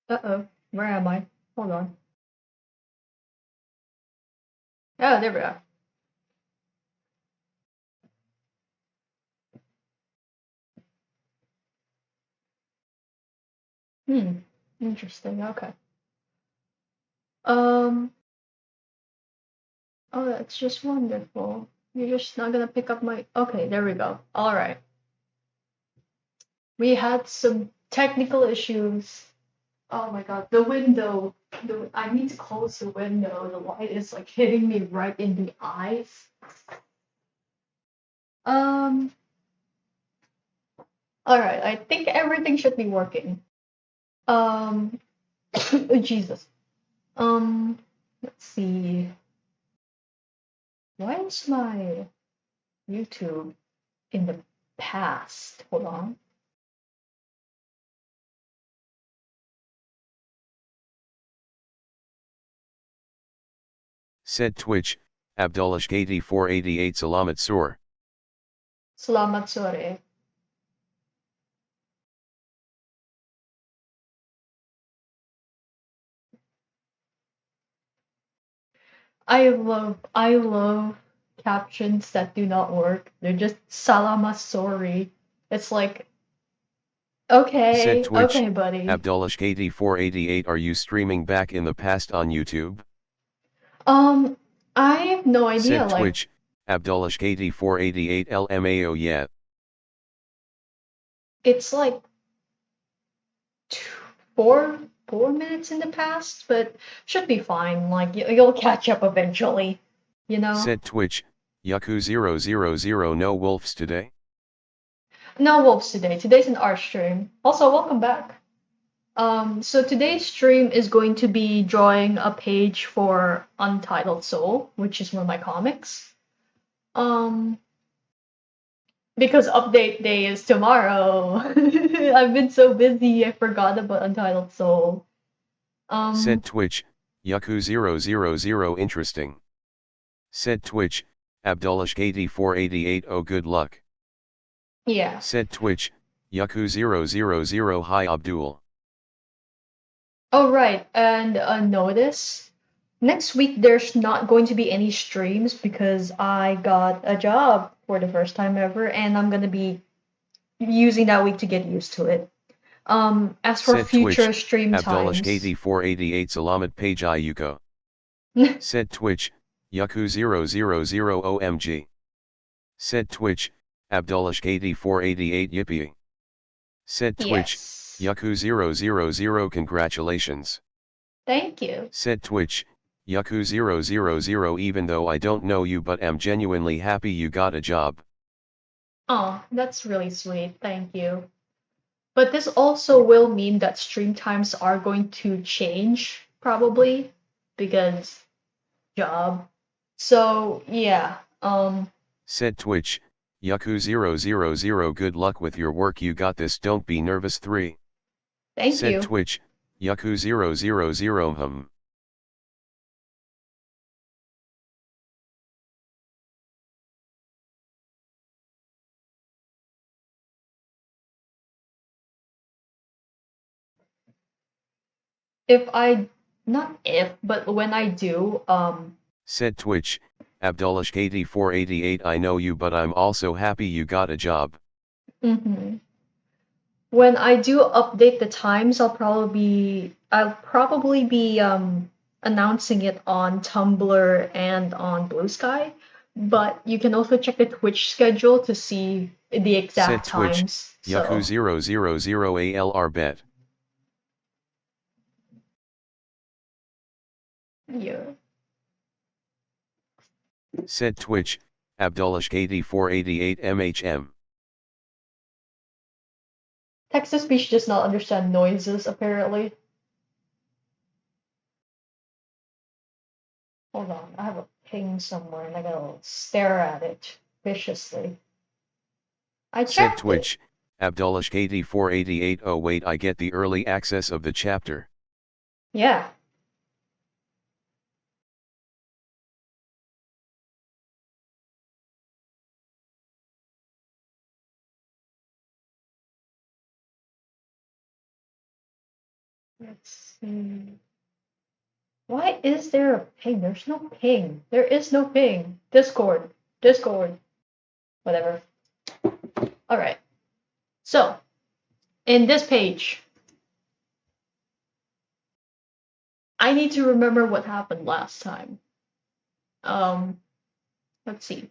Uh-oh. Where am I? Hold on. Oh, there we are. Hmm. Interesting. Okay. Um. Oh, that's just wonderful. You're just not gonna pick up my. Okay, there we go. All right. We had some technical issues. Oh my God, the window. I need to close the window. The light is like hitting me right in the eyes. Um. All right. I think everything should be working. Um. Oh, Jesus. Let's see. Why is my YouTube in the past? Hold on. Said Twitch, Abdullahshkati 488 Salamat Sur. Salamat sore. I love captions that do not work. They're just salamat sorry. It's like, Said okay, Twitch, okay, buddy. Abdullahshkati 488 Are you streaming back in the past on YouTube? Um, I have no idea. Said Like, Twitch, Abdullahshkati 488 LMAO yeah. it's like two, four minutes in the past, but should be fine. Like, you'll catch up eventually. You know? Said Twitch, Yaku000 no wolves today? No wolves today. Today's an art stream. Also, welcome back. So today's stream is going to be drawing a page for Untitled Soul, which is one of my comics. Um, because update day is tomorrow. I've been so busy, I forgot about Untitled Soul. Said Um, Twitch, Yaku000 interesting. Said Twitch, Abdullahshkati 488 Oh good luck. yeah. Said Twitch, Yaku000 Hi Abdul. Oh, right, and notice next week there's not going to be any streams because I got a job for the first time ever, and I'm gonna be using that week to get used to it. As for Said Twitch, future stream times, Abdullahshkati 488 Salamat Page Ayuko. Said Twitch, Yaku000 OMG. Said Twitch, Abdullahshkati 488 Yippee. Said Twitch, yes. Yaku000 Congratulations. Thank you. Said Twitch, Yaku000 Even though I don't know you but am genuinely happy you got a job. Oh, that's really sweet. Thank you. But this also will mean that stream times are going to change, probably, because job. So, yeah. Said Twitch, Yaku000 Good luck with your work you got this don't be nervous 3. Thank Said you. Twitch, Yaku000 If I, not if, but when I do, Said Twitch, Abdullahshkati 488 I know you but I'm also happy you got a job. mhm. When I do update the times, I'll probably be announcing it on Tumblr and on Blue Sky, but you can also check the Twitch schedule to see the Said exact Twitch, times. So, Yaku000 bet. yeah. Said Twitch, Abdullahshkati 488 MHM. Text to speech does not understand noises, apparently. Hold on, I have a ping somewhere and I gotta stare at it viciously. I Said checked it. Twitch, Abdullahshkati 488 Oh wait I get the early access of the chapter. Yeah. Let's see. Why is there a ping? There's no ping. There is no ping. Discord. Discord. Whatever. Alright. So, in this page, I need to remember what happened last time. Um, let's see.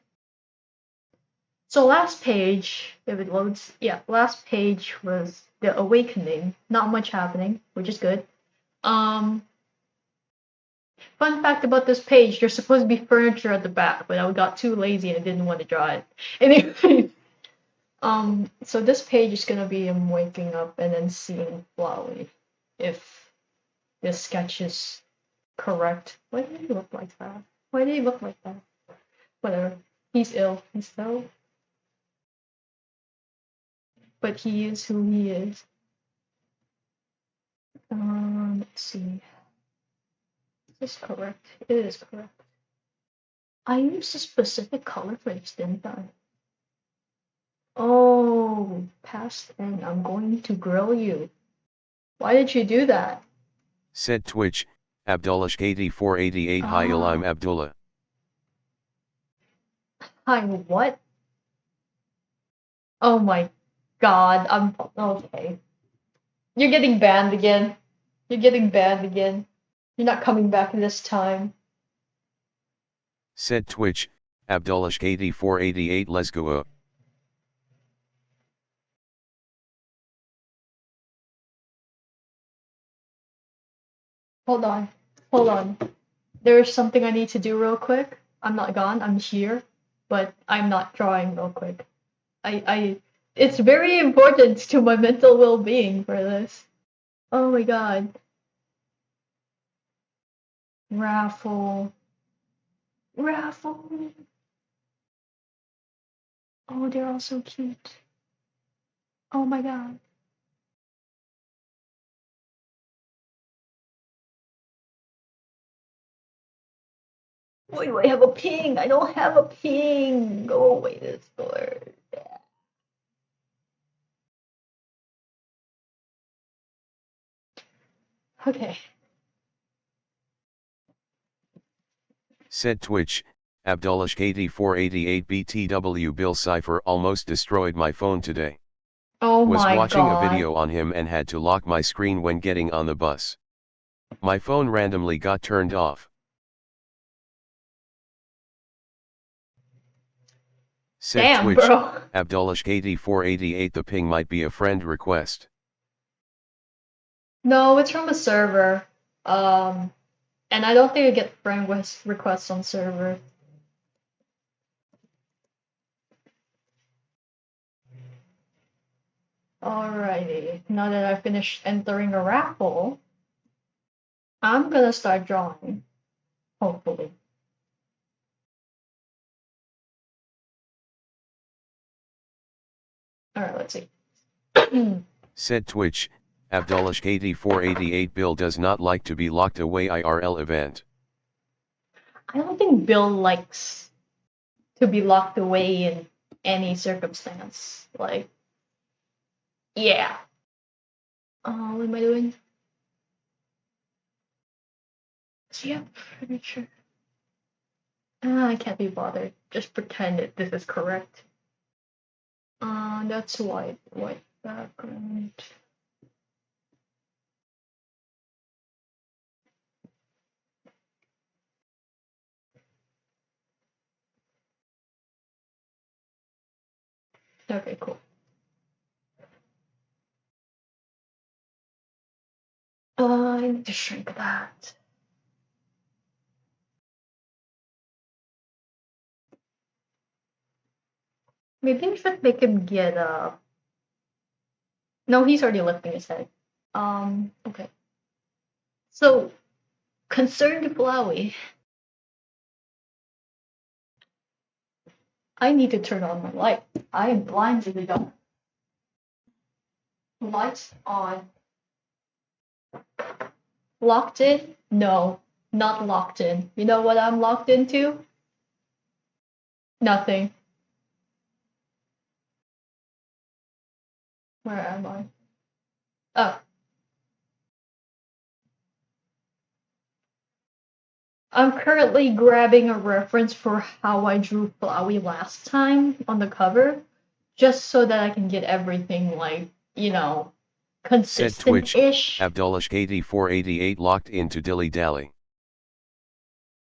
So last page, if it loads, yeah, last page was the awakening. Not much happening, which is good. Um, Fun fact about this page, there's supposed to be furniture at the back, but I got too lazy and didn't want to draw it. Anyway, so this page is gonna be him waking up and then seeing Flowey. If this sketch is correct. Why did he look like that? Why did he look like that? Whatever. He's ill. He's ill. But he is who he is. Let's see. Is this correct? It is correct. I used a specific color for this, didn't I? Oh, past and I'm going to grill you. Why did you do that? Said Twitch, Abdullahk8488 Hi I'm Abdullah. Hi, what? Oh my god, I'm okay. You're getting banned again. You're getting banned again. You're not coming back this time. Said Twitch, Abdullahk8488 Let's go. Hold on. Hold on. There's something I need to do real quick. I'm not gone, I'm here, but I'm not drawing real quick. It's very important to my mental well-being for this. Oh my god. Raffle. Raffle. Oh, they're all so cute. Oh my god. Wait, I have a ping. I don't have a ping. Go away, Discord. Okay. Said Twitch, Abdullahk8488 BTW Bill Cipher almost destroyed my phone today. Oh Was my watching god. a video on him and had to lock my screen when getting on the bus. My phone randomly got turned off. Said Damn, Twitch, bro. Abdullahk8488 the ping might be a friend request. No, it's from a server. And I don't think I get friend requests on server. Alrighty. Now that I've finished entering a raffle, I'm gonna start drawing. Hopefully. Alright, let's see. Said Twitch, Abdullahk8488 Bill does not like to be locked away IRL event. I don't think Bill likes to be locked away in any circumstance. Like, yeah. What am I doing? Do you have furniture? I can't be bothered. Just pretend that this is correct. That's white background. Okay, cool. I need to shrink that. Maybe we should make him get up. No, he's already lifting his head. Okay. So, concerned Flowey, I need to turn on my light. I am blind in the dark. Lights on. Locked in? No, not locked in. You know what I'm locked into? Nothing. Where am I? Oh. I'm currently grabbing a reference for how I drew Flowey last time on the cover, just so that I can get everything like, Said Twitch, consistent-ish. Abdullahk8488 locked into Dilly Dally.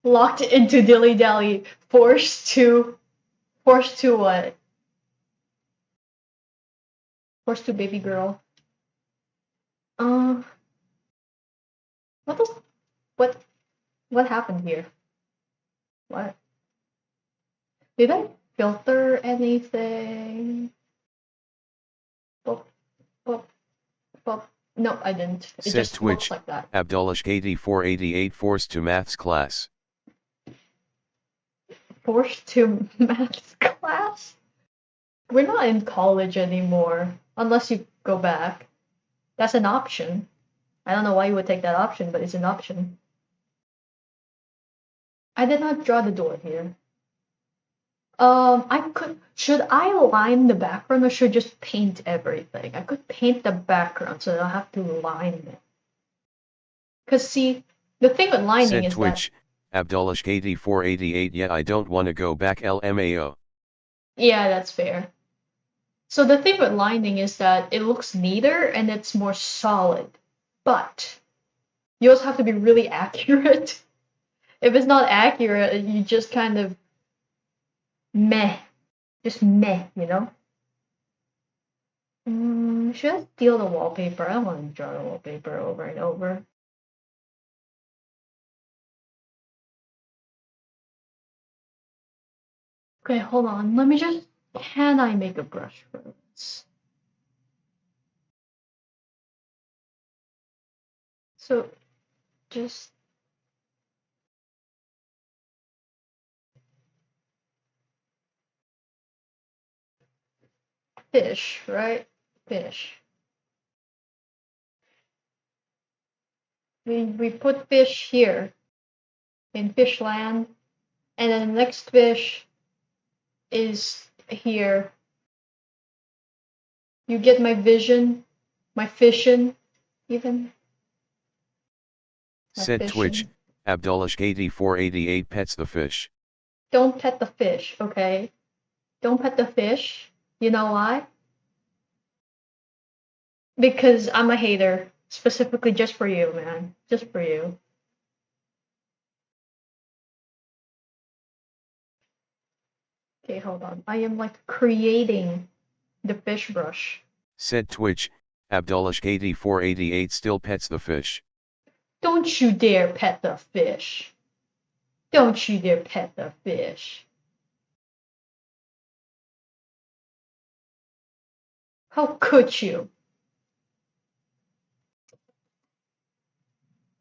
Locked into Dilly Dally, forced to what? Forced to baby girl. Uh, what is, what, what happened here? What? Did I filter anything? Boop, boop, boop. No, I didn't. It Said just looks Twitch, like that. Abdullahk8488 forced to maths class. Forced to math class? We're not in college anymore, unless you go back. That's an option. I don't know why you would take that option, but it's an option. I did not draw the door here. Should I line the background or should I just paint everything? I could paint the background so I don't have to line it. Cause see, the thing with lining Said is Twitch, Abdullahk8488 yeah I don't wanna go back LMAO. yeah, that's fair. So the thing with lining is that it looks neater and it's more solid, but you also have to be really accurate. If it's not accurate, you just kind of meh, just meh, you know? Should I steal the wallpaper? I don't want to draw the wallpaper over and over. Okay, hold on. Let me just. Can I make a brush for this? So, just. Fish, right? Fish. We put fish here in Fishland, and then the next fish is here. You get my vision, my fission, even. My Said Twitch, fission. Abdullahk8488 pets the fish. Don't pet the fish, okay? Don't pet the fish. You know why? Because I'm a hater, specifically just for you, man. Just for you. Okay, hold on. I am like creating the fish brush. Said Twitch, Abdullahk8488 still pets the fish. Don't you dare pet the fish. Don't you dare pet the fish. How could you?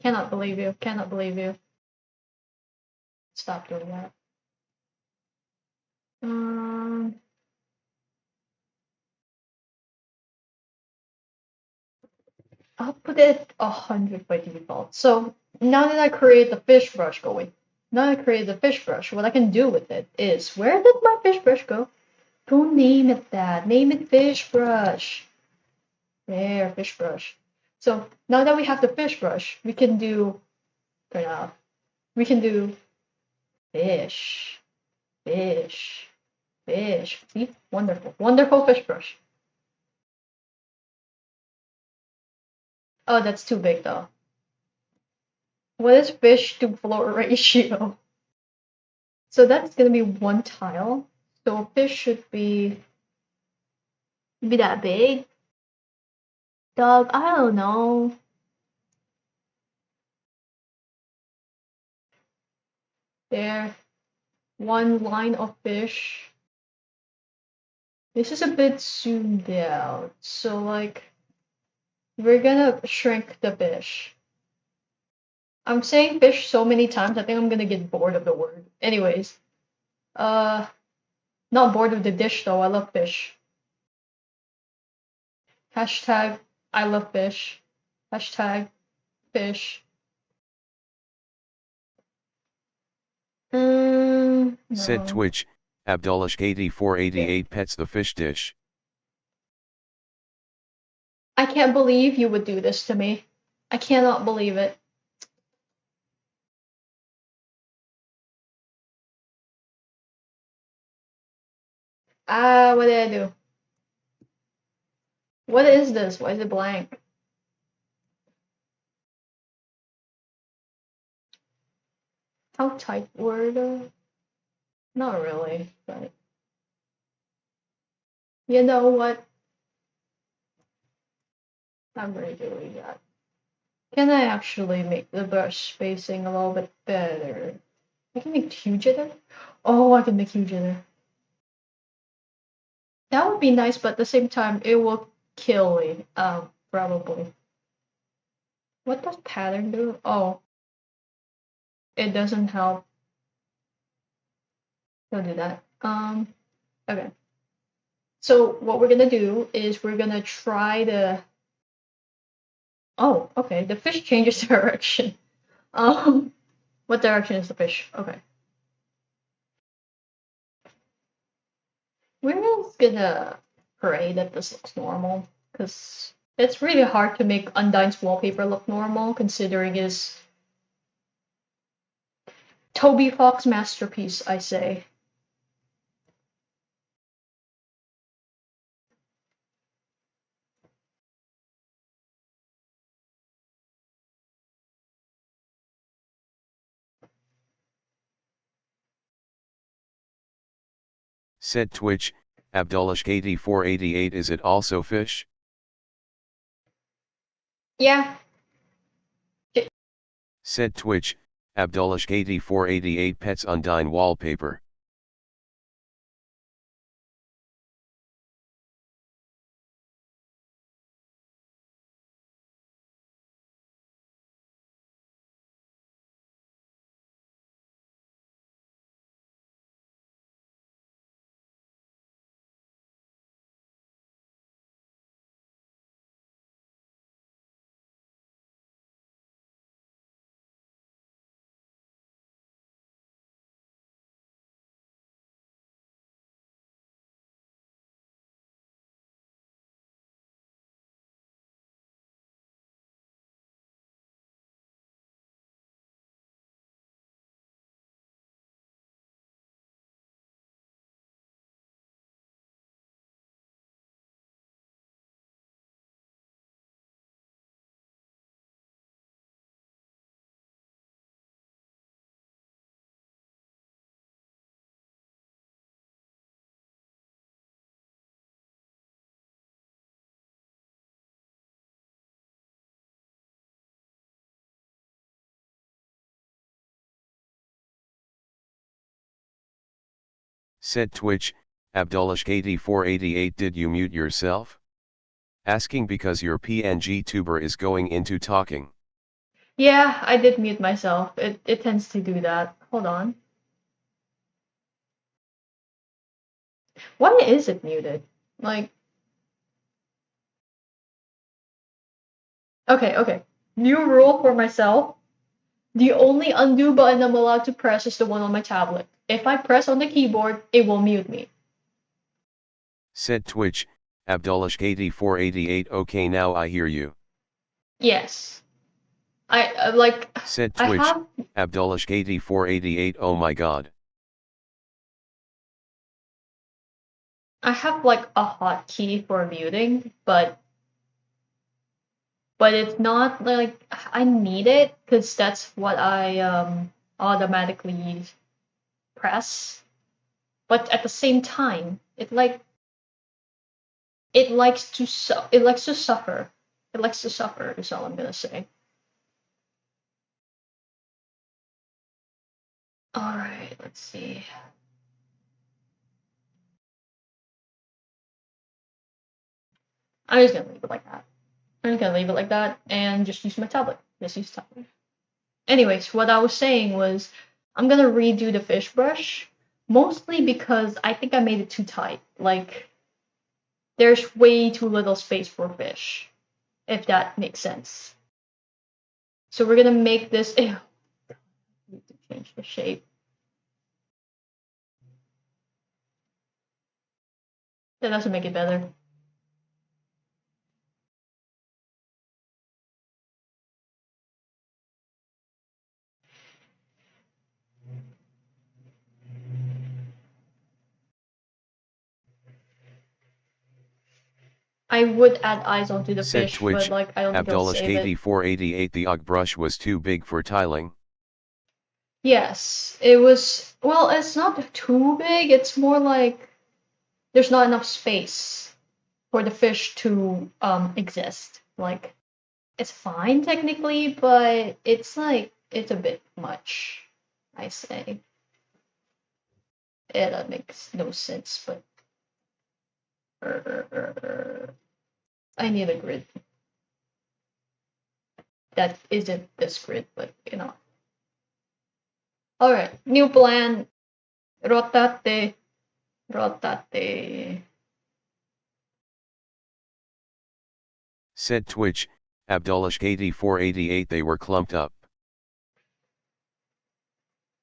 Cannot believe you. Cannot believe you. Stop doing that. Um, I'll put it 100 by default. So now that I create the fish brush going, now that I create the fish brush, what I can do with it is, where did my fish brush go? Don't name it that. Name it fish brush. There, fish brush. So now that we have the fish brush, we can do, turn off. We can do fish, fish, fish. See? Wonderful. Wonderful fish brush. Oh, that's too big though. What is fish to floor ratio? So that's gonna be one tile. So fish should be that big. Dog, I don't know. There, one line of fish. This is a bit zoomed out. So like, we're gonna shrink the fish. I'm saying fish so many times, I think I'm gonna get bored of the word. Anyways, uh, not bored of the dish though. I love fish. Hashtag I love fish. Hashtag fish. Said No. Twitch, Abdullahk8488 pets the fish dish. I can't believe you would do this to me. I cannot believe it. Ah, what did I do? What is this? Why is it blank? How tight were the? Not really, but you know what? I'm redoing that. Can I actually make the brush spacing a little bit better? I can make jitter. Oh, I can make jitter. That would be nice, but at the same time, it will kill me. Probably. What does pattern do? Oh, it doesn't help. Don't do that. Okay. So what we're gonna do is we're gonna try to. Oh, okay. The fish changes direction. Um, what direction is the fish? Okay. We're just gonna pray that this looks normal, because it's really hard to make Undyne's wallpaper look normal, considering his Toby Fox masterpiece, I say. Said Twitch, Abdullashk8488 is it also fish? Yeah. Said Twitch, Abdullashk8488 pets Undyne wallpaper. Said Twitch, Abdullashk8488 did you mute yourself? Asking because your PNG tuber is going into talking. Yeah, I did mute myself. It tends to do that. Hold on. Why is it muted? Like, okay. New rule for myself. The only undo button I'm allowed to press is the one on my tablet. If I press on the keyboard, it will mute me. Said Twitch, Abdullashk8488 okay now I hear you. Yes. I like. Said I Twitch, have. Abdullashk8488 oh my god. I have like a hotkey for muting, but it's not like I need it because that's what I automatically press. But at the same time, it likes to it likes to suffer. It likes to suffer is all I'm gonna say. All right, let's see. I'm just gonna leave it like that. I'm just gonna leave it like that and just use my tablet. Just use tablet. Anyways, what I was saying was I'm gonna redo the fish brush, mostly because I think I made it too tight. Like there's way too little space for fish, if that makes sense. So we're gonna make this. Ew, I need to change the shape. That doesn't make it better. I would add ISO to the Said fish, but Twitch, like I don't think I'll Abdullah save it. 8488 the OG brush was too big for tiling. Yes, it was. Well, it's not too big. It's more like there's not enough space for the fish to exist. Like it's fine technically, but it's like it's a bit much, I say. That makes no sense, but I need a grid. That isn't this grid, but you know. Alright, new plan. Rotate. Rotate. Said Twitch, Abdullah 8488 they were clumped up.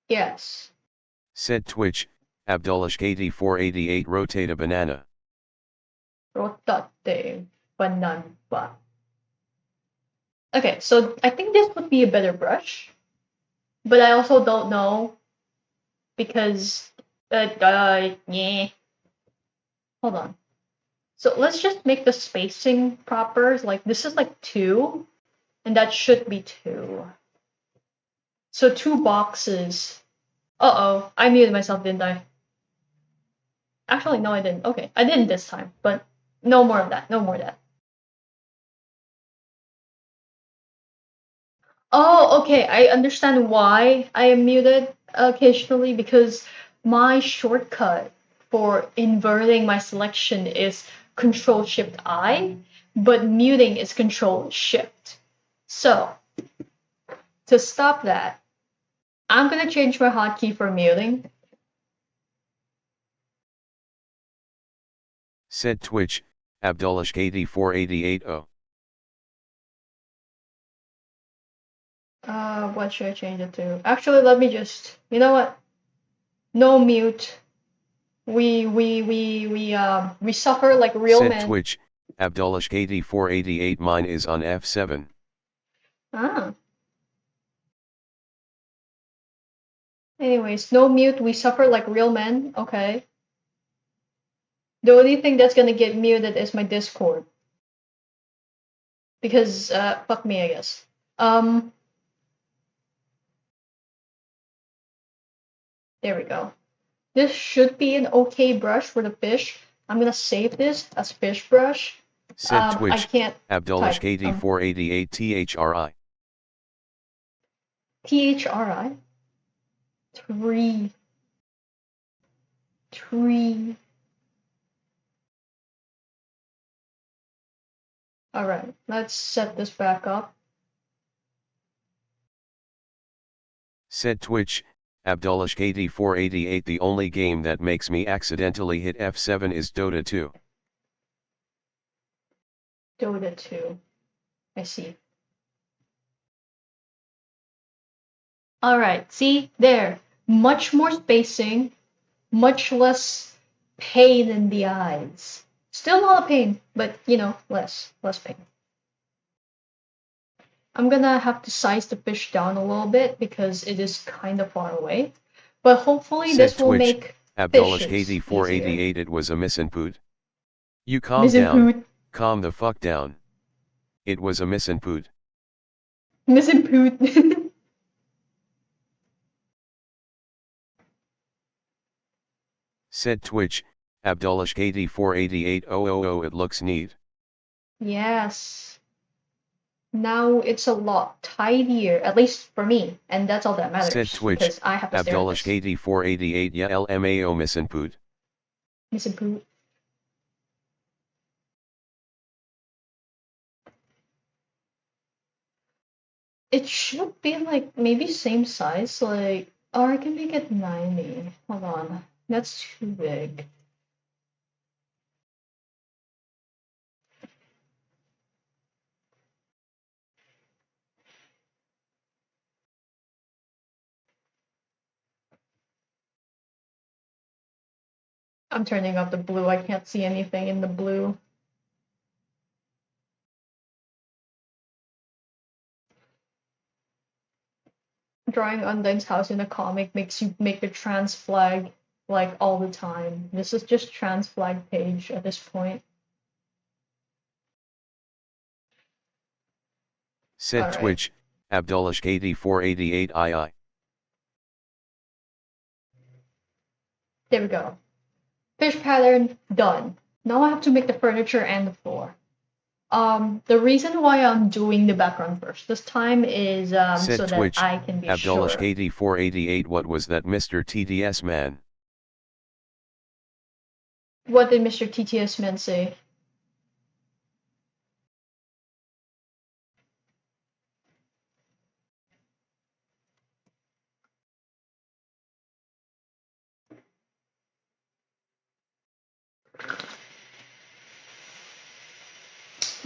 Yes. Said Twitch, Abdullah 8488 rotate a banana. Rotate. Banana. Okay, so I think this would be a better brush. But I also don't know because yeah. Hold on. So let's just make the spacing proper. Like this is like 2, and that should be 2. So 2 boxes. Uh-oh, I muted myself, didn't I? Actually, no, I didn't. Okay, I didn't this time, but no more of that. No more of that. Oh, okay. I understand why I am muted occasionally because my shortcut for inverting my selection is Control Shift I, but muting is Control Shift. So, to stop that, I'm gonna change my hotkey for muting. Said Twitch, Abdullah 8488 oh. What should I change it to? Actually, let me just, you know what? No mute. We suffer like real Said men. Twitch, Abdullah 8488 mine is on F7. Ah. Anyways, no mute. We suffer like real men. Okay. The only thing that's gonna get muted is my Discord. Because, fuck me, I guess. There we go. This should be an okay brush for the fish. I'm gonna save this as fish brush. Said Twitch, I can't Abdullah type, 8488 THRI. THRI? Tree. Alright, let's set this back up. Said Twitch, Abdullah 8488 the only game that makes me accidentally hit F7 is Dota 2. Dota 2. I see. Alright, see? There. Much more spacing, much less pain in the eyes. Still a lot of pain, but, you know, less pain. I'm gonna have to size the fish down a little bit because it is kind of far away. But hopefully Said this will Twitch, make Abdullah fishes 8488 it was a misinput. You calm easier. down, calm the fuck down. It was a misinput. Misinput. Said Twitch, Abdullah 8488 000 it looks neat. Yes. Now it's a lot tidier, at least for me, and that's all that matters. Said Twitch, because I have to Abdullah stare at this. 8488 ya LMAO misinput. Misinput. It should be like maybe same size, like, or I can make it 90. Hold on, that's too big. I'm turning off the blue. I can't see anything in the blue. Drawing Undine's house in a comic makes you make the trans flag like all the time. This is just trans flag page at this point. Said Alright, Twitch, Abdullahk8488II. there we go. Fish pattern done. Now I have to make the furniture and the floor. The reason why I'm doing the background first this time is so Said that Twitch, I can be sure. Abdullahk8488. What was that, Mr. TTS man? What did Mr. TTS man say?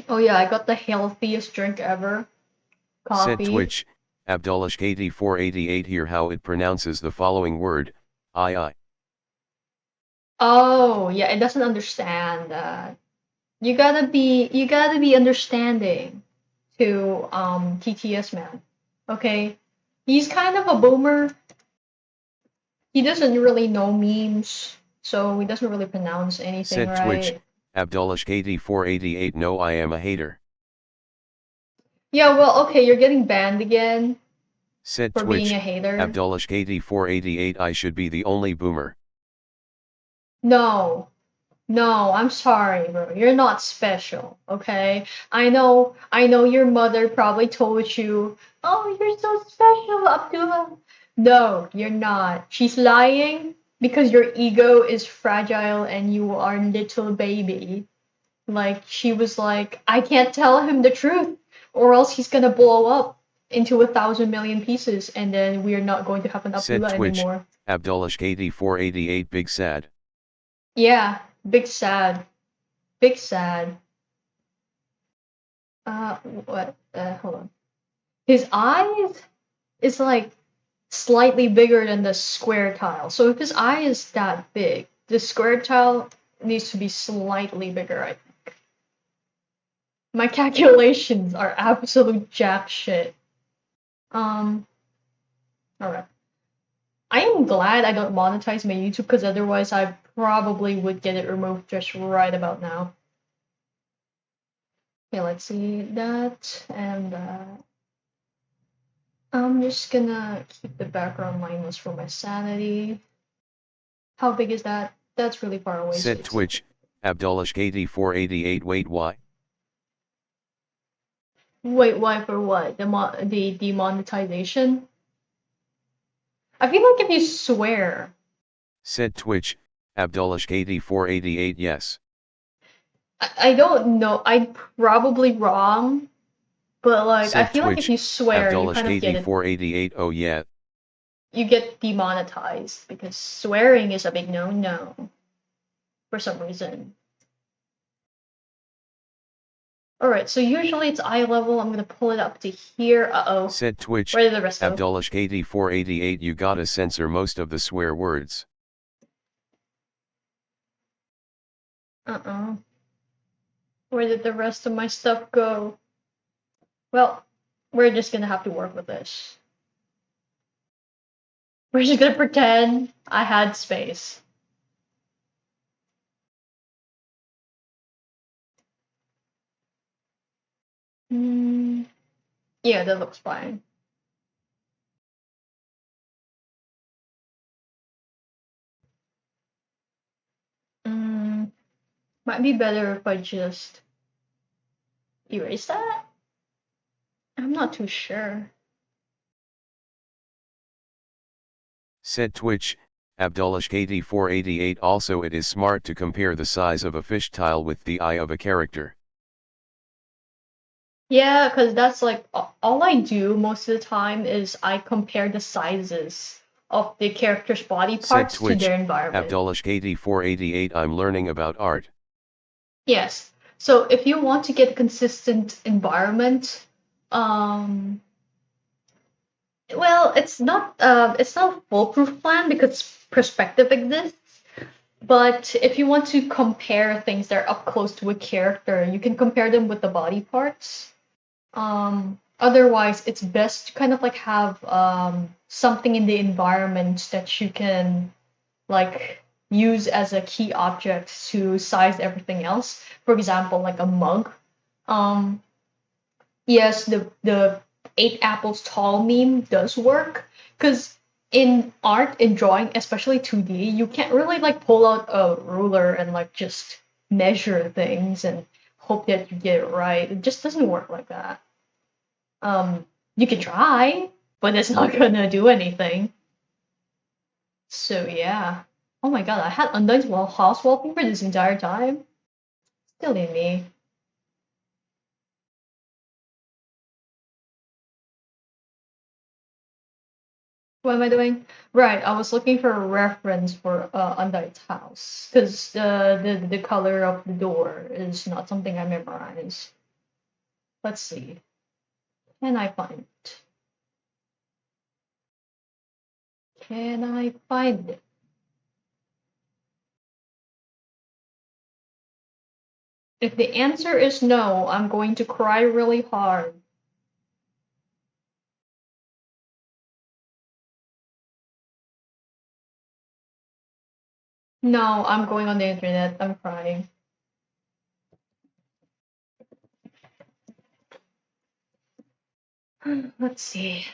Oh yeah, I got the healthiest drink ever. Said Coffee. Twitch, Abdullahk8488. Here how it pronounces the following word, I. Oh yeah, it doesn't understand that. You gotta be understanding to TTS man. Okay? He's kind of a boomer. He doesn't really know memes, so he doesn't really pronounce anything Said Twitch, right. Abdullahk8488. No, I am a hater. Yeah, well, okay, you're getting banned again Said for being Twitch, a hater. Abdullahk8488. I should be the only boomer. No, no, I'm sorry, bro. You're not special, okay? I know your mother probably told you, "Oh, you're so special, Abdullah." No, you're not. She's lying because your ego is fragile and you are a little baby. Like she was like, "I can't tell him the truth or else he's gonna blow up into 1,000 million pieces and then we're not going to have an Said Abdullah Twitch, anymore." Abdullahk8488. Big sad. Yeah, big sad. Big sad. What? Hold on. His eyes is like slightly bigger than the square tile. So if his eye is that big, the square tile needs to be slightly bigger. My calculations are absolute jack shit. Um, alright. I am glad I don't monetize my YouTube because otherwise I probably would get it removed just right about now. Okay, let's see that and I'm just gonna keep the background mindless for my sanity. How big is that? That's really far away, so Said it's Twitch, Abdullahk8488. Wait, why? wait, why for what? The demonetization? I feel like if you swear, Said Twitch, Abdullahk8488. Yes. I don't know. I'm probably wrong, but like I Said feel like if Twitch, you swear, you kind of Abdullahk8488. Oh yeah. you get demonetized because swearing is a big no-no for some reason. Alright, so usually it's eye level. I'm gonna pull it up to here. Uh-oh. Said Twitch, Where did the rest go? Abdullahk8488. You gotta censor most of the swear words. Uh-oh. Where did the rest of my stuff go? Well, we're just gonna have to work with this. We're just gonna pretend I had space. Yeah, that looks fine. Might be better if I just erase that? I'm not too sure. Said Twitch, Abdullahk8488. Also, it is smart to compare the size of a fish tile with the eye of a character. Yeah, because that's like all I do most of the time is I compare the sizes of the character's body Said parts to Twitch, their environment. Abdullahk8488. I'm learning about art. Yes. So if you want to get a consistent environment, um, well, it's not a foolproof plan because perspective exists. But if you want to compare things that are up close to a character, you can compare them with the body parts. Otherwise, it's best to kind of like have something in the environment that you can like use as a key object to size everything else. For example, like a mug. Um, yes, the eight apples tall meme does work because in art, in drawing, especially 2D, you can't really like pull out a ruler and like just measure things and hope that you get it right. It just doesn't work like that. You can try, but it's not gonna do anything. So yeah. Oh my god, I had Undyne's house wallpaper this entire time. Silly me. What am I doing? Right, I was looking for a reference for Undyne's house because the color of the door is not something I memorize. Let's see. Can I find it? Can I find it? If the answer is no, I'm going to cry really hard. No, I'm going on the internet. I'm crying. Let's see.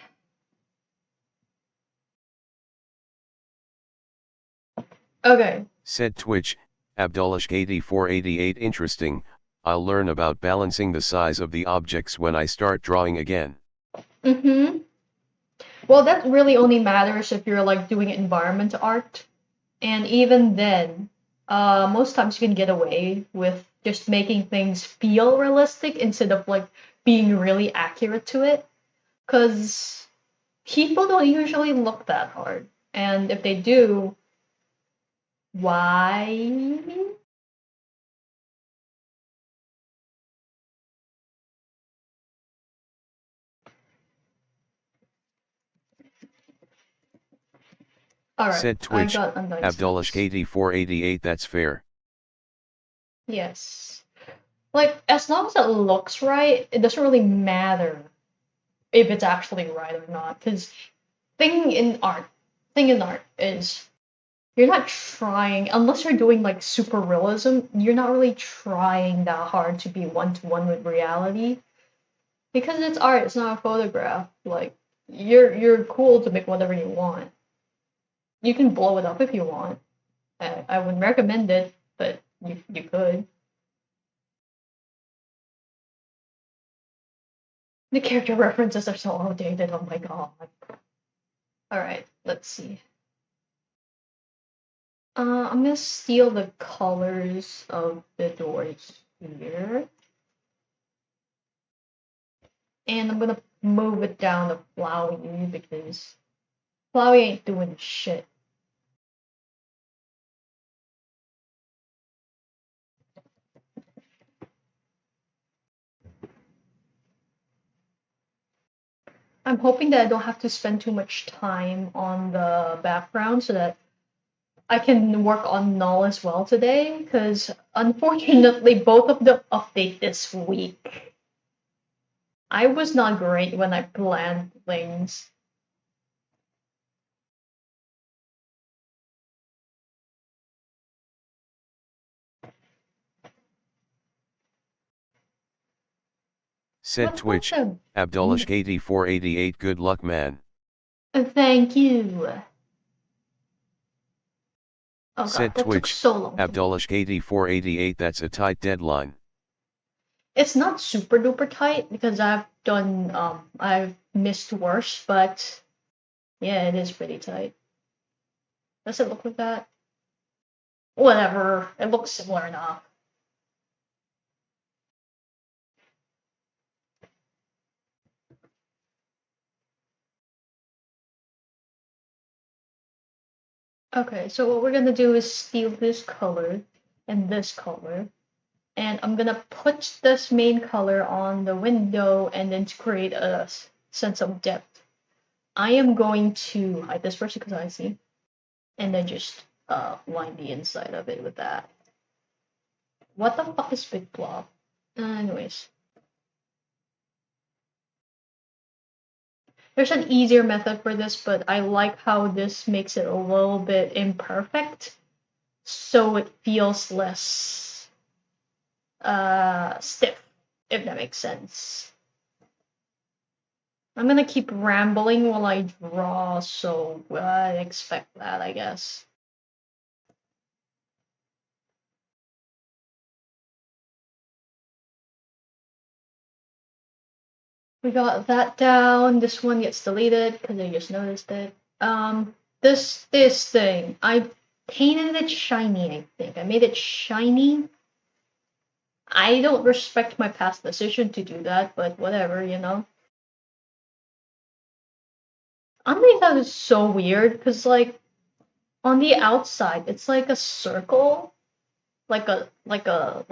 Okay. Said Twitch, Abdullashk8488 interesting, I'll learn about balancing the size of the objects when I start drawing again. Mm-hmm. Well, that really only matters if you're like doing environment art. And even then, most times you can get away with just making things feel realistic instead of like being really accurate to it. Because people don't usually look that hard. And if they do, why? Alright, Said I Twitch, got Undyne's house. Abdullashk8488 that's fair. Yes. Like, as long as it looks right, it doesn't really matter if it's actually right or not. Because thing in art, thing in art is you're not trying unless you're doing like super realism. You're not really trying that hard to be one to one with reality because it's art. It's not a photograph. Like you're cool to make whatever you want. You can blow it up if you want. I wouldn't recommend it, but you could. The character references are so outdated. Oh my god. All right, let's see. I'm gonna steal the colors of the doors here, and I'm gonna move it down to Flowey because Flowey ain't doing shit. I'm hoping that I don't have to spend too much time on the background so that I can work on Null as well today, because unfortunately both of them update this week. I was not great when I planned things. Said What about Twitch, them? Abdullashk8488 good luck man. Thank you. Oh god, Said that took Twitch, so long to make. Abdullashk8488 that's a tight deadline. It's not super duper tight because I've missed worse, but yeah, it is pretty tight. Does it look like that? Whatever, it looks similar enough. Okay, so what we're gonna do is steal this color and this color, and I'm gonna put this main color on the window and then to create a sense of depth. I am going to hide this first because I see, and then just line the inside of it with that. What the fuck is big blob? Anyways, there's an easier method for this, but I like how this makes it a little bit imperfect, so it feels less stiff, if that makes sense. I'm gonna keep rambling while I draw, so I expect that, I guess. We got that down. This one gets deleted because I just noticed it. This thing, I painted it shiny, I think. I made it shiny. I don't respect my past decision to do that, but whatever, you know. I think that is so weird because, like, on the outside, it's like a circle, like a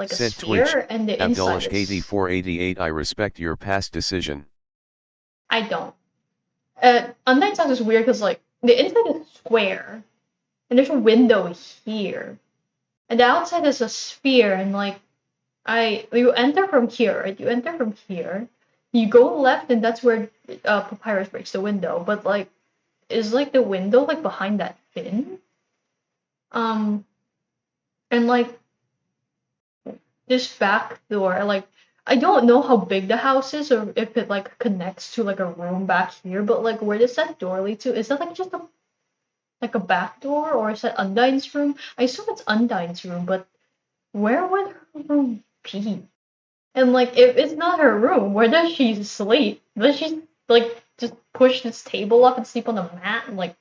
Said Twitch, sphere, and the inside is. Abdolishk8488 I respect your past decision. I don't. On the inside is weird because like the inside is square, and there's a window here, and the outside is a sphere, and like you enter from here, right? You enter from here, you go left, and that's where Papyrus breaks the window. But like, is like the window like behind that fin? Um, and like this back door, like I don't know how big the house is or if it like connects to like a room back here, but like where does that door lead to? Is that like just a back door or is that Undyne's room? I assume it's Undyne's room, but where would her room be? And like if it's not her room, where does she sleep? Does she like just push this table up and sleep on the mat and like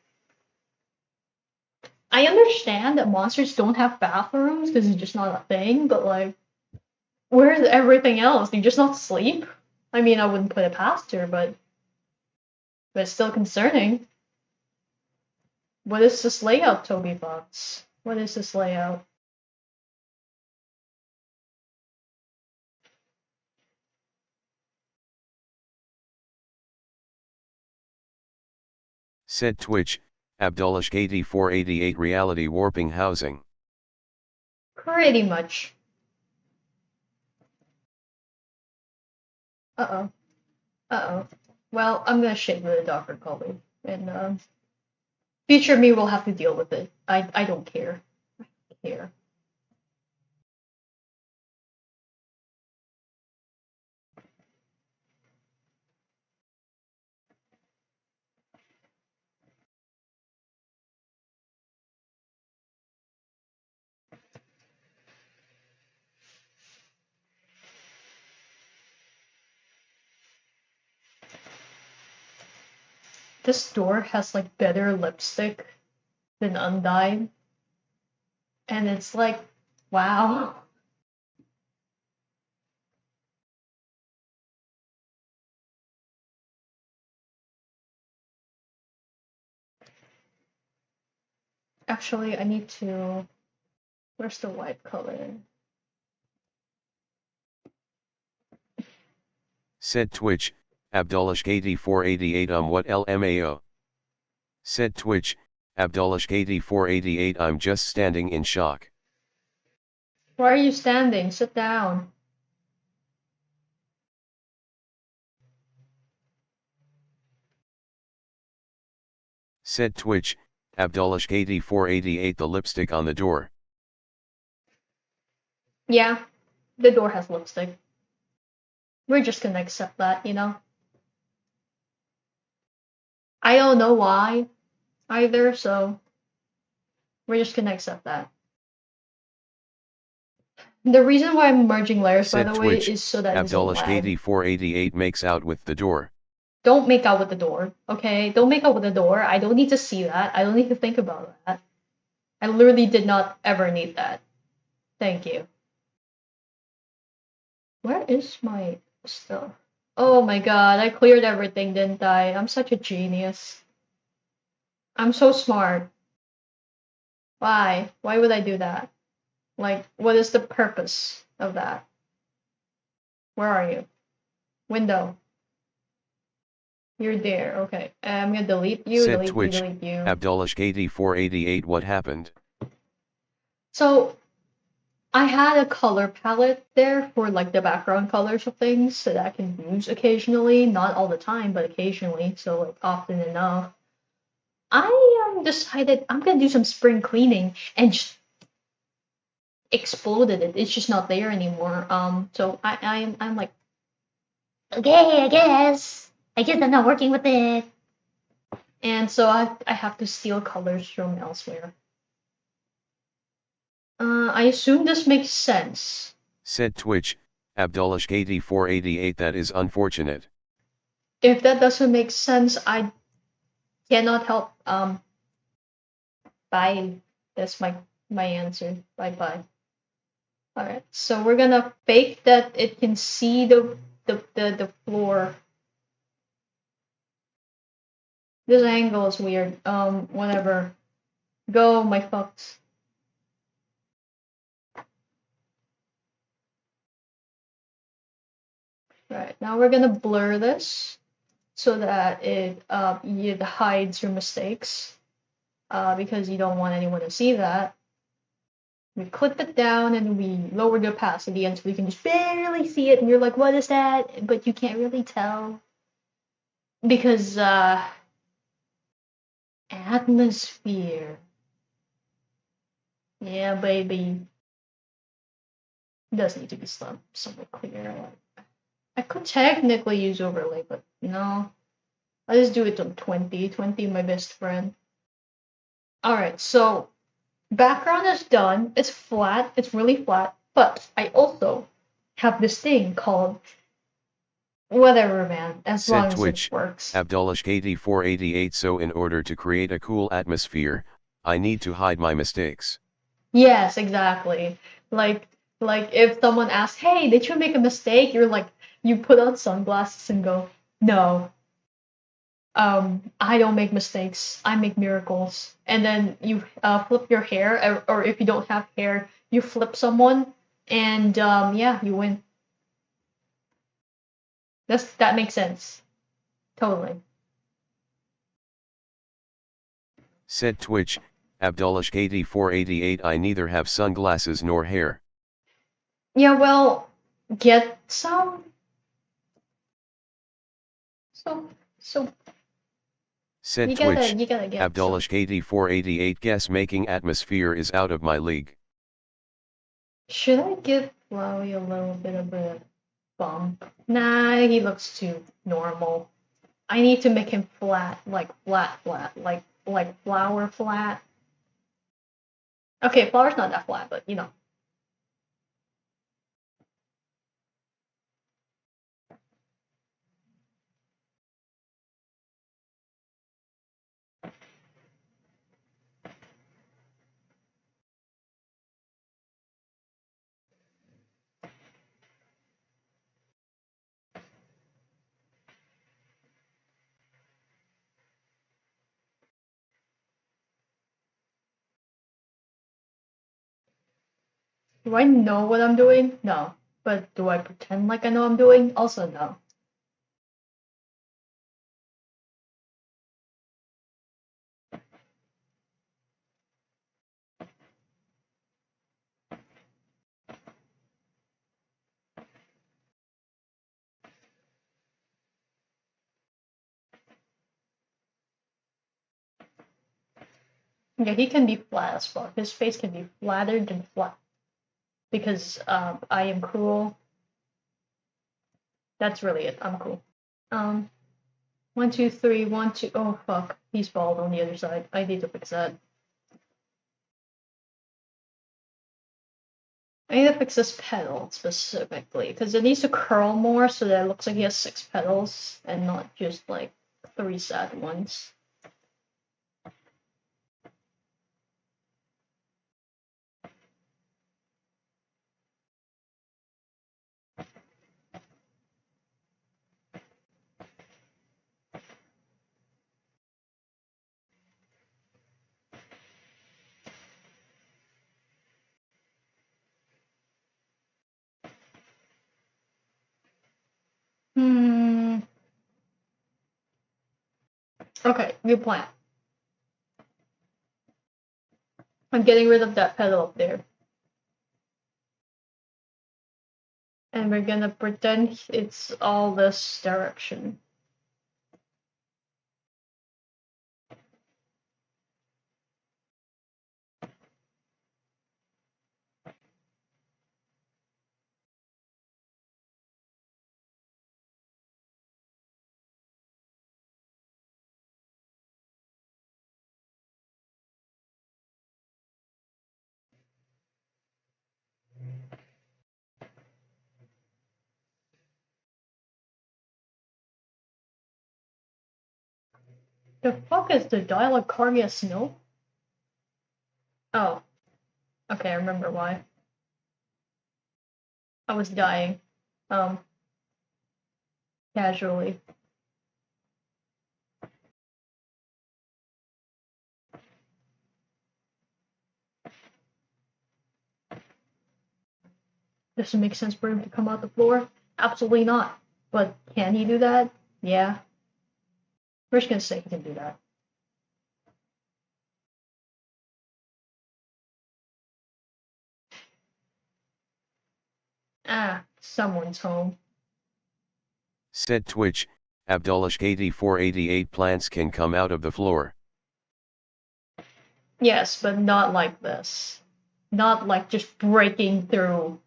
I understand that monsters don't have bathrooms because it's just not a thing, but like where's everything else? Do you just not sleep? I mean, I wouldn't put it past her, but it's still concerning. What is this layout, Toby Fox? What is this layout? Said Twitch, Abdolishk8488 reality warping housing. Pretty much. Uh-oh. Uh-oh. Well, I'm gonna shade with a darker color. And future me will have to deal with it. I don't care. I don't care. This door has like better lipstick than Undyne. And it's like, wow. Actually, I need to. Where's the white color? Said Twitch, Abdolishk8488 what LMAO. Said Twitch, Abdolishk8488 I'm just standing in shock. Why are you standing? Sit down. Said Twitch, Abdolishk8488 the lipstick on the door. Yeah, the door has lipstick. We're just gonna accept that, you know? I don't know why either, so we're just gonna accept that. The reason why I'm merging layers, by Said the way, Twitch, is so that it doesn't lag. Abdolishk8488 makes out with the door. Don't make out with the door, okay? Don't make out with the door. I don't need to see that. I don't need to think about that. I literally did not ever need that. Thank you. Where is my stuff? Oh my god, I cleared everything, didn't I? I'm such a genius. I'm so smart. Why? Why would I do that? Like, what is the purpose of that? Where are you? Window. You're there. Okay. I'm gonna delete you, Said delete you, Twitch, delete you. Abdolishk8488 what happened? So, I had a color palette there for like the background colors of things that I can use occasionally, not all the time, but occasionally, so like often enough. I decided I'm gonna do some spring cleaning and just exploded it. It's just not there anymore. So I'm like, okay, I guess. I guess I'm not working with it. And so I have to steal colors from elsewhere. I assume this makes sense. Said Twitch, Abdullahk8488. That is unfortunate. If that doesn't make sense, I cannot help. Bye. That's my answer. Bye bye. All right. So we're gonna fake that it can see the floor. This angle is weird. Whatever. Go, my fucks. Right. Now we're gonna blur this so that it hides your mistakes. Because you don't want anyone to see that. We clip it down and we lower the opacity until you can just barely see it, and you're like, what is that? But you can't really tell. Because, atmosphere. Yeah, baby. It does need to be somewhat clear. I could technically use overlay, but no. I'll just do it on 20. 20, my best friend. Alright, so background is done. It's flat. It's really flat. But I also have this thing called whatever, man. As Said long as it Twitch, works. Abdullahk8488. So in order to create a cool atmosphere, I need to hide my mistakes. Yes, exactly. Like like if someone asks, "Hey, did you make a mistake?" You're like, you put on sunglasses and go, "No, I don't make mistakes. I make miracles." And then you flip your hair, or if you don't have hair, you flip someone, and yeah, you win. That makes sense. Totally. Said Twitch, Abdullahk8488. I neither have sunglasses nor hair. Yeah, well, get some. So Said you Twitch, gotta get some. Abdullahk8488. Guess making atmosphere is out of my league. Should I give Flowey a little bit of a bump? Nah, he looks too normal. I need to make him flat, like flat, like flower flat. Okay, flower's not that flat, but you know. Do I know what I'm doing? No. But do I pretend like I know what I'm doing? Also no. Yeah, he can be flat as fuck. His face can be flatter than flat. Because I am cruel. That's really it. I'm cool. Um, 1, 2, 3, 1, 2. Oh fuck, he's bald on the other side. I need to fix that. I need to fix this petal specifically because it needs to curl more so that it looks like he has 6 petals and not just like 3 sad ones. Hmm. Okay, good plan. I'm getting rid of that petal up there. And we're gonna pretend it's all this direction. The fuck is the dialogue Carmia Snow? Oh, okay, I remember why. I was dying. Um, casually. Does it make sense for him to come out the floor? Absolutely not. But can he do that? Yeah. We're just gonna say he can do that. Ah, someone's home. Said Twitch, Abdullahk8488 plants can come out of the floor. Yes, but not like this. Not like just breaking through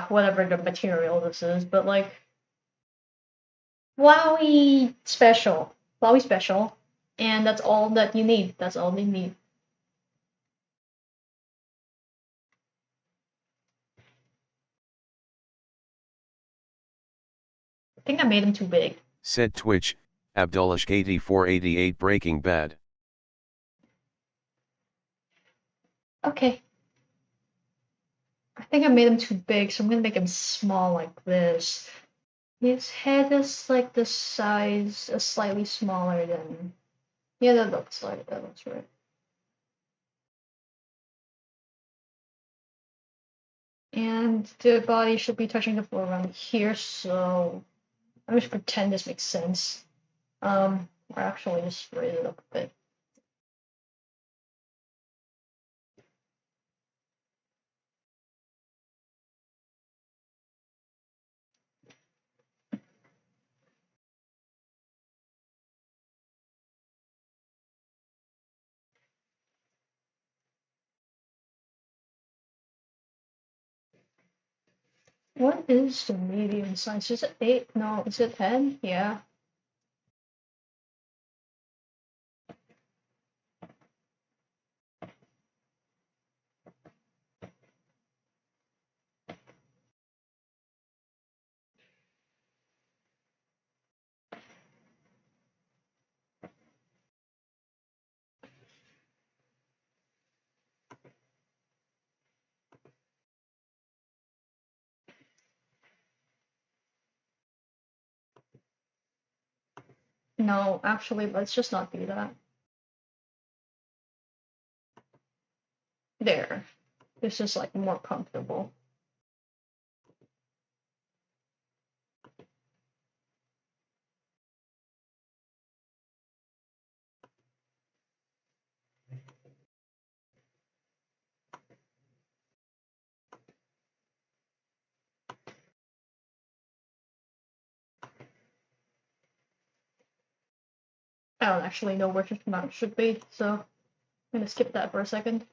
whatever the material this is, but like Wowie special. Wowie special. And that's all that you need. That's all they need. I think I made him too big. Said Twitch, Abdullahk8488 Breaking Bad. Okay. I think I made him too big, so I'm gonna make him small like this. His head is like the size, slightly smaller than. Yeah, that looks right. And the body should be touching the floor around here, so I'm just pretend this makes sense. Or actually just raise it up a bit. What is the medium size? Is it 8? No, is it 10? Yeah. No, actually, let's just not do that. There. This is like more comfortable. I don't actually know where his mount should be, so I'm gonna skip that for a second.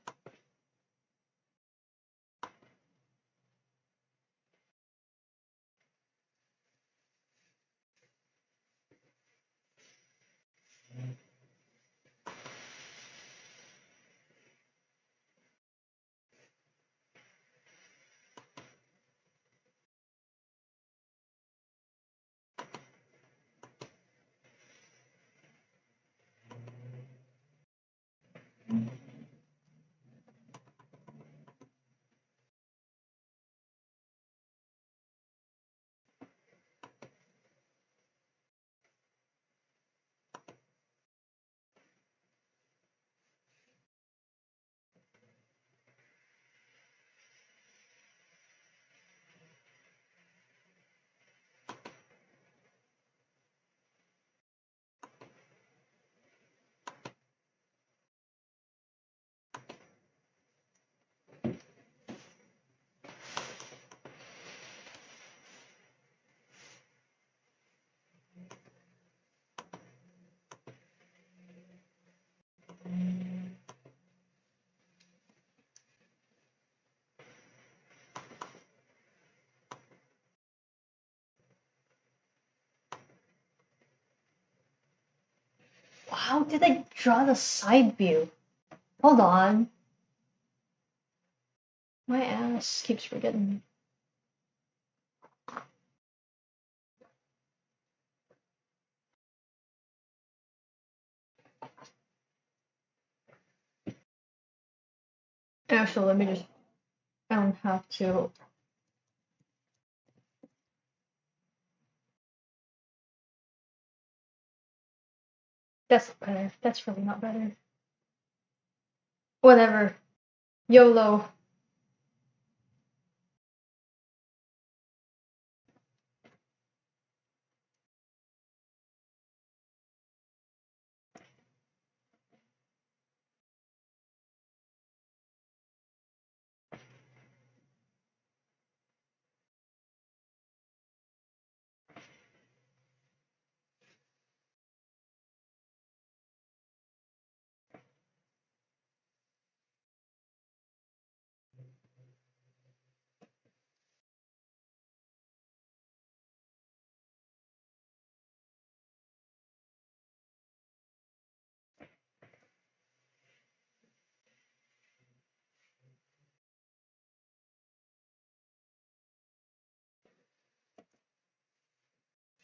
How did I draw the side view? Hold on. My ass keeps forgetting. Actually, let me just, I don't have to. That's better. That's really not better. Whatever. YOLO.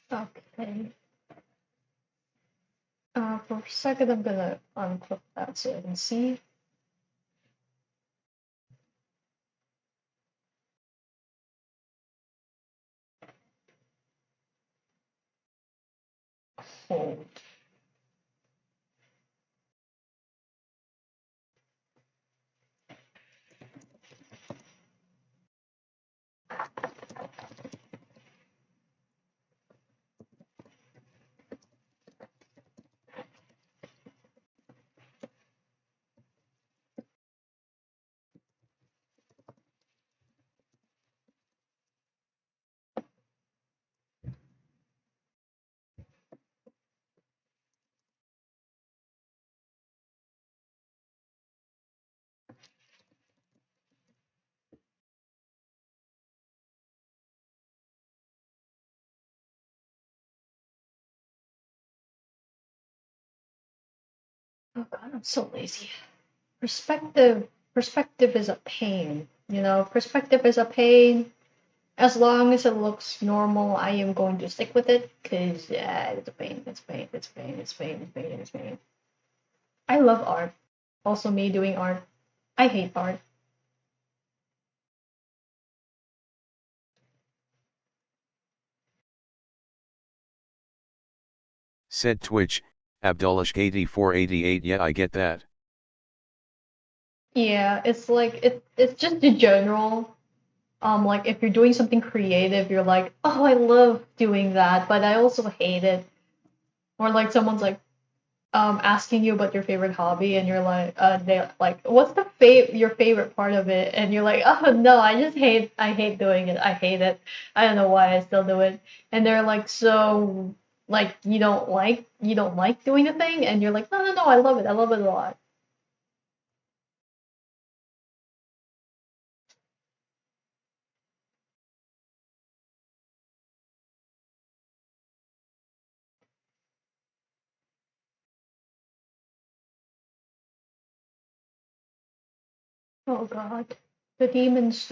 Okay. For a second, I'm gonna unclip that so I can see. Hold. Oh god, I'm so lazy. Perspective is a pain. You know, perspective is a pain. As long as it looks normal, I am going to stick with it, cause yeah, it's a pain, it's pain, it's pain, it's pain, it's pain, it's pain. I love art. Also me doing art. I hate art. Said Twitch, Abdullahk8488. Yeah, I get that. Yeah, it's like it's just the general. Like if you're doing something creative, you're like, oh, I love doing that, but I also hate it. Or like someone's like, asking you about your favorite hobby, and you're like, they like, what's your favorite part of it? And you're like, oh no, I hate doing it. I hate it. I don't know why I still do it. And they're like, so like you don't like doing the thing, and you're like, no, I love it. I love it a lot. Oh god, the demons.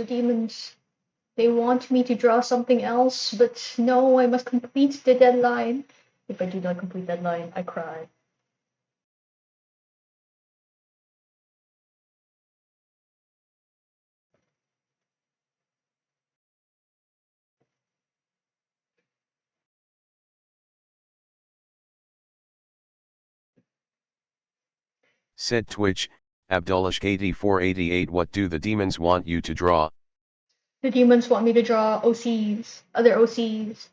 They want me to draw something else, but no, I must complete the deadline. If I do not complete deadline, I cry. Said Twitch, Abdullahk8488. What do the demons want you to draw? The demons want me to draw OCs, other OCs.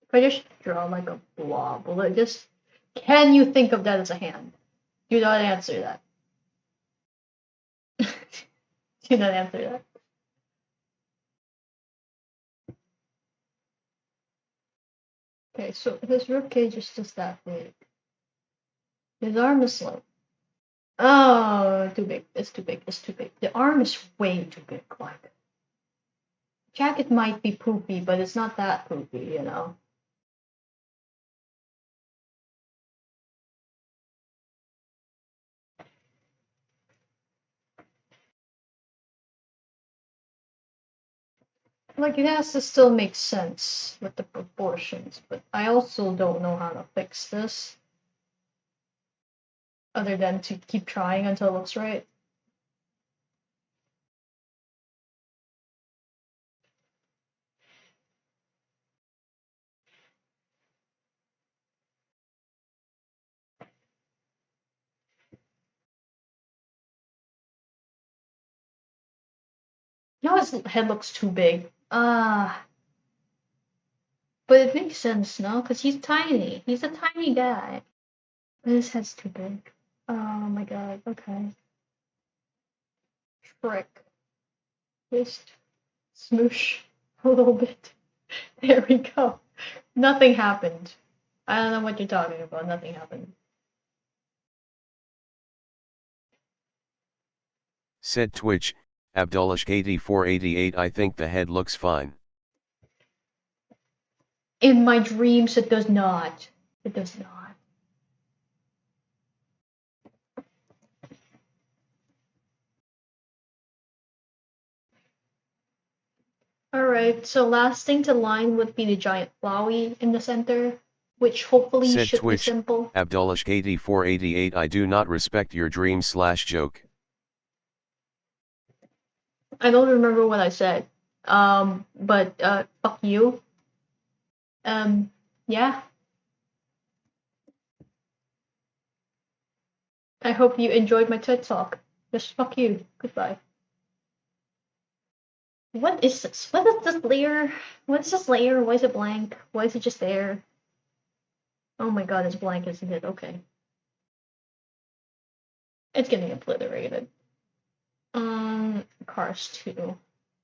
If I just draw like a blob, will it just. Can you think of that as a hand? Do not answer that. Do not answer that. Okay, so his ribcage is just that big. His arm is like. Oh, too big. It's too big. It's too big. The arm is way too big. Like. Jacket might be poopy, but it's not that poopy, you know? Like, it has to still make sense with the proportions, but I also don't know how to fix this other than to keep trying until it looks right. Now his head looks too big. But it makes sense, no? Because he's tiny. He's a tiny guy. But his head's too big. Oh my god, okay. Trick. Just smoosh a little bit. There we go. Nothing happened. I don't know what you're talking about. Nothing happened. Said Twitch, Abdullahk8488. I think the head looks fine. In my dreams, it does not. It does not. Alright, so last thing to line would be the giant Flowey in the center, which hopefully Said should be Twitch, simple. Abdullahk8488. I do not respect your dream/joke. I don't remember what I said. But fuck you. Yeah. I hope you enjoyed my TED talk. Just fuck you. Goodbye. What is this? What is this layer? What is this layer? Why is it blank? Why is it just there? Oh my god, it's blank, isn't it? Okay. It's getting obliterated. Cars 2.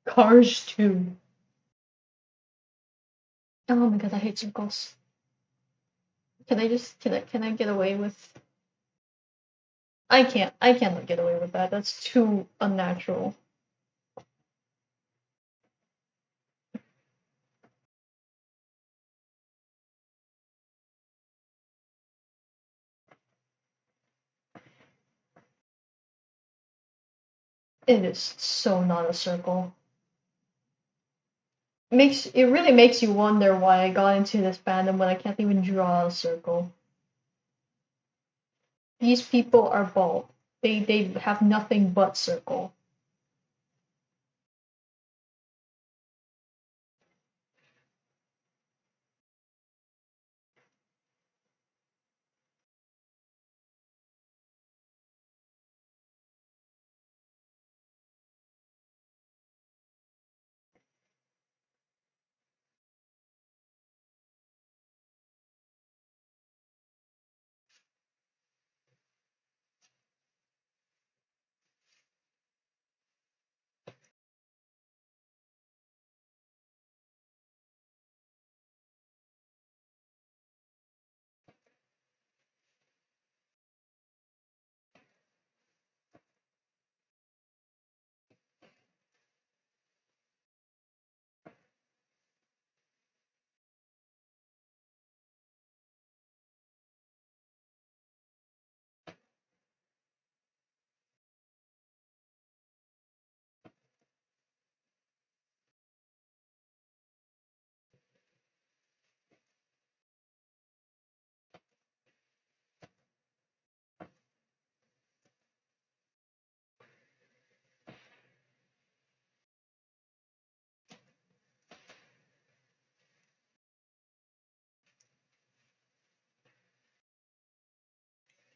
Cars 2. Oh my god, I hate circles. Can I get away with... I cannot get away with that. That's too unnatural. It is so not a circle. It really makes you wonder why I got into this fandom when I can't even draw a circle. These people are bald. They have nothing but circle.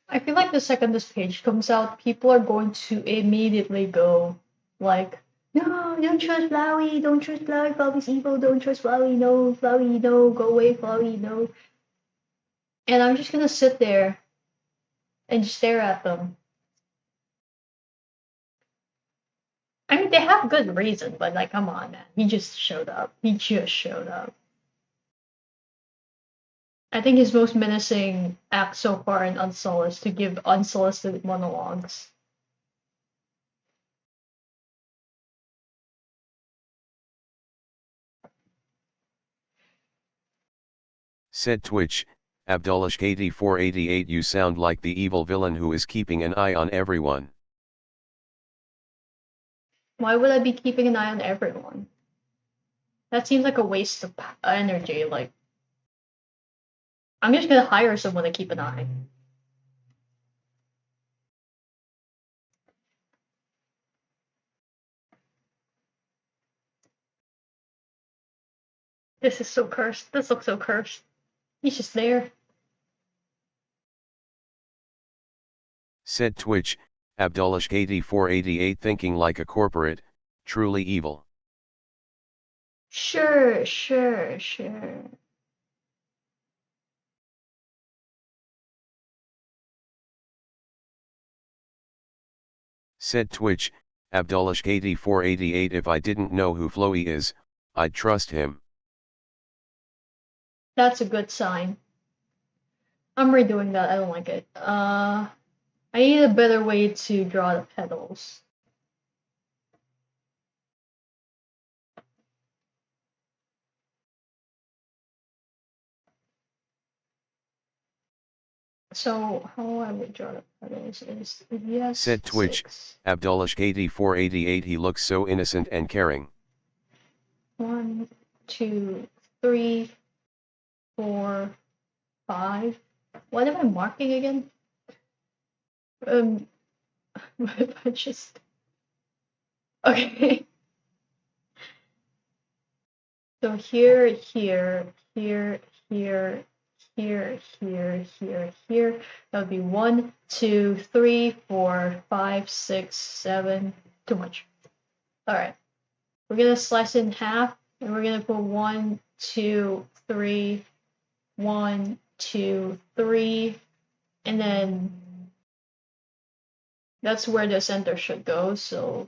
I feel like the second this page comes out, people are going to immediately go like, no, don't trust Flowey, don't trust Flowey, Flowey's evil, don't trust Flowey, no, Flowey, no, go away, Flowey, no. And I'm just gonna sit there and just stare at them. I mean, they have good reason, but like, come on, man. He just showed up. He just showed up. I think his most menacing act so far in Unsolicited is to give unsolicited monologues. Said Twitch, Abdullahk8488. You sound like the evil villain who is keeping an eye on everyone. Why would I be keeping an eye on everyone? That seems like a waste of energy. Like, I'm just gonna hire someone to keep an eye. This is so cursed. This looks so cursed. He's just there. Said Twitch, Abdullahk8488 thinking like a corporate, truly evil. Sure, sure, sure. Said Twitch, Abdullahk8488 if I didn't know who Floey is, I'd trust him. That's a good sign. I'm redoing that. I don't like it. I need a better way to draw the petals. So how I would draw the petals is yes. Said Twitch, Abdullahk8488 he looks so innocent and caring. 1, 2, 3, 4, 5. What am I marking again? I just okay. So here, here, here, here, here, here, here, here. That would be 1, 2, 3, 4, 5, 6, 7. Too much. All right. We're gonna slice it in half, and we're gonna put 1, 2, 3, 1, 2, 3, and then that's where the center should go. So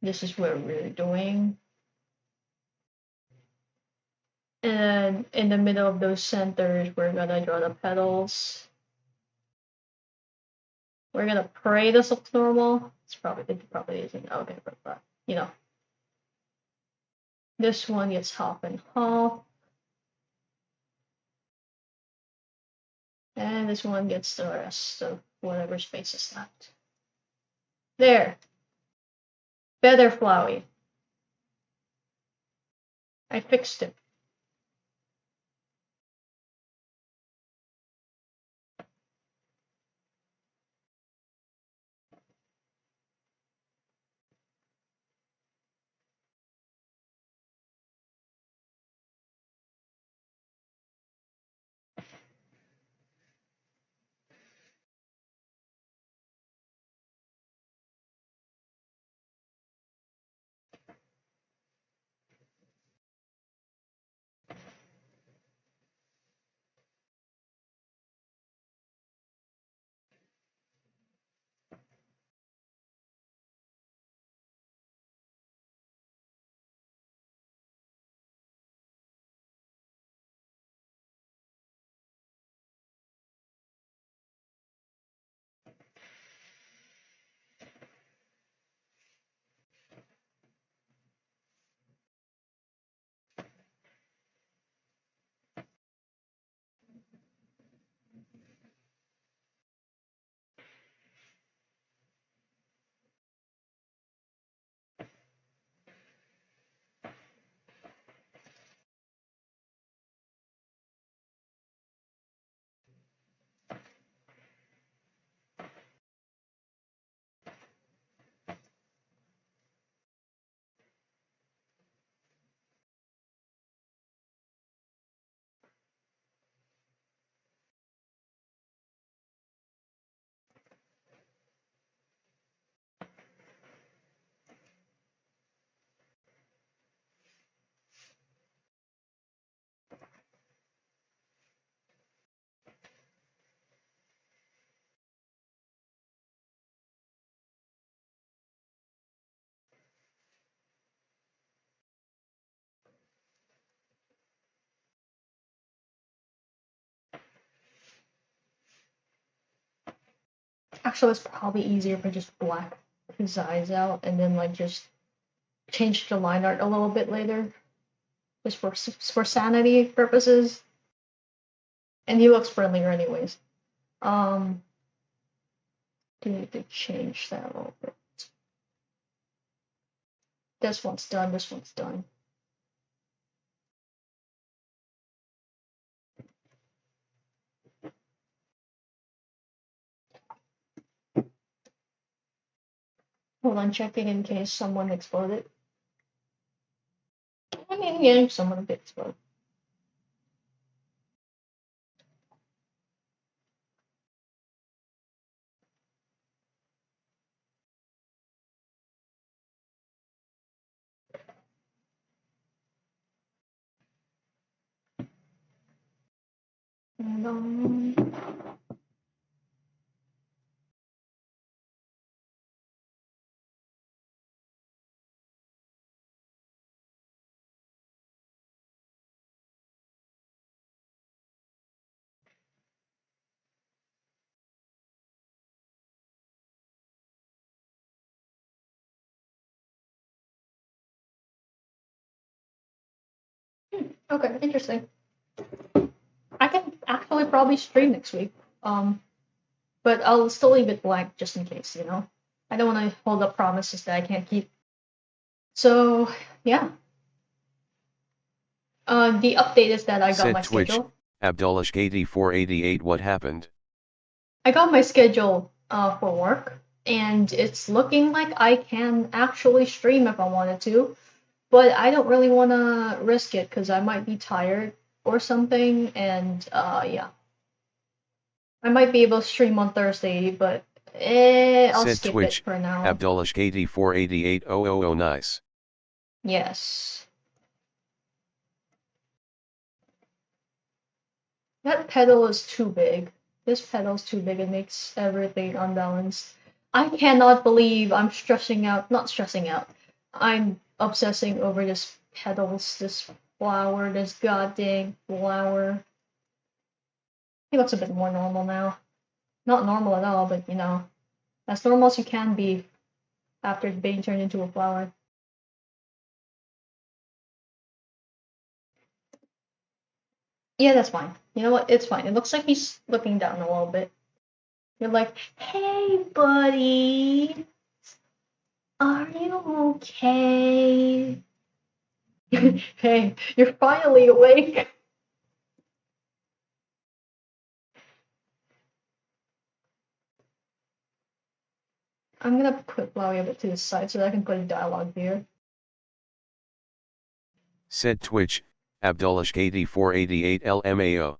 this is where we're doing. And in the middle of those centers, we're gonna draw the petals. We're gonna pray this looks normal. It probably isn't. Okay, but you know. This one gets half and half. And this one gets the rest of whatever space is left. There. Better Flowey. I fixed it. Actually, it's probably easier if I just black his eyes out and then like just change the line art a little bit later, just for sanity purposes. And he looks friendlier anyways. Do need to change that a little bit. This one's done. This one's done. Hold on, checking in case someone exploded. I mean, yeah, someone did explode. And, okay, interesting. I can actually probably stream next week. But I'll still leave it blank just in case, you know. I don't want to hold up promises that I can't keep. So yeah. The update is that I got Said my Twitch, schedule. Abdullahk8488 what happened? I got my schedule for work, and it's looking like I can actually stream if I wanted to, but I don't really want to risk it because I might be tired or something, and yeah. I might be able to stream on Thursday, but I'll Said skip it Twitch, for now. Abdullahk8488 oh nice. Yes. That pedal is too big. This pedal's too big. It makes everything unbalanced. I cannot believe I'm stressing out. Not stressing out. I'm obsessing over this pedals, this flower, this goddamn flower. He looks a bit more normal now. Not normal at all, but you know, as normal as you can be after being turned into a flower. Yeah, that's fine. You know what? It's fine. It looks like he's looking down a little bit. You're like, hey, buddy. Are you okay? Hey, you're finally awake. I'm gonna put Flowey a bit to the side so that I can put a dialogue here. Said Twitch, Abdullahk8488 LMAO.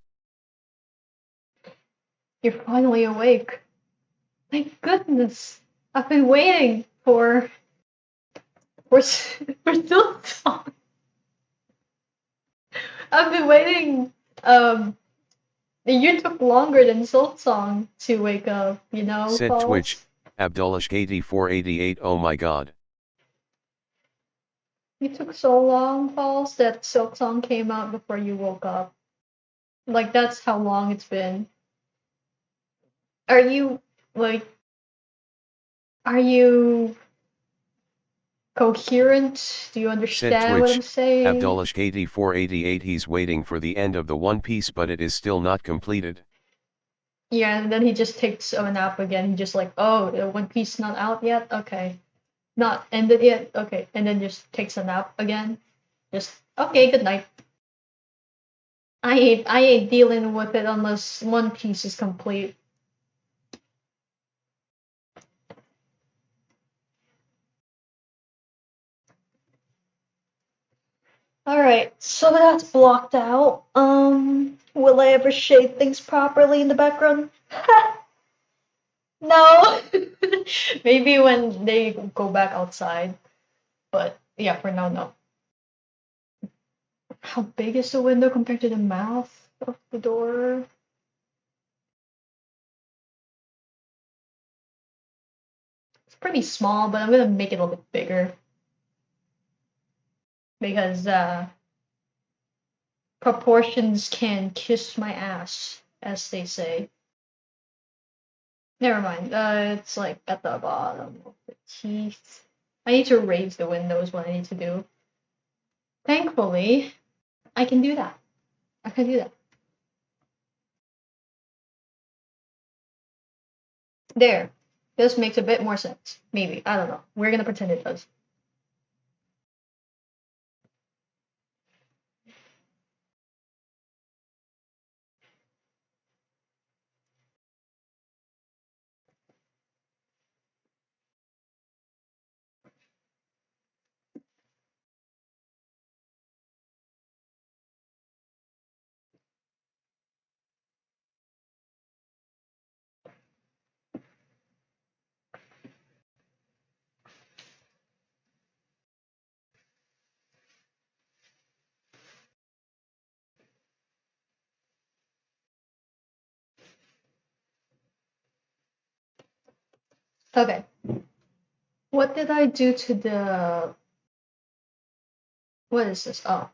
You're finally awake. Thank goodness. I've been waiting for for Silk Song. I've been waiting. You took longer than Silk Song to wake up. You know, Said Twitch, Falls. Abdullahk8488 oh my god. You took so long, Falls, that Silk Song came out before you woke up. Like that's how long it's been. Are you like? Are you coherent? Do you Said understand what I'm Twitch, saying? Abdullahk8488 he's waiting for the end of the One Piece but it is still not completed. Yeah, and then he just takes a nap again. He just like, oh, One Piece not out yet? Okay. Not ended yet? Okay. And then just takes a nap again. Just, okay, good night. I ain't dealing with it unless One Piece is complete. Alright, so that's blocked out. Will I ever shade things properly in the background? No. Maybe when they go back outside. But yeah, for now, no. How big is the window compared to the mouth of the door? It's pretty small, but I'm gonna make it a little bit bigger. Because proportions can kiss my ass, as they say. Never mind. It's like at the bottom of the teeth. I need to raise the window is what I need to do. Thankfully, I can do that. I can do that. There. This makes a bit more sense. Maybe. I don't know. We're gonna pretend it does. Okay. What did I do to the... What is this? Oh.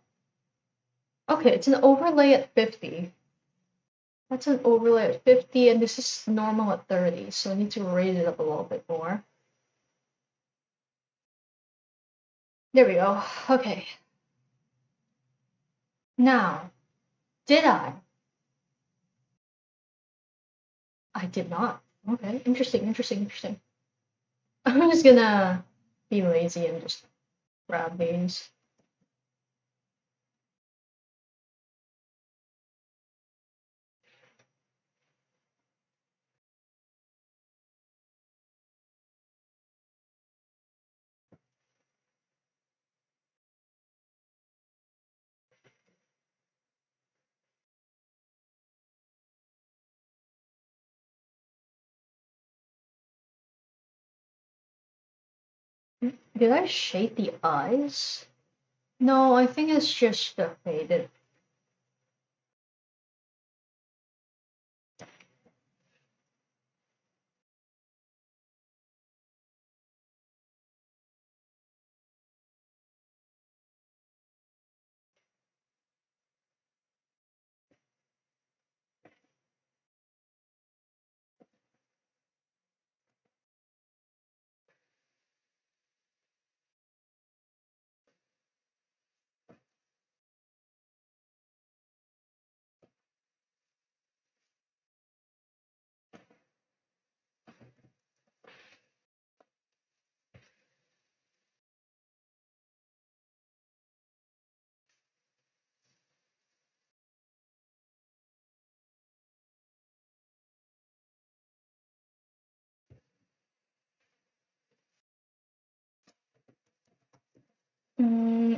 Okay, it's an overlay at 50. That's an overlay at 50, and this is normal at 30, so I need to raise it up a little bit more. There we go. Okay. Now, did I? I did not. Okay, interesting, interesting, interesting. I'm just gonna be lazy and just grab these. Did I shade the eyes? No, I think it's just faded.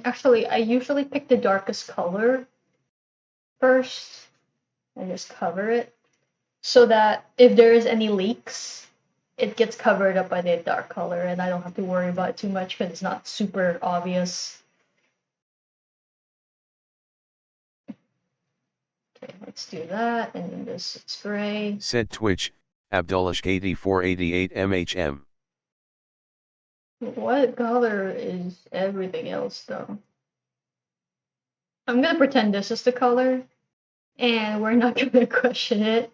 Actually, I usually pick the darkest color first and just cover it so that if there is any leaks, it gets covered up by the dark color and I don't have to worry about it too much because it's not super obvious. Okay, let's do that, and then this spray. Said Twitch, Abdullahk8488 MHM. What color is everything else though? I'm gonna pretend this is the color, and we're not gonna question it.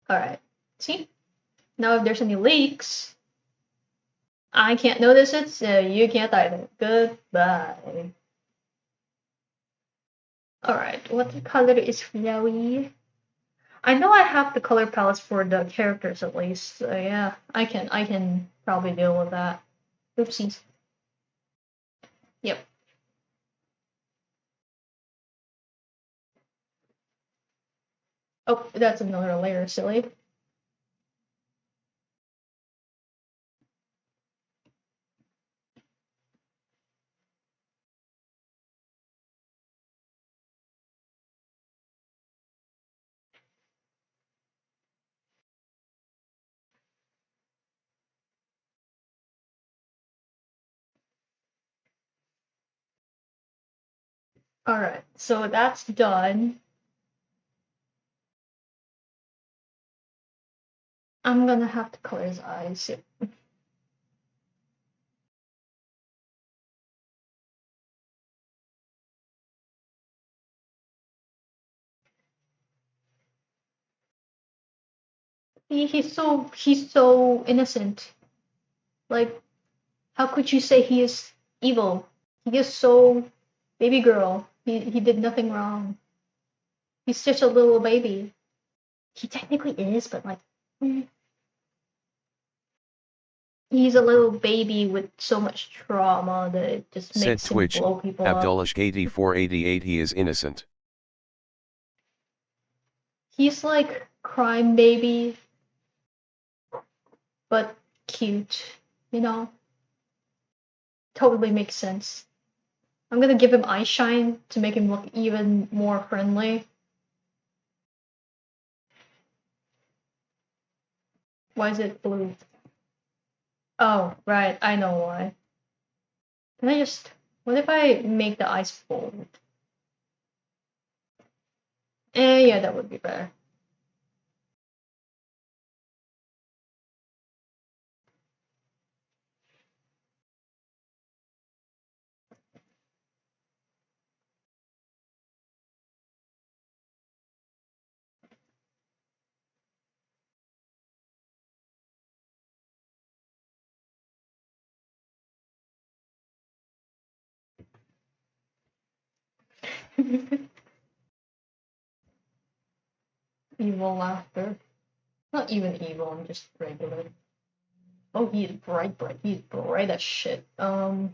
Alright, see? Now if there's any leaks, I can't notice it, so you can't either. Goodbye. Alright, what color is flowy? I know I have the color palettes for the characters at least, so yeah, I can probably deal with that. Oopsies. Yep. Oh, that's another layer, silly. Alright, so that's done. I'm gonna have to color his eyes. Yep. He's so innocent. Like, how could you say he is evil? He is so baby girl. He did nothing wrong. He's just a little baby. He technically is, but like, he's a little baby with so much trauma that it just Said makes him Twitch, blow people up. Abdullahk8488 he is innocent. He's like crime baby, but cute, you know? Totally makes sense. I'm gonna give him eye shine to make him look even more friendly. Why is it blue? Oh, right, I know why. Can I just... What if I make the eyes fold? Yeah, that would be better. Evil laughter. Not even evil, I'm just regular. Oh, he's bright, bright. He's bright as shit. Uh-oh.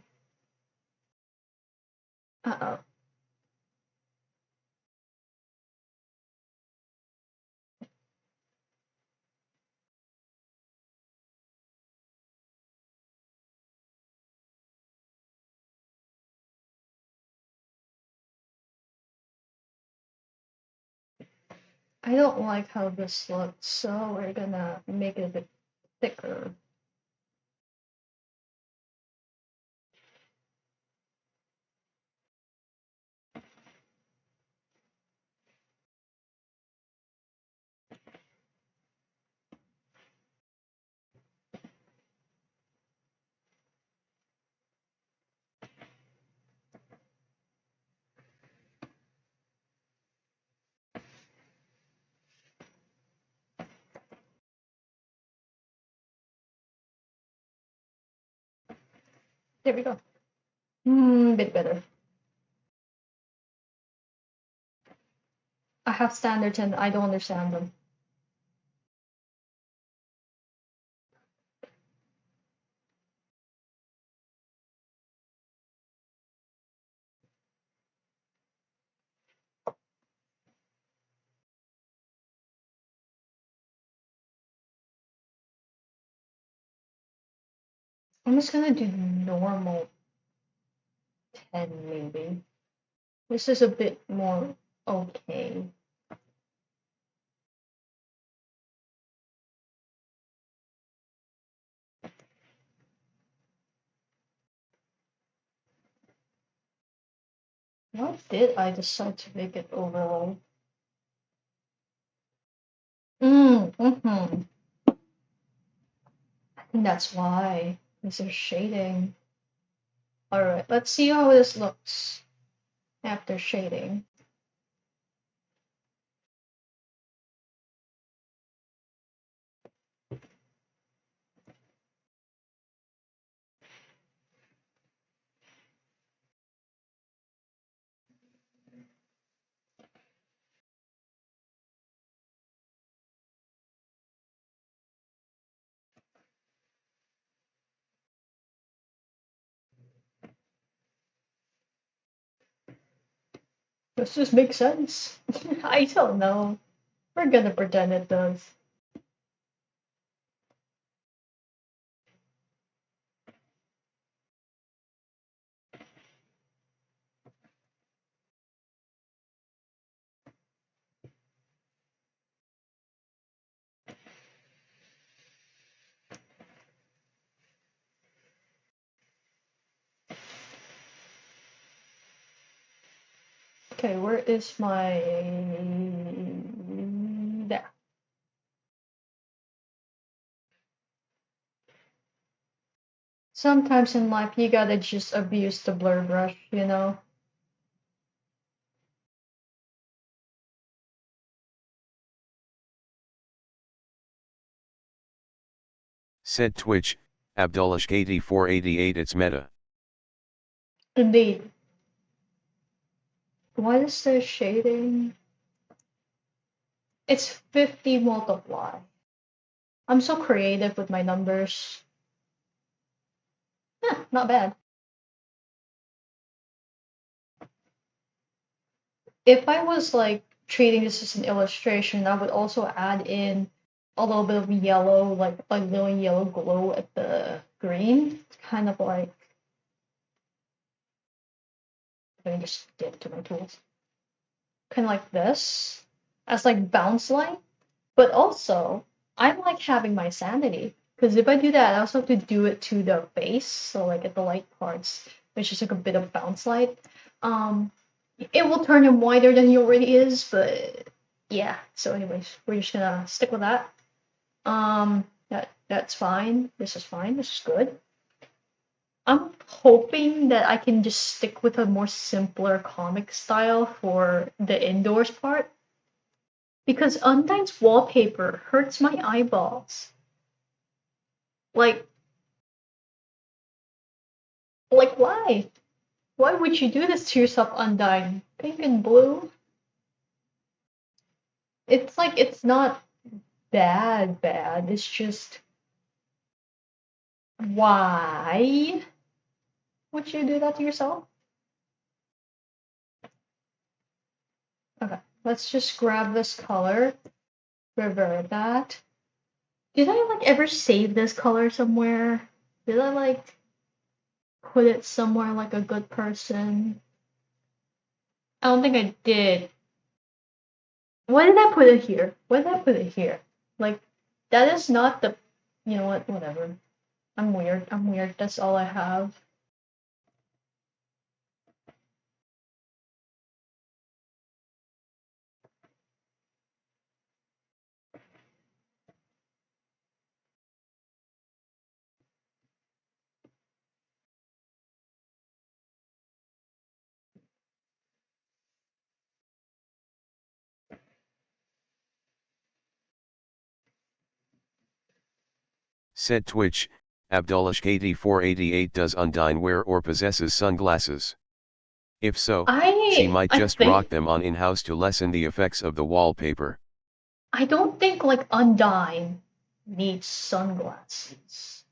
I don't like how this looks, so we're gonna make it a bit thicker. There we go. Bit better. I have standards and I don't understand them. I'm just gonna do normal 10 maybe. This is a bit more okay. Why did I decide to make it overall? Mm-hmm. I think that's why. This is shading. Alright, let's see how this looks after shading. Does this make sense? I don't know. We're gonna pretend it does. Okay, where is my... There. Sometimes in life you gotta just abuse the blur brush, you know? Said Twitch, Abdullahshk8488 it's meta. Indeed. Why is there shading? It's 50 multiply. I'm so creative with my numbers. Not bad. If I was like treating this as an illustration, I would also add in a little bit of yellow, like a little yellow glow at the green. It's kind of like, let me just get to my tools. Kind of like this, as like bounce light. But also, I like having my sanity. Because if I do that, I also have to do it to the face, so like at the light parts, which is like a bit of bounce light. Um, it will turn him whiter than he already is, but yeah. So anyways, we're just gonna stick with that. That's fine. This is fine. This is good. I'm hoping that I can just stick with a more simpler comic style for the indoors part. Because Undyne's wallpaper hurts my eyeballs. Like, why? Why would you do this to yourself, Undyne? Pink and blue. It's like it's not bad. It's just why would you do that to yourself? Okay, let's just grab this color, revert that. Did I like ever save this color somewhere? Did I like put it somewhere like a good person? I don't think I did. Why did I put it here? Why did I put it here? Like, that is not the. You know what? Whatever. I'm weird. I'm weird. That's all I have. Said Twitch, Abdullahk8488 does Undine wear or possesses sunglasses? If so, she might I just rock think them on in-house to lessen the effects of the wallpaper. I don't think like Undyne needs sunglasses.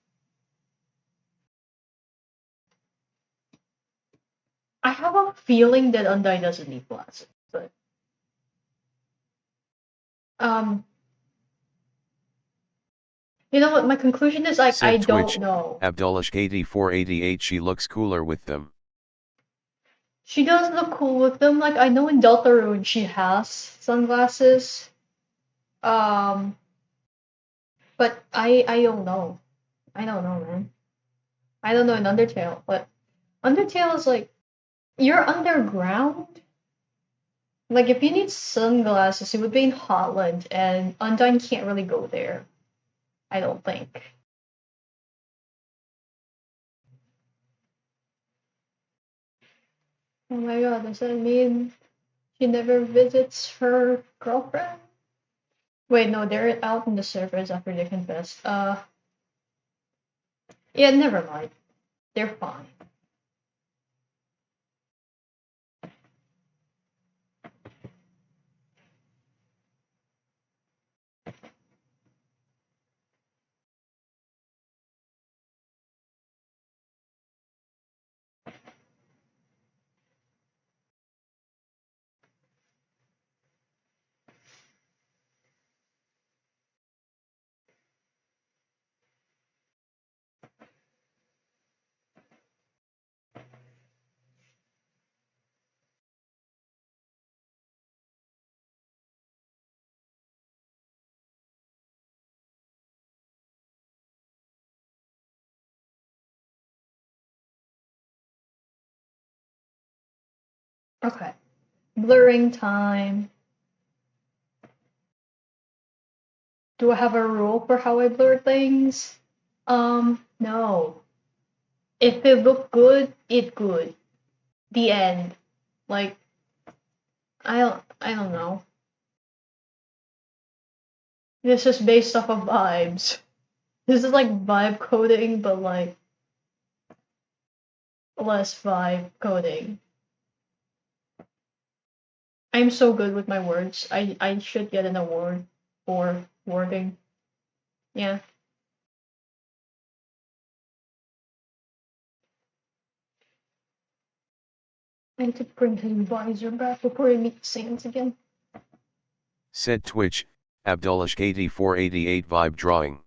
I have a feeling that Undyne doesn't need glasses, but um, you know what? My conclusion is like I Said don't Twitch, know. Abdullahk8488 she looks cooler with them. She does look cool with them. Like I know in Deltarune she has sunglasses. Um, but I don't know. I don't know, man. I don't know in Undertale, but Undertale is like you're underground. Like if you need sunglasses, it would be in Hotland, and Undyne can't really go there. I don't think. Oh my god, does that mean she never visits her girlfriend? Wait, no, they're out in the surface after they confessed. Yeah, never mind. They're fine. Okay. Blurring time. Do I have a rule for how I blur things? No. If it look good, it good. The end. Like, I don't know. This is based off of vibes. This is like vibe coding, but like less vibe coding. I'm so good with my words. I should get an award for wording. Yeah. I need to bring his visor back before I meet Sans again. Said Twitch, Abdullahk8488 vibe drawing.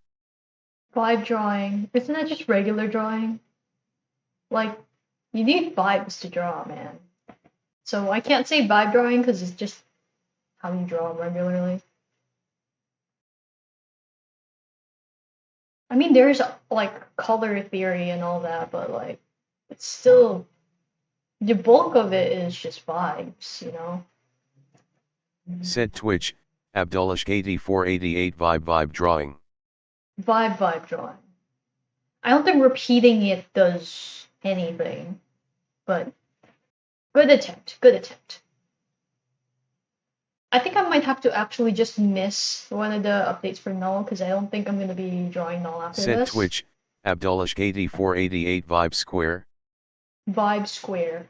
Vibe drawing. Isn't that just regular drawing? Like, you need vibes to draw, man. So I can't say vibe drawing because it's just how you draw regularly. I mean, there's like color theory and all that, but like, it's still the bulk of it is just vibes, you know? Said Twitch, Abdullahk8488 vibe drawing. Vibe drawing. I don't think repeating it does anything, but good attempt, good attempt. I think I might have to actually just miss one of the updates for Null because I don't think I'm going to be drawing Null after Said this. Twitch, Abdullahk8488 vibe square. Vibe square.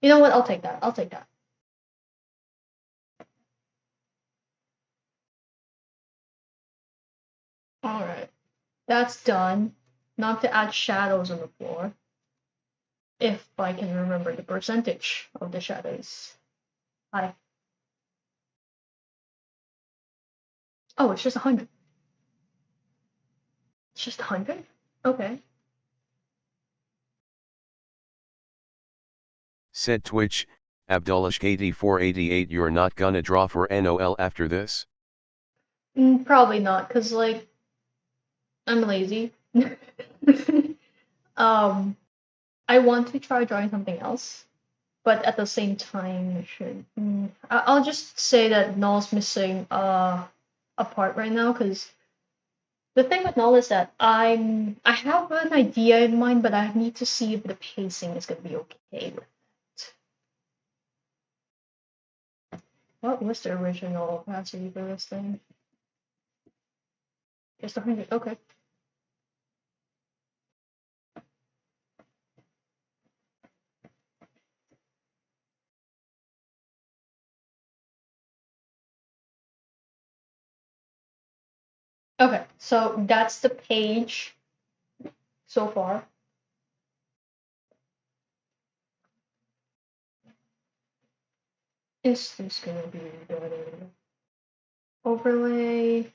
You know what? I'll take that. I'll take that. All right. That's done. Now to add shadows on the floor. If I can remember the percentage of the shadows. I Oh, it's just 100. It's just 100? Okay. Said Twitch, Abdullahk8488, you're not gonna draw for NOL after this? Probably not, because, like, I'm lazy. um, I want to try drawing something else, but at the same time, I should. I'll just say that Null's missing a part right now, because the thing with Null is that I have an idea in mind, but I need to see if the pacing is gonna be okay with it. What was the original capacity for this thing? Just 100. Okay. Okay, so that's the page so far. Is this gonna be better? Overlay.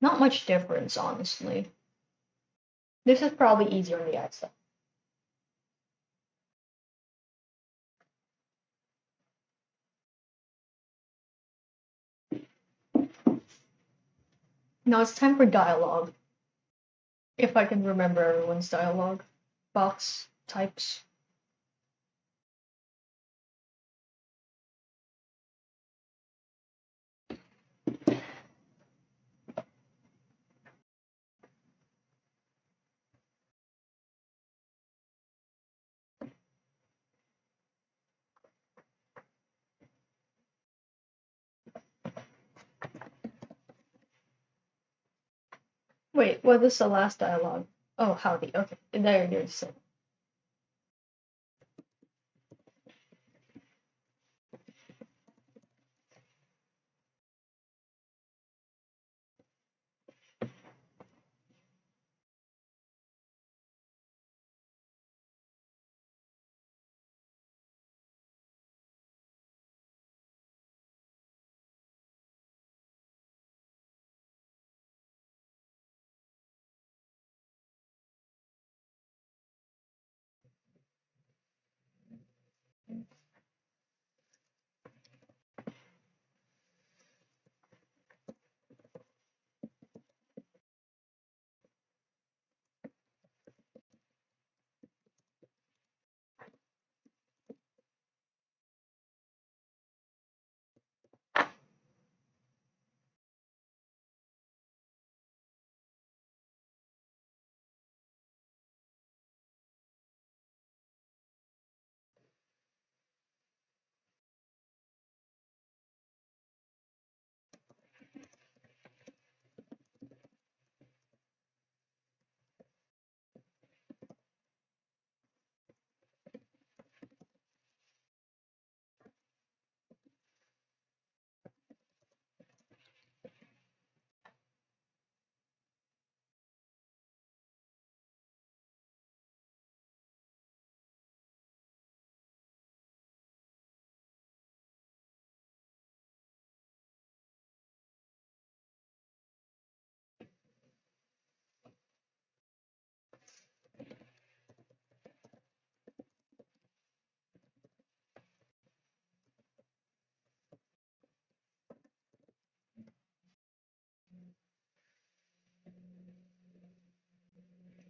Not much difference, honestly. This is probably easier on the ad stuff. Now it's time for dialogue. If I can remember everyone's dialogue box types. Wait, what is the last dialogue? Oh, howdy. Okay, there it is.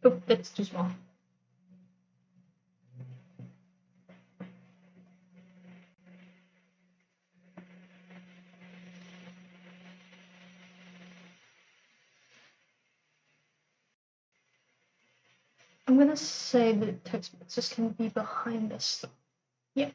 Oh, that's too small. I'm gonna say the text boxes can be behind this. Yeah.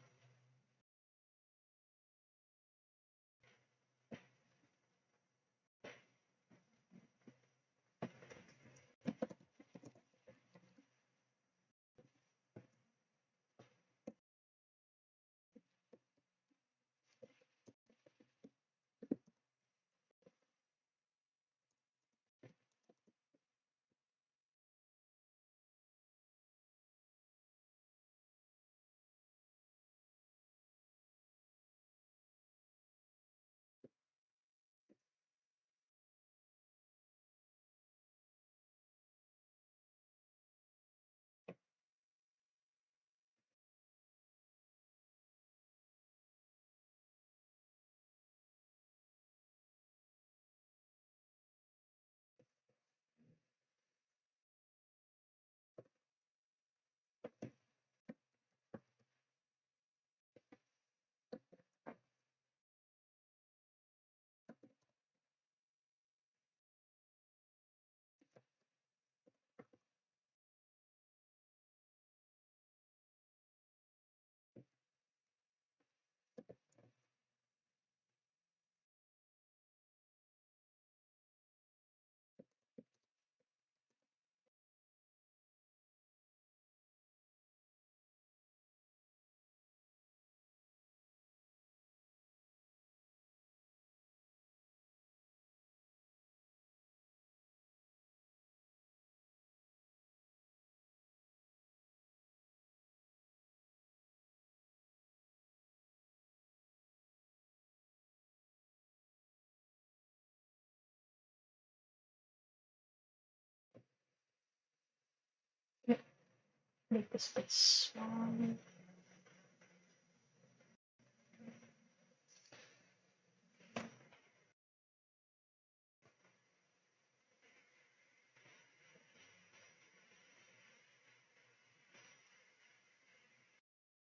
make this a bit small.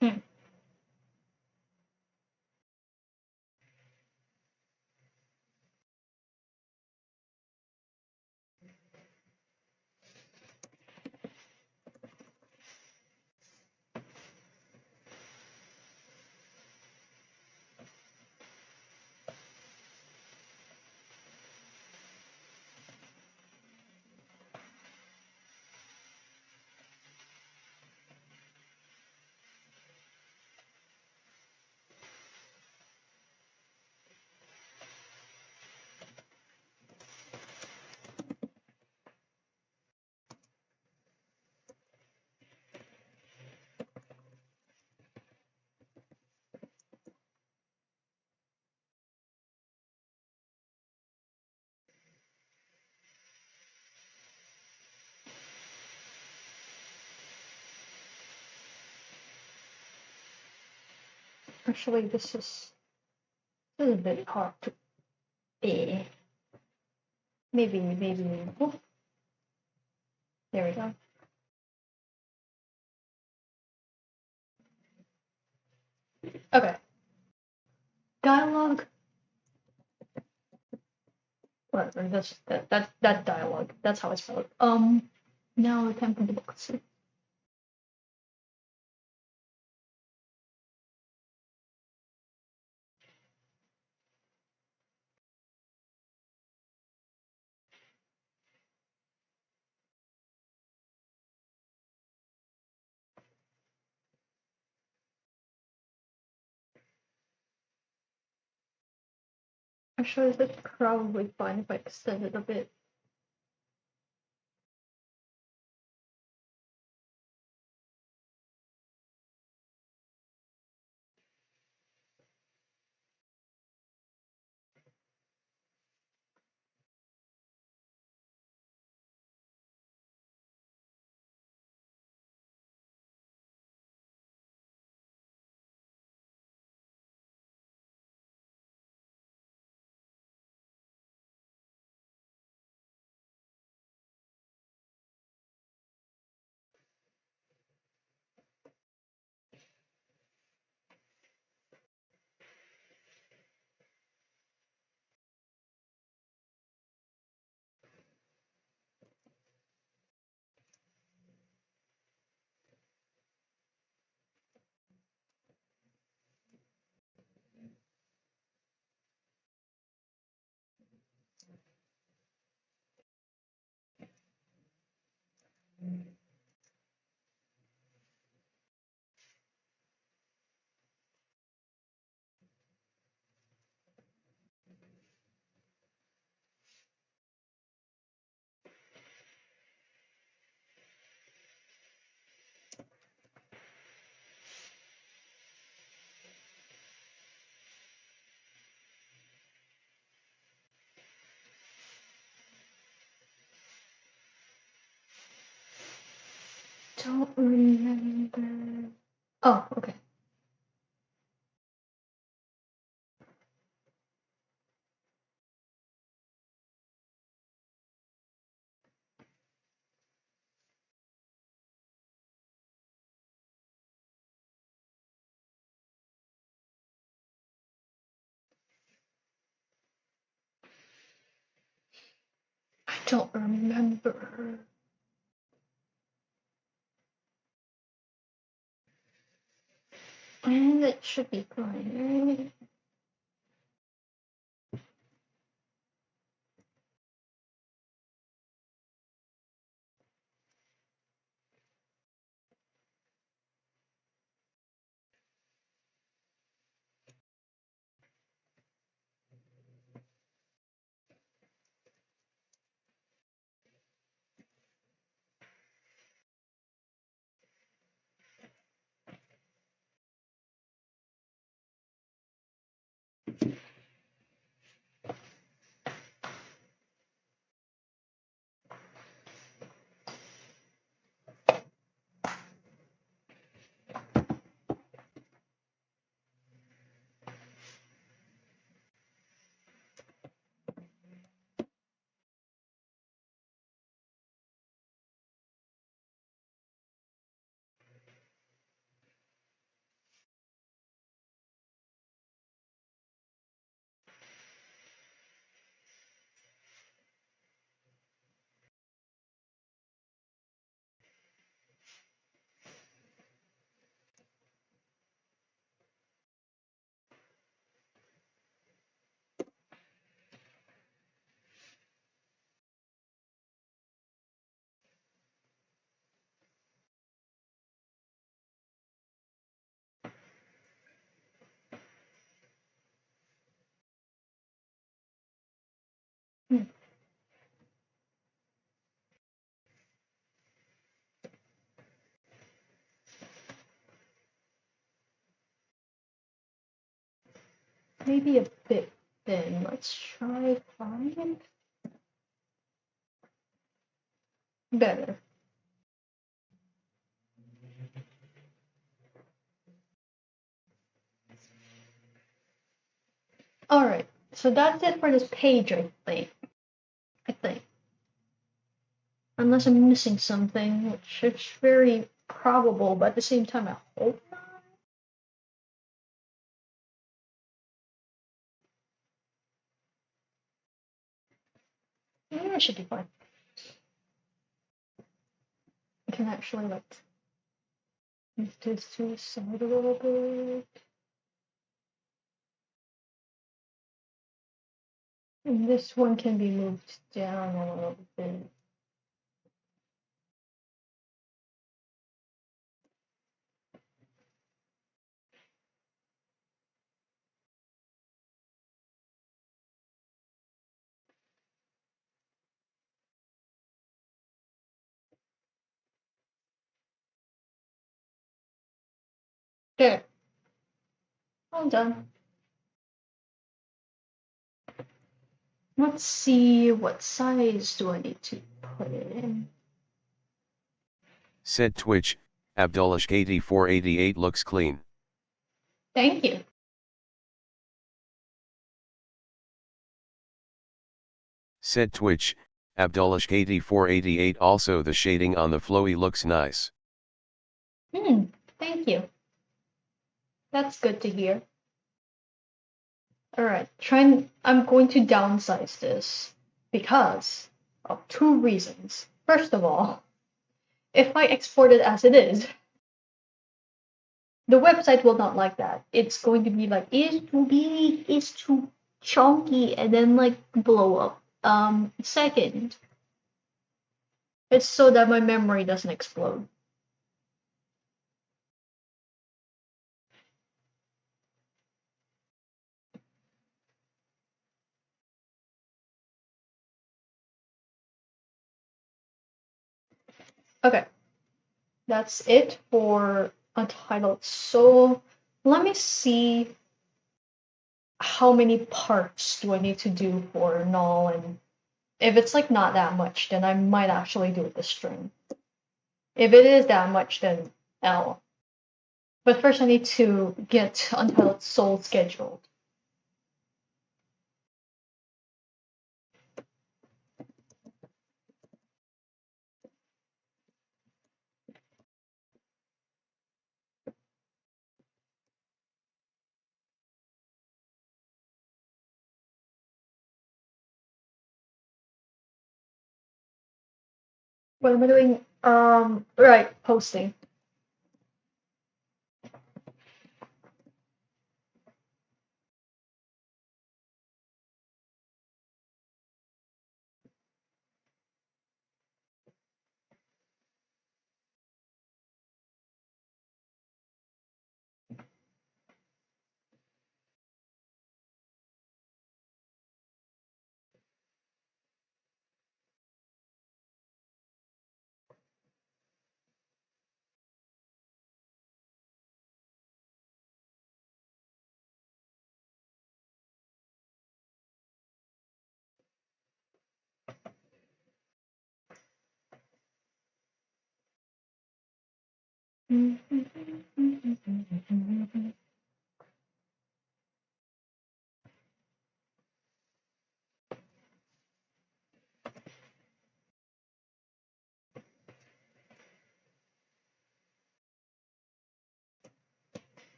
Hmm. Actually, this is a bit hard to. Eh. Maybe. Oh, there we go. Okay. Dialogue. Whatever. That dialogue. That's how I spell it. Now we can put the book. Let's see. Actually, that's probably fine if I extend it a bit. Don't remember. Oh, okay. I don't remember. And it should be fine. maybe a bit thin. Let's try 5. Better. Alright, so that's it for this page, I think. Unless I'm missing something, which is very probable, but at the same time, I hope not. Yeah, it should be fine. I can actually, like, move this to the side a little bit. And this one can be moved down a little bit. There. All done. Let's see, what size do I need to put it in? Said Twitch, Abdullahk8488 looks clean. Thank you. Said Twitch, Abdullahk8488 also the shading on the flowy looks nice. Thank you. That's good to hear. Alright, I'm going to downsize this because of 2 reasons. First of all, if I export it as it is, the website will not like that. It's going to be like, it's too big, it's too chunky, and then like blow up. Second, it's so that my memory doesn't explode. Okay, that's it for Untitled. So let me see how many parts do I need to do for null, and if it's like not that much, then I might actually do it this string. If it is that much, then L. But first I need to get Untitled Soul scheduled. What am I doing? Right, posting.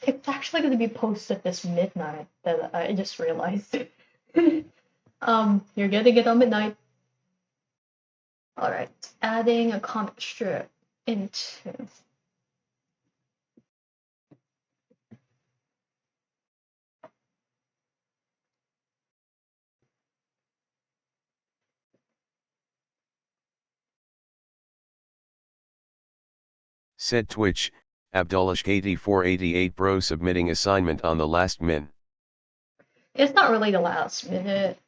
It's actually going to be posted this midnight that I just realized. You're getting it on midnight. All right, adding a comic strip into. Said Twitch, Abdullahk8488 bro submitting assignment on the last min. It's not really the last minute.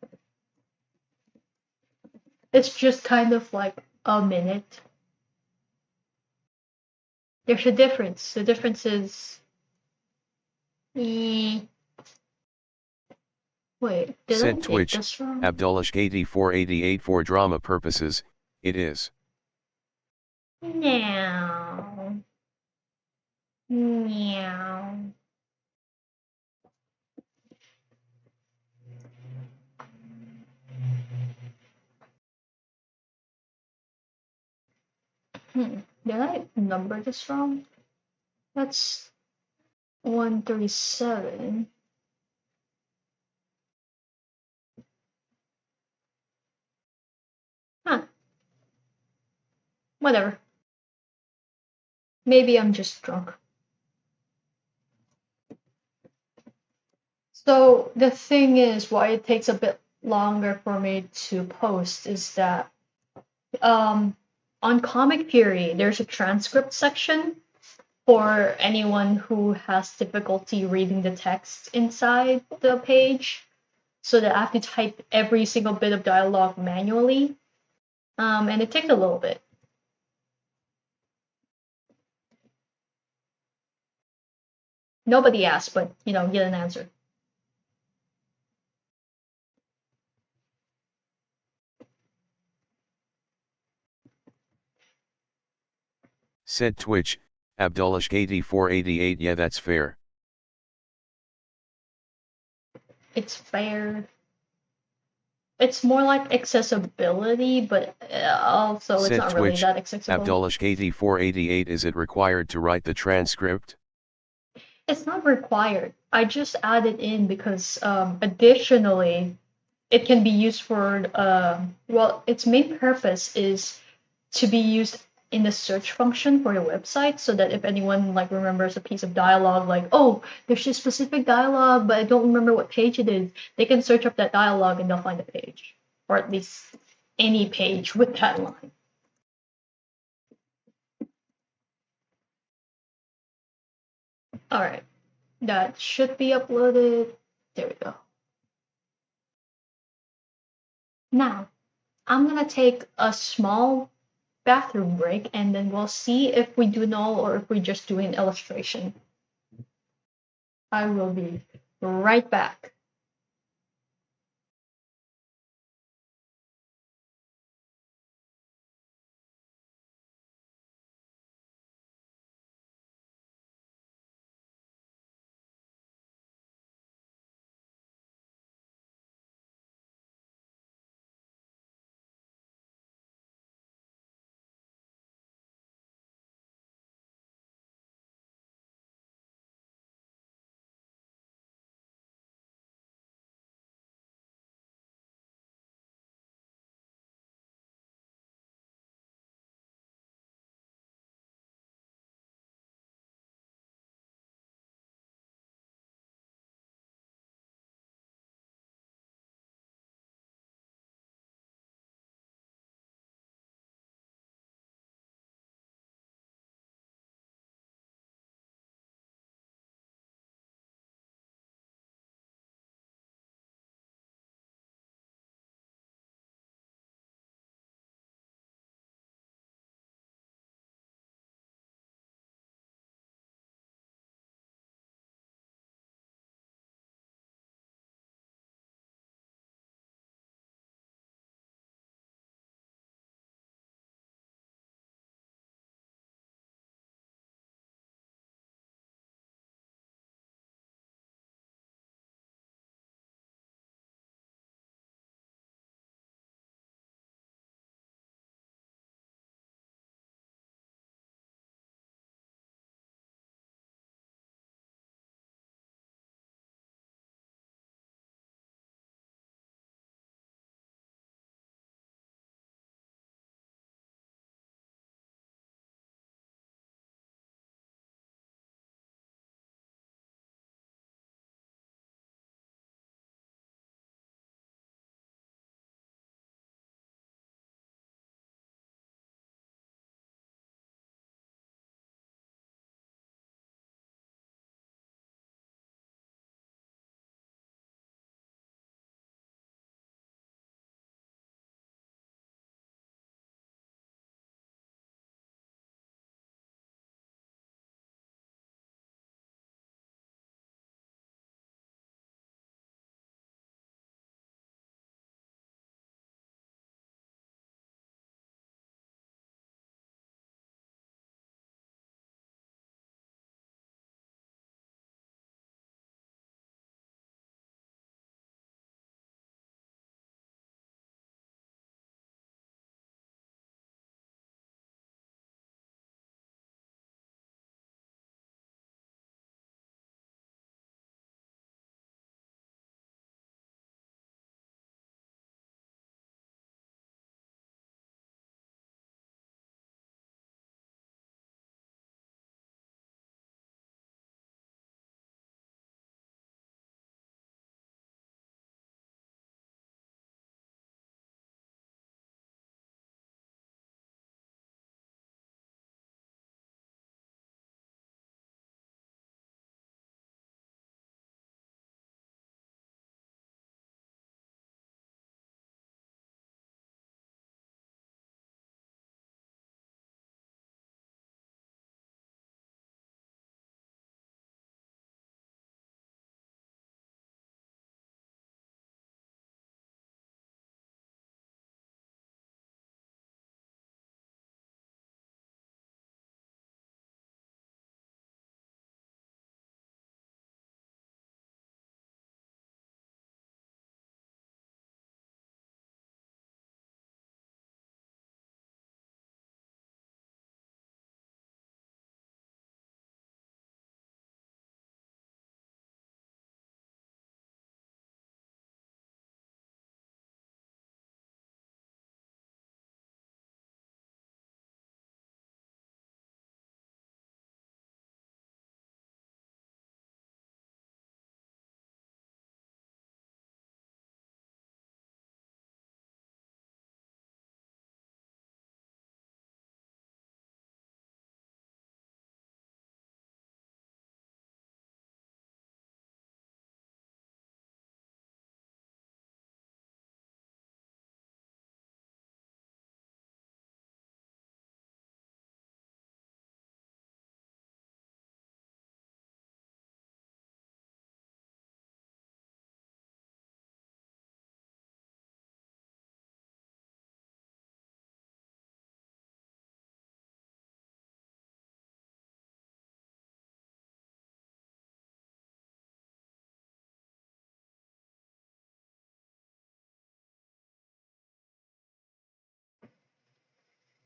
It's just kind of like a minute. There's a difference. The difference is. Wait, did I Said make Twitch, this wrong? Abdullahk8488 for drama purposes, it is. Meow. Meow. Did I number this wrong? That's 137. Huh. Whatever. Maybe I'm just drunk. So the thing is, why it takes a bit longer for me to post is that on Comic Fury, there's a transcript section for anyone who has difficulty reading the text inside the page, so that I have to type every single bit of dialogue manually, and it takes a little bit. Nobody asked, but get an answer. Said Twitch, Abdullahk8488 yeah that's fair. It's fair. It's more like accessibility, but also it's Said not really Twitch, that accessible. Abdullahk8488 is it required to write the transcript? It's not required. I just added in because additionally, it can be used for well, its main purpose is to be used in the search function for your website, so that if anyone like remembers a piece of dialogue, like, oh, there's this specific dialogue but I don't remember what page it is, they can search up that dialogue and they'll find the page, or at least any page with that line. All right, that should be uploaded. There we go. Now I'm gonna take a small bathroom break, and then we'll see if we do null or if we just do an illustration. I will be right back.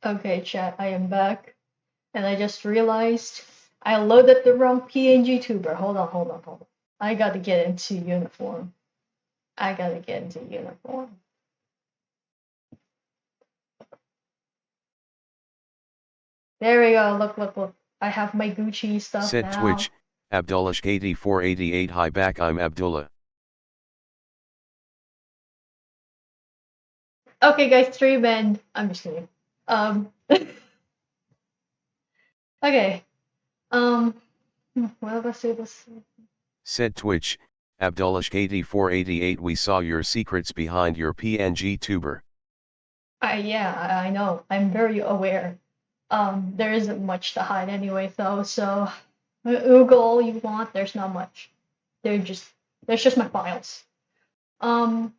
Okay, chat, I am back. And I just realized I loaded the wrong PNG tuber. Hold on. I gotta get into uniform. I gotta get into uniform. There we go. Look. I have my Gucci stuff Said now. Twitch, Abdullahsh8488. Hi back, I'm Abdullah. Okay, guys, 3 men. I'm just kidding. Okay. Um, what was it? Said Twitch, Abdullahsh8488. We saw your secrets behind your PNG tuber. Yeah, I know. I'm very aware. There isn't much to hide anyway, though. So, Google all you want. There's not much. There's just my files. Um,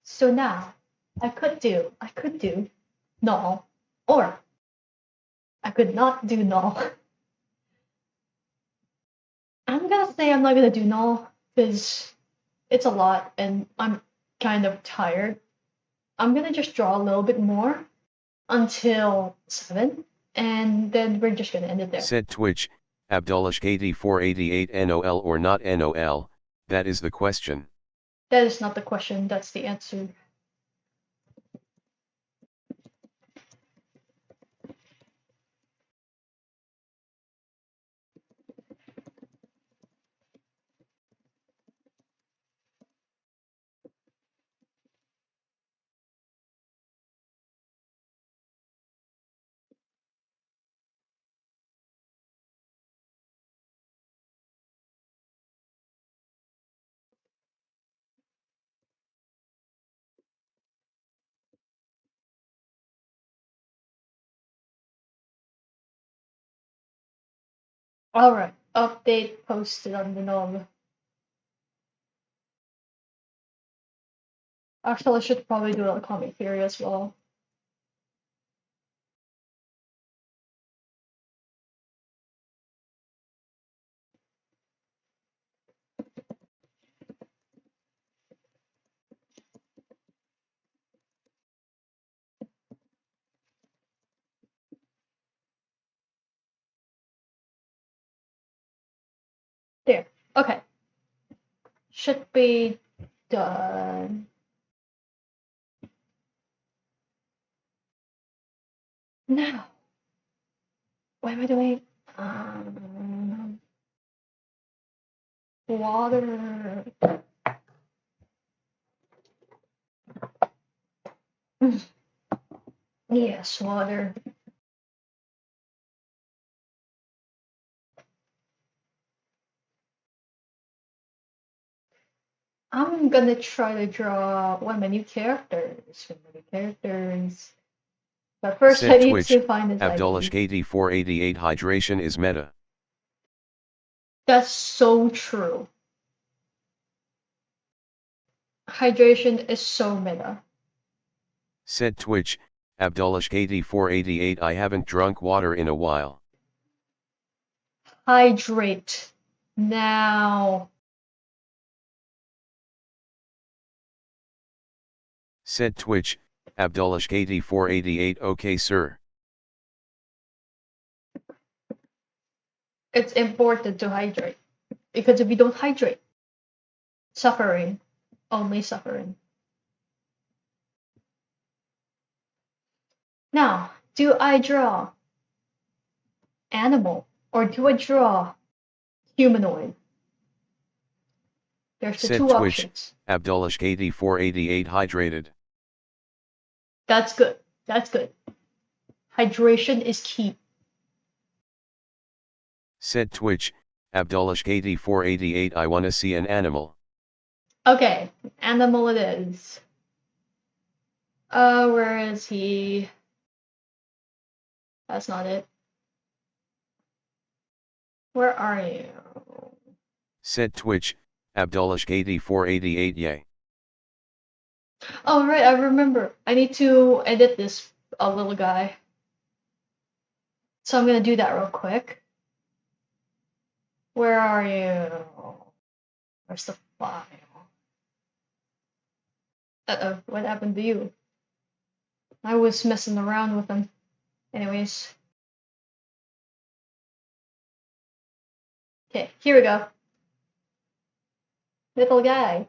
so now I could do null, or I could not do null. I'm gonna say I'm not gonna do null because it's a lot and I'm kind of tired. I'm gonna just draw a little bit more until 7, and then we're just gonna end it there. Said Twitch, Abdullahsh8488. NOL or not NOL, that is the question. That is not the question, that's the answer. Alright, update posted on the null. Actually, I should probably do a comic theory as well. There. Okay. Should be done. Now. What am I doing? Water. Yes, water. I'm gonna try to draw one of my new characters. But first, I Said need Twitch, to find his ID. Abdullahsh8488. Hydration is meta. That's so true. Hydration is so meta. Said Twitch, Abdullahsh8488. I haven't drunk water in a while. Hydrate. Now. Said Twitch, Abdullahsh8488. Okay sir. It's important to hydrate. Because if you don't hydrate, suffering. Only suffering. Now, do I draw animal or do I draw humanoid? There's the Said two Twitch, options. Abdullahsh8488. Hydrated. That's good. That's good. Hydration is key. Said Twitch, Abdullahsh8488. I wanna see an animal. Okay, animal it is. Where is he? That's not it. Where are you? Said Twitch, Abdullahsh8488. Yay. Oh, right, I remember. I need to edit this little guy. So I'm gonna do that real quick. Where are you? Where's the file? Uh-oh, what happened to you? I was messing around with them. Anyways. Okay, here we go. Little guy.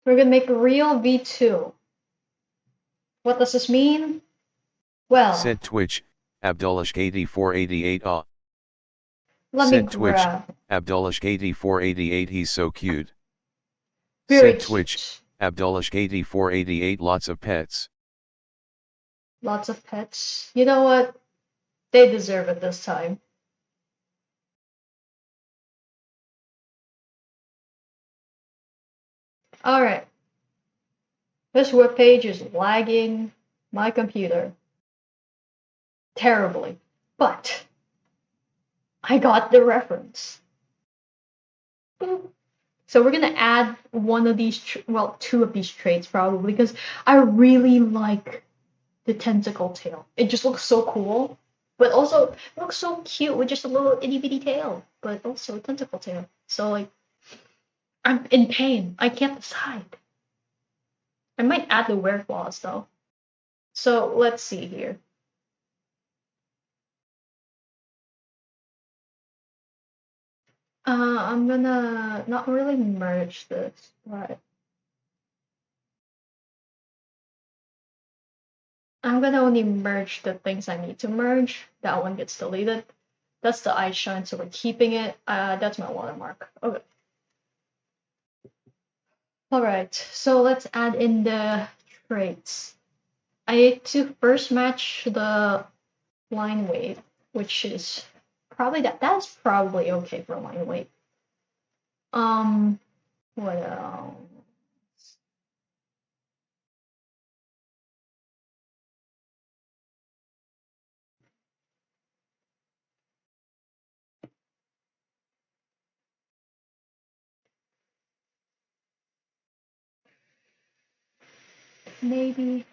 We're gonna make a real V2. What does this mean? Well, Said Twitch, Abdullahk8488 let me Said Twitch, grab. Abdullahk8488 he's so cute. Very Said Twitch, cute. Abdullahk8488 lots of pets. Lots of pets. You know what? They deserve it this time. Alright. This webpage is lagging my computer terribly. But I got the reference. Boop. So we're gonna add one of these, well, two of these traits probably, because I really like the tentacle tail. It just looks so cool, but also it looks so cute with just a little itty bitty tail, but also a tentacle tail. So like, I'm in pain. I can't decide. I might add the wear claws though. So let's see here. I'm gonna not really merge this, but I'm gonna only merge the things I need to merge. That one gets deleted. That's the eye shine, so we're keeping it. That's my watermark. Okay. Alright, so let's add in the traits. I need to first match the line weight, which is probably that's probably okay for line weight. What else? Maybe.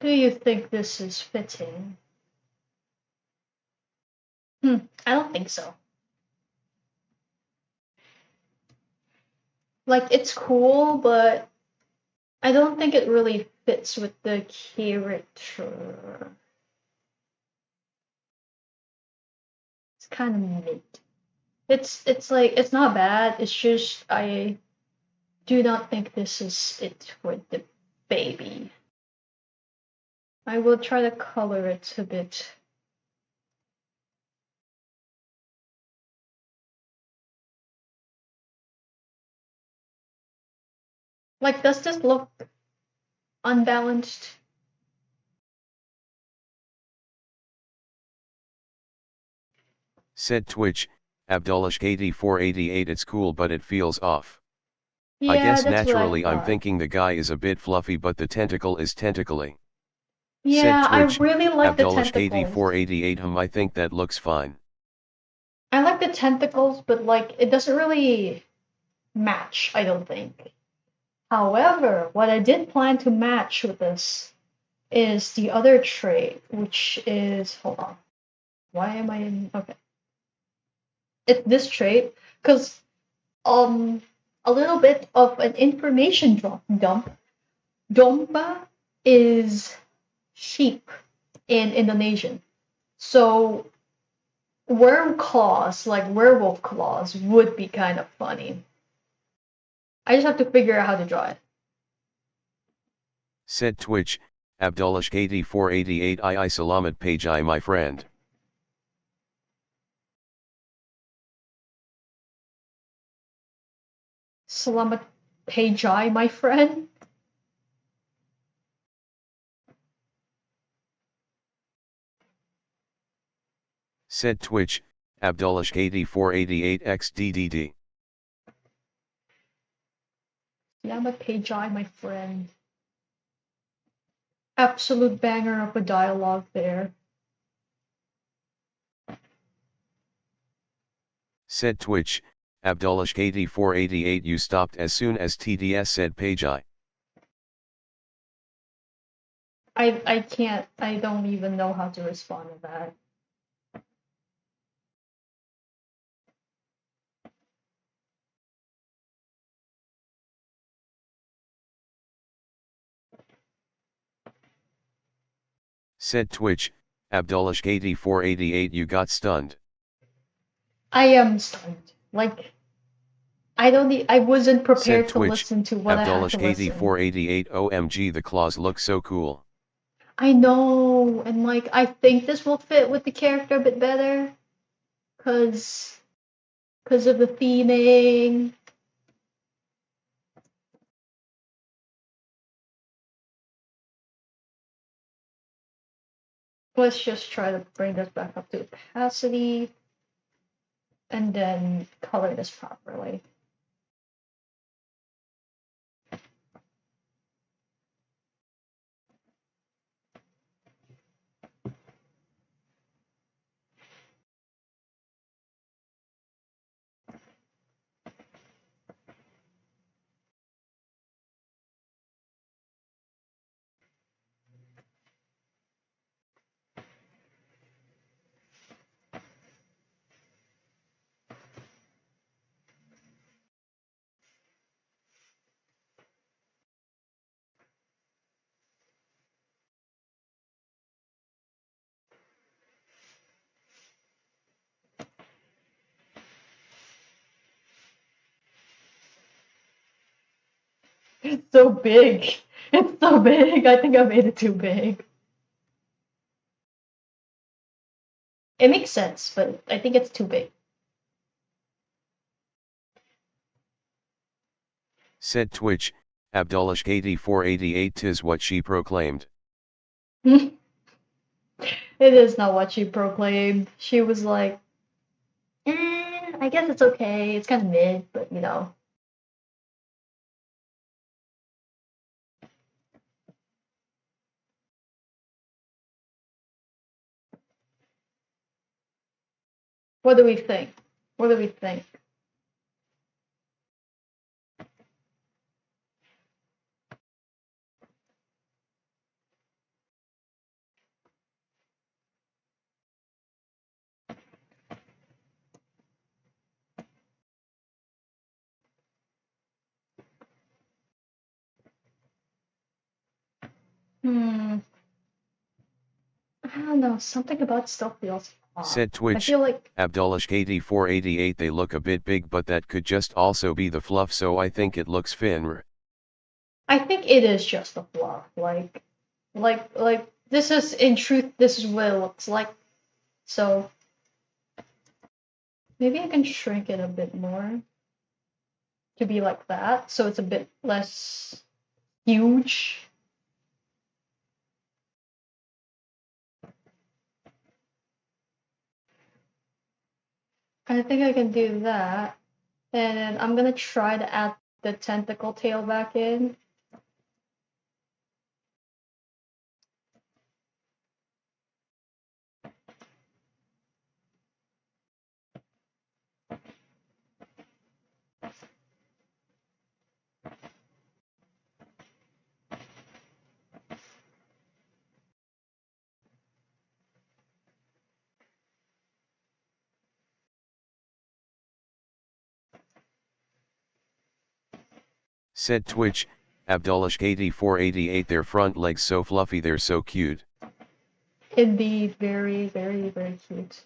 Do you think this is fitting? I don't think so. Like, it's cool, but I don't think it really fits with the character. It's kind of mid. It's like it's not bad. It's just I do not think this is it for the baby. I will try to color it a bit. Like, does this look unbalanced? Said Twitch, Abdullahk8488 it's cool but it feels off. I Yeah, guess that's what I naturally I'm thought. thinking the guy is a bit fluffy but the tentacle is tentacly. Said Yeah, I Twitch, really like the tentacles. Abdullahk8488 I think that looks fine. I like the tentacles, but like it doesn't really match, I don't think. However, what I did plan to match with this is the other trait, which is, hold on. Why am I in, okay. It's this trait, because a little bit of an information dump. Domba is sheep in Indonesian. So worm claws, like werewolf claws, would be kind of funny. I just have to figure out how to draw it. Said Twitch, Abdullahk8488 I Salamat page I my friend. Salamat Pejai, my friend. Said Twitch, Abdullahk8488XDDD. Yeah, I'm a Pagi, my friend. Absolute banger of a dialogue there. Said Twitch, Abdullahk8488 you stopped as soon as TDS said Pagi. I can't, I don't even know how to respond to that. Said Twitch, Abdullahk8488 you got stunned. I am stunned. Like, I wasn't Said prepared to Twitch, listen to what I had to listen. Abdullahk8488 OMG the claws look so cool. I know, and like, I think this will fit with the character a bit better. Cause, cause of the theming. Let's just try to bring this back up to opacity. And then color this properly. It's so big. It's so big. I think I made it too big. It makes sense, but I think it's too big. Said Twitch, Abdullahk8488 tis what she proclaimed. It is not what she proclaimed. She was like, I guess it's okay. It's kind of mid, but you know. What do we think? What do we think? Hmm. I don't know. Something about still feels off. Said I Twitch, feel like Abdullahk8488 they look a bit big but that could just also be the fluff so I think it looks Finr. I think it is just a fluff. Like this is in truth this is what it looks like. So maybe I can shrink it a bit more to be like that, so it's a bit less huge. I think I can do that. And then I'm gonna try to add the tentacle tail back in. Said Twitch, Abdullahk8488 their front legs so fluffy they're so cute. Indeed, very, very, very cute.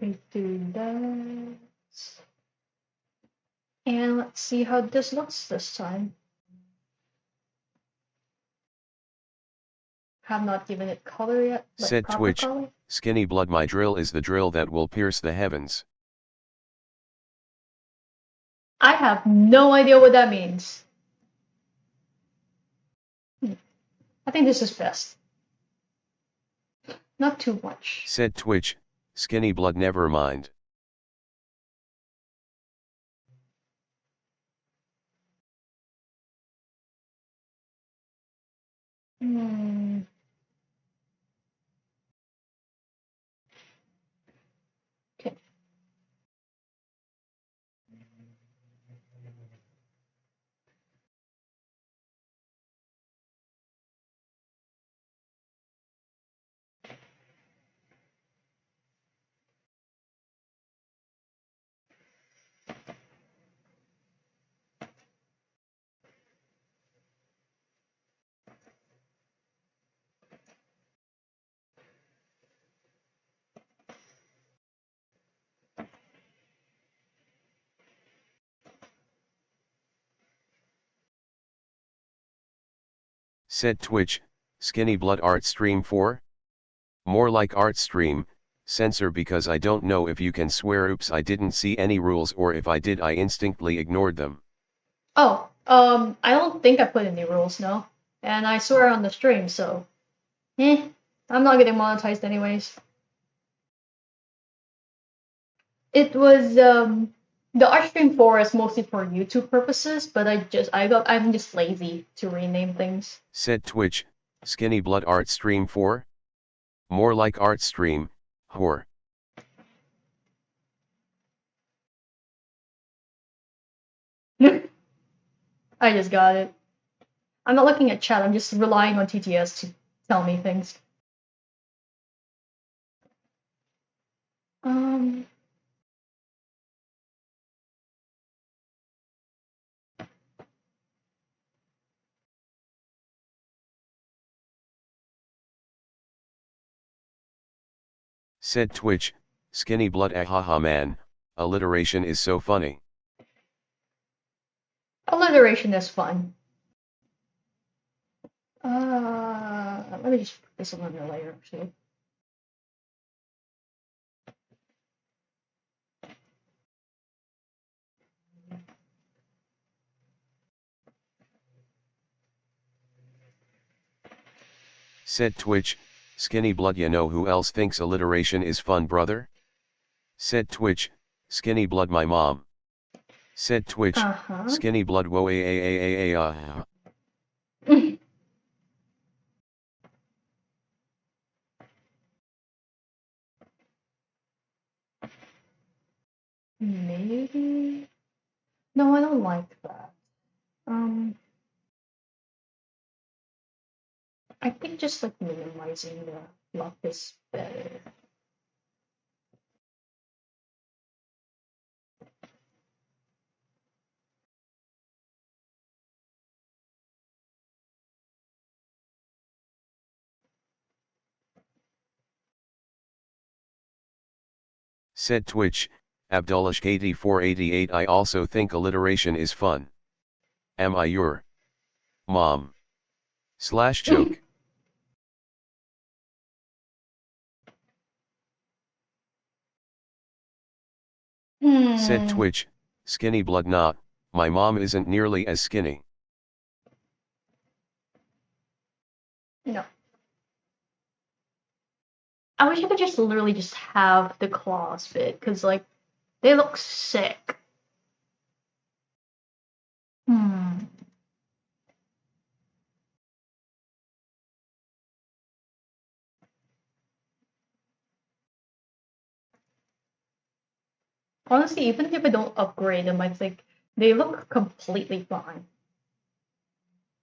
We do that. And let's see how this looks this time. Have not given it color yet, like Said proper Twitch, color. Skinny Blood, my drill is the drill that will pierce the heavens. I have no idea what that means. I think this is best. Not too much. Said Twitch, Skinny Blood, never mind. Hmm. Okay. Said Twitch, Skinny Blood art stream 4? More like art stream, censor because I don't know if you can swear. Oops, I didn't see any rules, or if I did I instinctively ignored them. Oh, I don't think I put any rules, no. And I swear on the stream, so I'm not getting monetized anyways. It was the art stream 4 is mostly for YouTube purposes, but I'm just lazy to rename things. Said Twitch, Skinny Blood art stream 4? More like art stream, whore. I just got it. I'm not looking at chat, I'm just relying on TTS to tell me things. Um, Said Twitch, Skinny Blood, ahaha man, alliteration is so funny. alliteration is fun. Let me just put this on another layer, actually. Said Twitch, Skinny Blood, you know who else thinks alliteration is fun, brother? Said Twitch, Skinny Blood, my mom. Said Twitch, Skinny Blood, whoa Maybe? No, I don't like that. I think just like minimizing the fluff is better. Said Twitch, Abdullahk8488, I also think alliteration is fun. Am I your mom? Slash joke. Said Twitch, Skinny Blood, nah, my mom isn't nearly as skinny. No. I wish I could just literally just have the claws fit, because like they look sick. Honestly, even if I don't upgrade them, I think they look completely fine.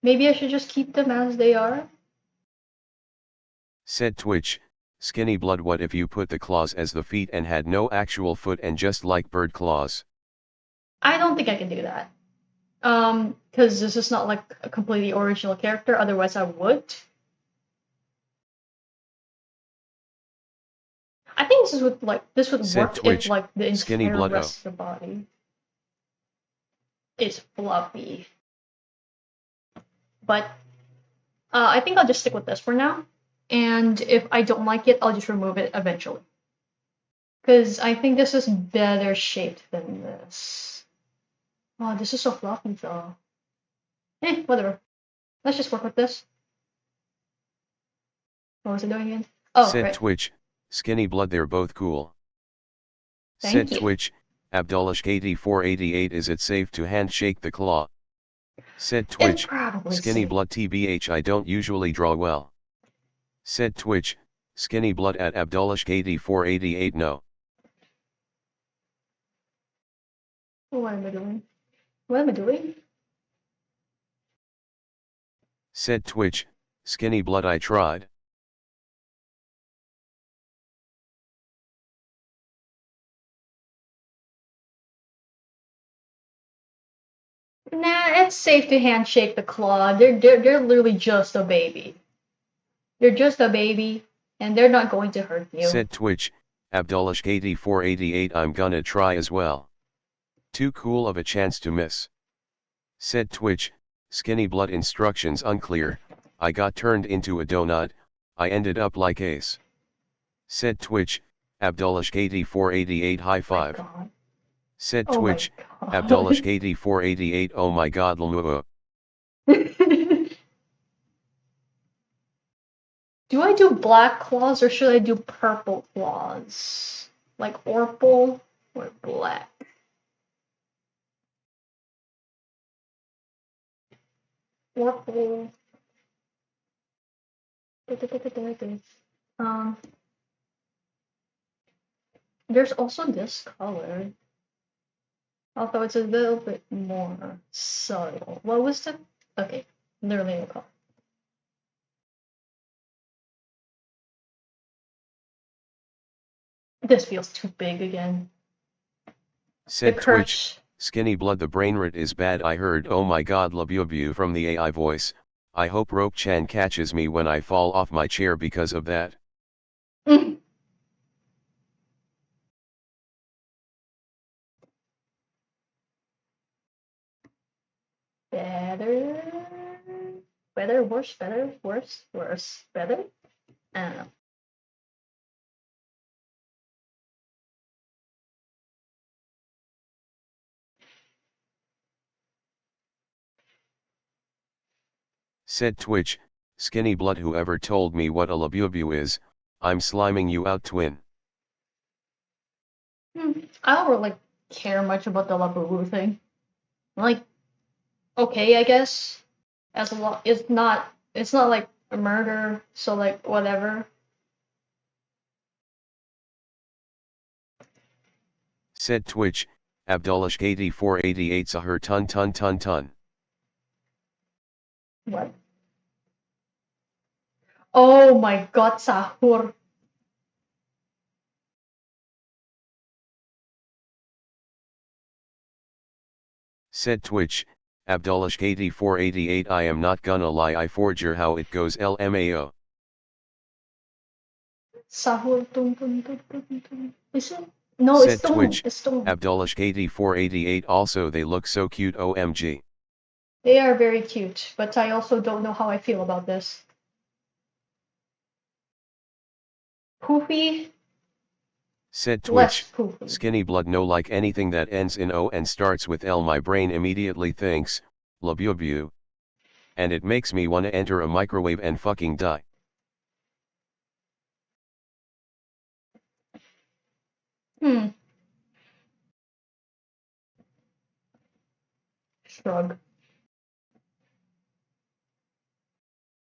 Maybe I should just keep them as they are? Said Twitch, Skinny Blood, what if you put the claws as the feet and had no actual foot and just like bird claws? I don't think I can do that. Because this is not like a completely original character, otherwise I would. I think this would Said work if Twitch, like the Skinny entire Blood O. rest of the body is fluffy. But I think I'll just stick with this for now. And if I don't like it, I'll just remove it eventually. Because I think this is better shaped than this. Oh, this is so fluffy though. Whatever. Let's just work with this. What was it doing again? Oh, Said right. Twitch, Skinny Blood, they're both cool. Thank Said you. Twitch, Abdullashk8488, is it safe to handshake the claw? Said Twitch, Skinny Safe. Blood TBH, I don't usually draw well. Said Twitch, Skinny Blood at Abdullashk8488, no. What am I doing? What am I doing? Said Twitch, Skinny Blood, I tried. Nah, it's safe to handshake the claw. They're literally just a baby. They're just a baby, and they're not going to hurt you. Said Twitch, Abdullashk8488, I'm gonna try as well. Too cool of a chance to miss. Said Twitch, Skinny Blood, instructions unclear, I got turned into a donut, I ended up like Ace. Said Twitch, Abdullashk8488, high five. Said Twitch, Abdullashk8488, oh my god, Lmuah. Do I do black claws or should I do purple claws? Like Orpal or black? Orpal. There's also this color. Although it's a little bit more subtle. What was the... Okay, literally no color. This feels too big again. Said Twitch, Skinny Blood, the brain rot is bad, I heard, oh my god, Labubu from the AI voice, I hope Rope-chan catches me when I fall off my chair because of that. Better, worse, better, worse, worse, better? I don't know. Said Twitch, Skinny Blood, whoever told me what a Labubu is, I'm sliming you out, twin. I don't really care much about the Labubu thing. Like, okay, I guess. As a lot, it's not like a murder, so like whatever. Said Twitch, Abdullashk8488, Sahur ton. What? Oh my god, Sahur. Said Twitch, Abdullashk8488, I am not gonna lie, I forger how it goes, LMAO. Sahur tum. Is it? No, Said it's tum. Twitch, It's tum. Abdullashk8488, also they look so cute, OMG. They are very cute, but I also don't know how I feel about this. Poofy? Said Twitch, Skinny Blood, no like anything that ends in O and starts with L, my brain immediately thinks, Labubu. And it makes me wanna enter a microwave and fucking die. Shrug.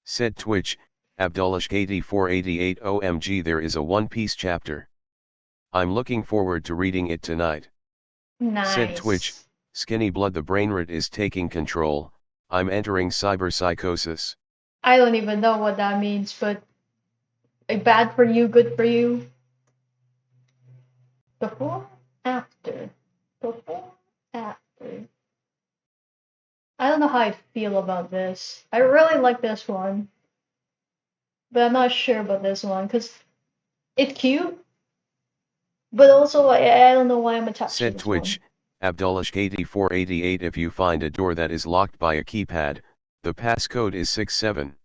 Said Twitch, Abdullashk8488, OMG, there is a One Piece chapter. I'm looking forward to reading it tonight. Nice. Said Twitch, Skinny Blood, the brain rot is taking control, I'm entering cyberpsychosis. I don't even know what that means, but bad for you, good for you. Before, after. Before, after. I don't know how I feel about this. I really like this one. But I'm not sure about this one, because it's cute. But also, I don't know why I'm attached to Said this one. Twitch, Abdullahsh8488. If you find a door that is locked by a keypad, the passcode is 67.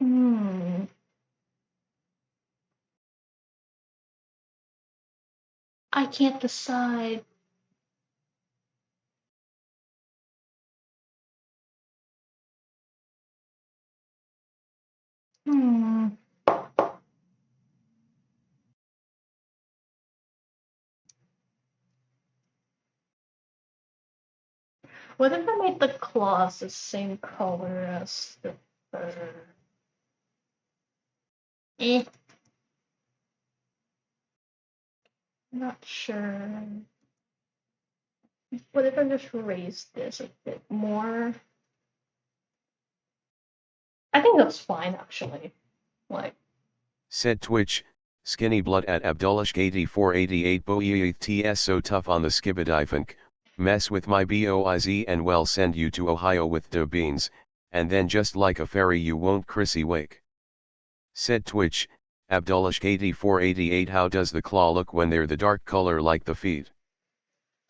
Hmm. I can't decide. Hmm. What if I made the claws the same color as the fur? Eh, not sure. What if I just raise this a bit more? I think that's fine, actually. Like, Said Twitch, Skinny Blood at Abdullahsh8488. Boeeth so tough on the skibadifank, mess with my boiz and well send you to Ohio with the beans, and then just like a fairy you won't Chrissy wake. Said Twitch, Abdullahsh8488. How does the claw look when they're the dark color like the feet?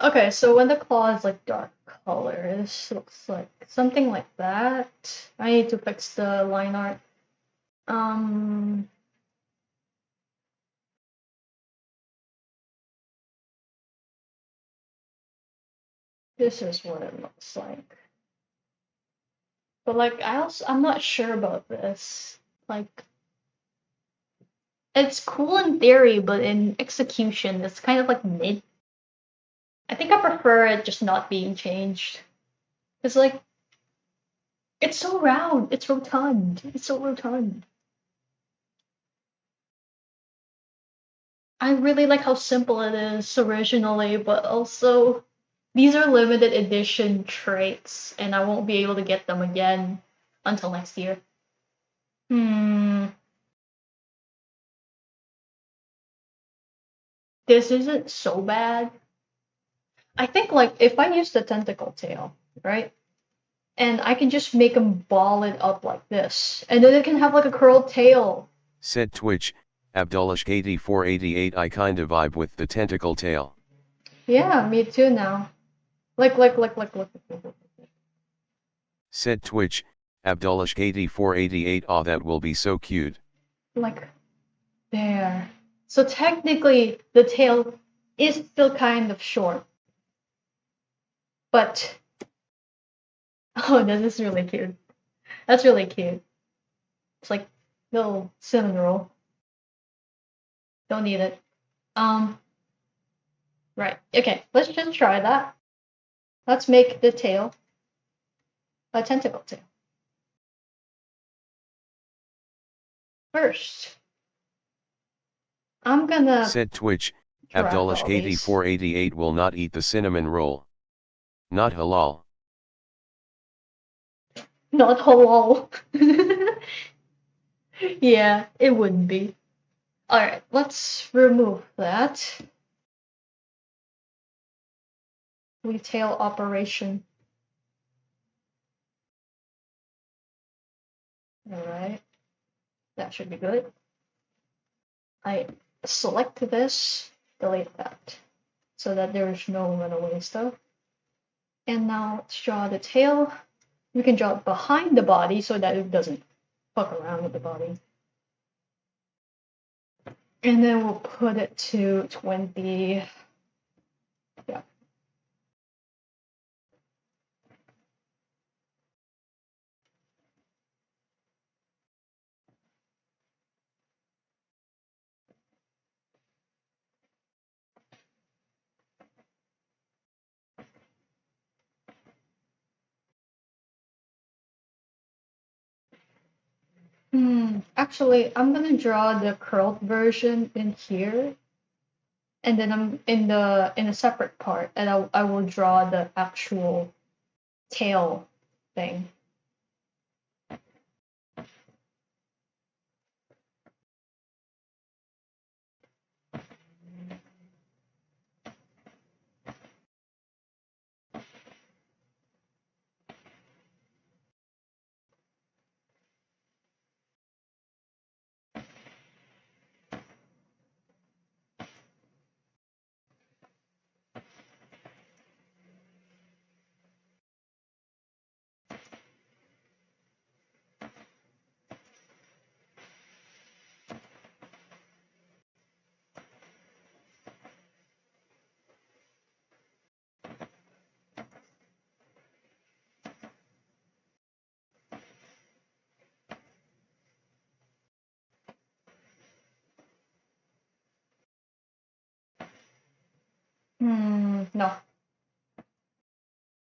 okay, so when the claw is like dark color, this looks like something like that. I need to fix the line art. Um, this is what it looks like. But like, I'm not sure about this. Like, it's cool in theory, but in execution, it's kind of like mid. I think I prefer it just not being changed. It's like, it's so round. It's rotund. It's so rotund. I really like how simple it is originally, but also these are limited edition traits, and I won't be able to get them again until next year. Hmm, this isn't so bad. I think like if I use the tentacle tail, right? And I can just make them ball it up like this, and then it can have like a curled tail. Said Twitch, Abdullahsh8488. I kinda vibe with the tentacle tail. Yeah, me too now. Like. Said Twitch, Abdullahsh8488. Aw, that will be so cute. Like there. So technically, the tail is still kind of short, but oh, this is really cute. That's really cute. It's like little cinnamon roll. Don't need it. Um, right. Okay, let's just try that. Let's make the tail a tentacle tail. First, I'm gonna Said Twitch, drag all these. Abdullahsh8488 will not eat the cinnamon roll. Not halal. Not halal. Yeah, it wouldn't be. Alright, let's remove that. Retail operation. Alright, that should be good. I select this, delete that, so that there is no runaway stuff. And now let's draw the tail. We can draw it behind the body so that it doesn't fuck around with the body. And then we'll put it to 20. Yeah. Actually, I'm gonna draw the curled version in here, and then I'm in a separate part, and I will draw the actual tail thing.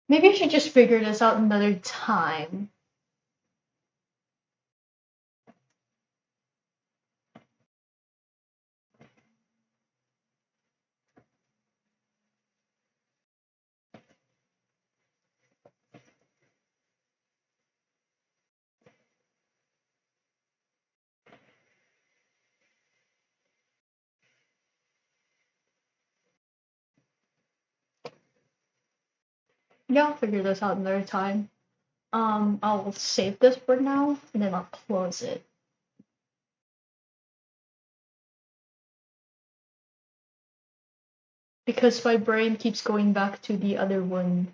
Maybe I should just figure this out another time. Yeah, I'll figure this out another time. I'll save this for now, and then I'll close it. Because my brain keeps going back to the other one.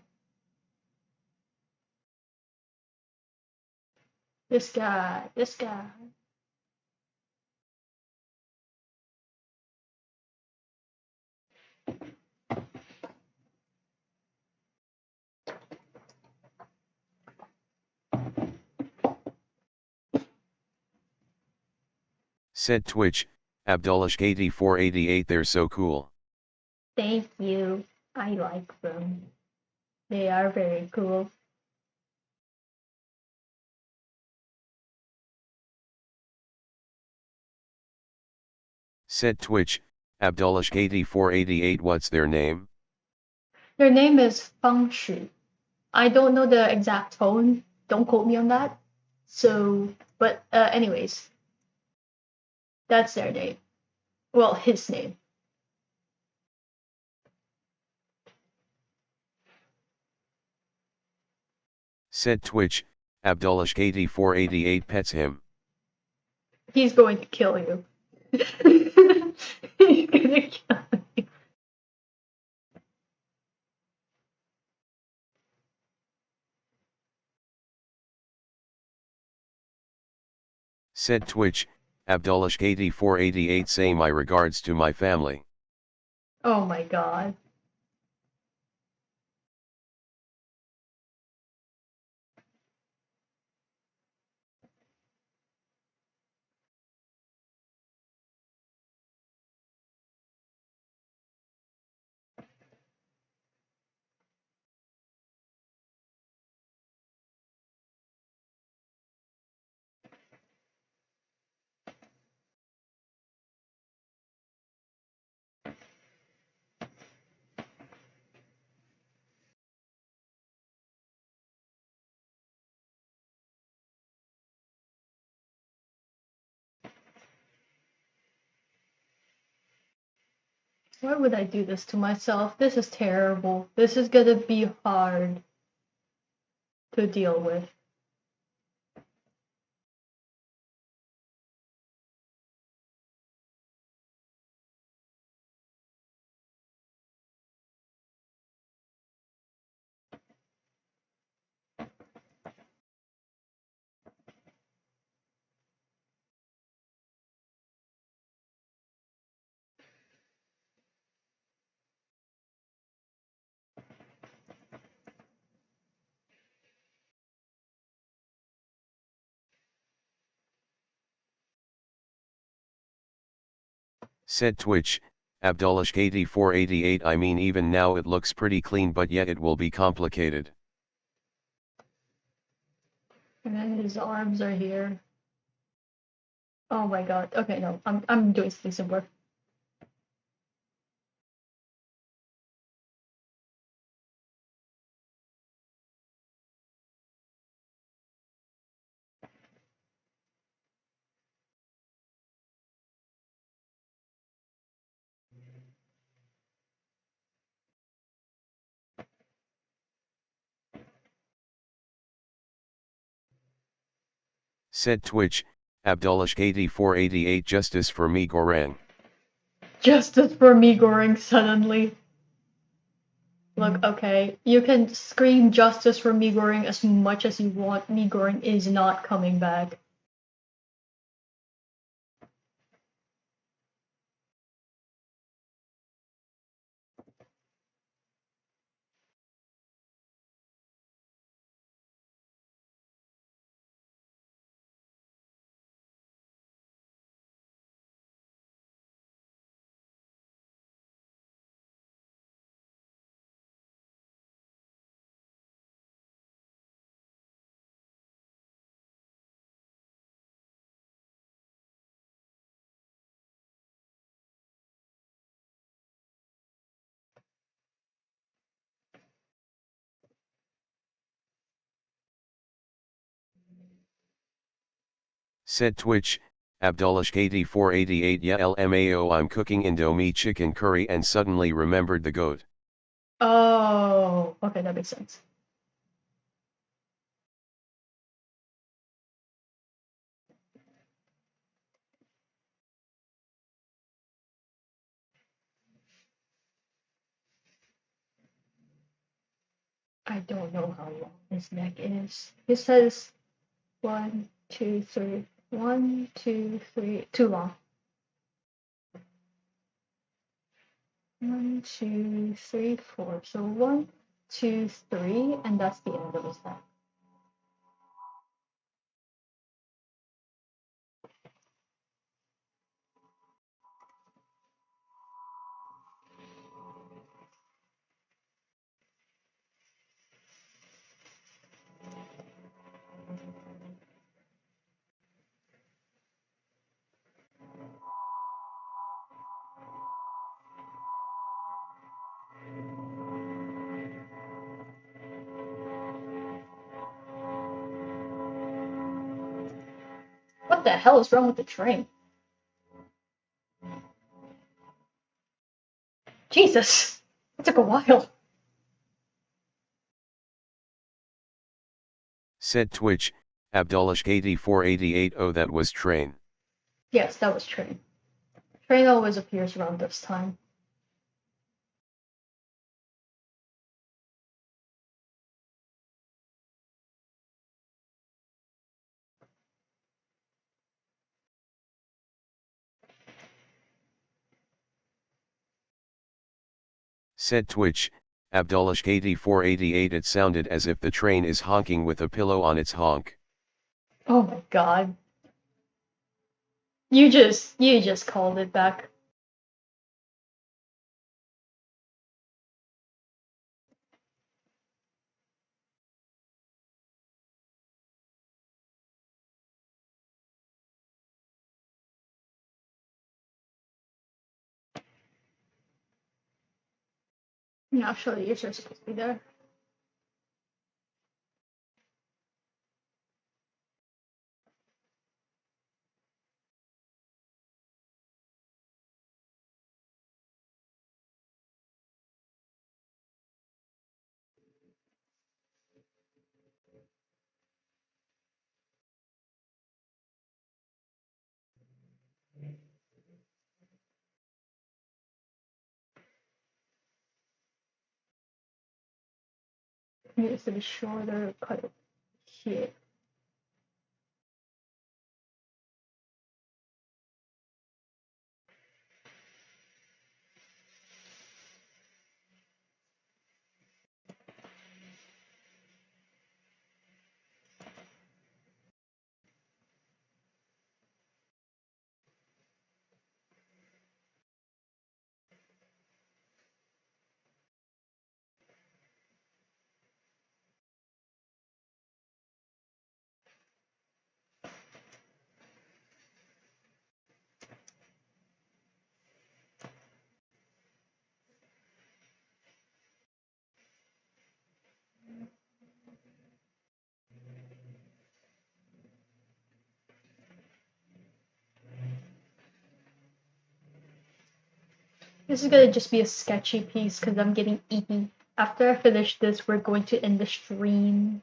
This guy, this guy. Said Twitch, Abdullahk8488 they're so cool. Thank you. I like them. They are very cool. Said Twitch, Abdullahk8488 what's their name? Their name is Feng Shu. I don't know the exact tone. Don't quote me on that. So, but anyways, that's their name. Well, his name. Said Twitch, Abdullahk8488 pets him. He's going to kill you. He's gonna kill you. Said Twitch, Abdullahk8488 say my regards to my family. Oh my god. Why would I do this to myself? This is terrible. This is gonna be hard to deal with. Said Twitch, Abdullahk8488 I mean even now it looks pretty clean but yet it will be complicated. And then his arms are here. Oh my god. Okay, no, I'm doing something simpler. Said Twitch, Abdullahk8488 justice for me Gorang. Justice for me goring suddenly. Look, okay, you can scream justice for me goring as much as you want. Me goring is not coming back. Said Twitch, Abdullahk8488 yeah LMAO I'm cooking Indomie chicken curry and suddenly remembered the goat. Oh, okay, that makes sense. I don't know how long his neck is. It says 1, 2, 3. 1, 2, 3. Too long. 1, 2, 3, 4. So 1, 2, 3, and that's the end of his neck. What the hell is wrong with the train? Jesus! It took a while. Said Twitch, Abdullahk8488 oh that was train. Yes, that was train. Train always appears around this time. Said Twitch, Abdullahk8488 it sounded as if the train is honking with a pillow on its honk. Oh my god. You just called it back. Actually, you're supposed to be there. It needs to be shorter, cut it here. This is gonna just be a sketchy piece because I'm getting eaten. After I finish this, we're going to end the stream.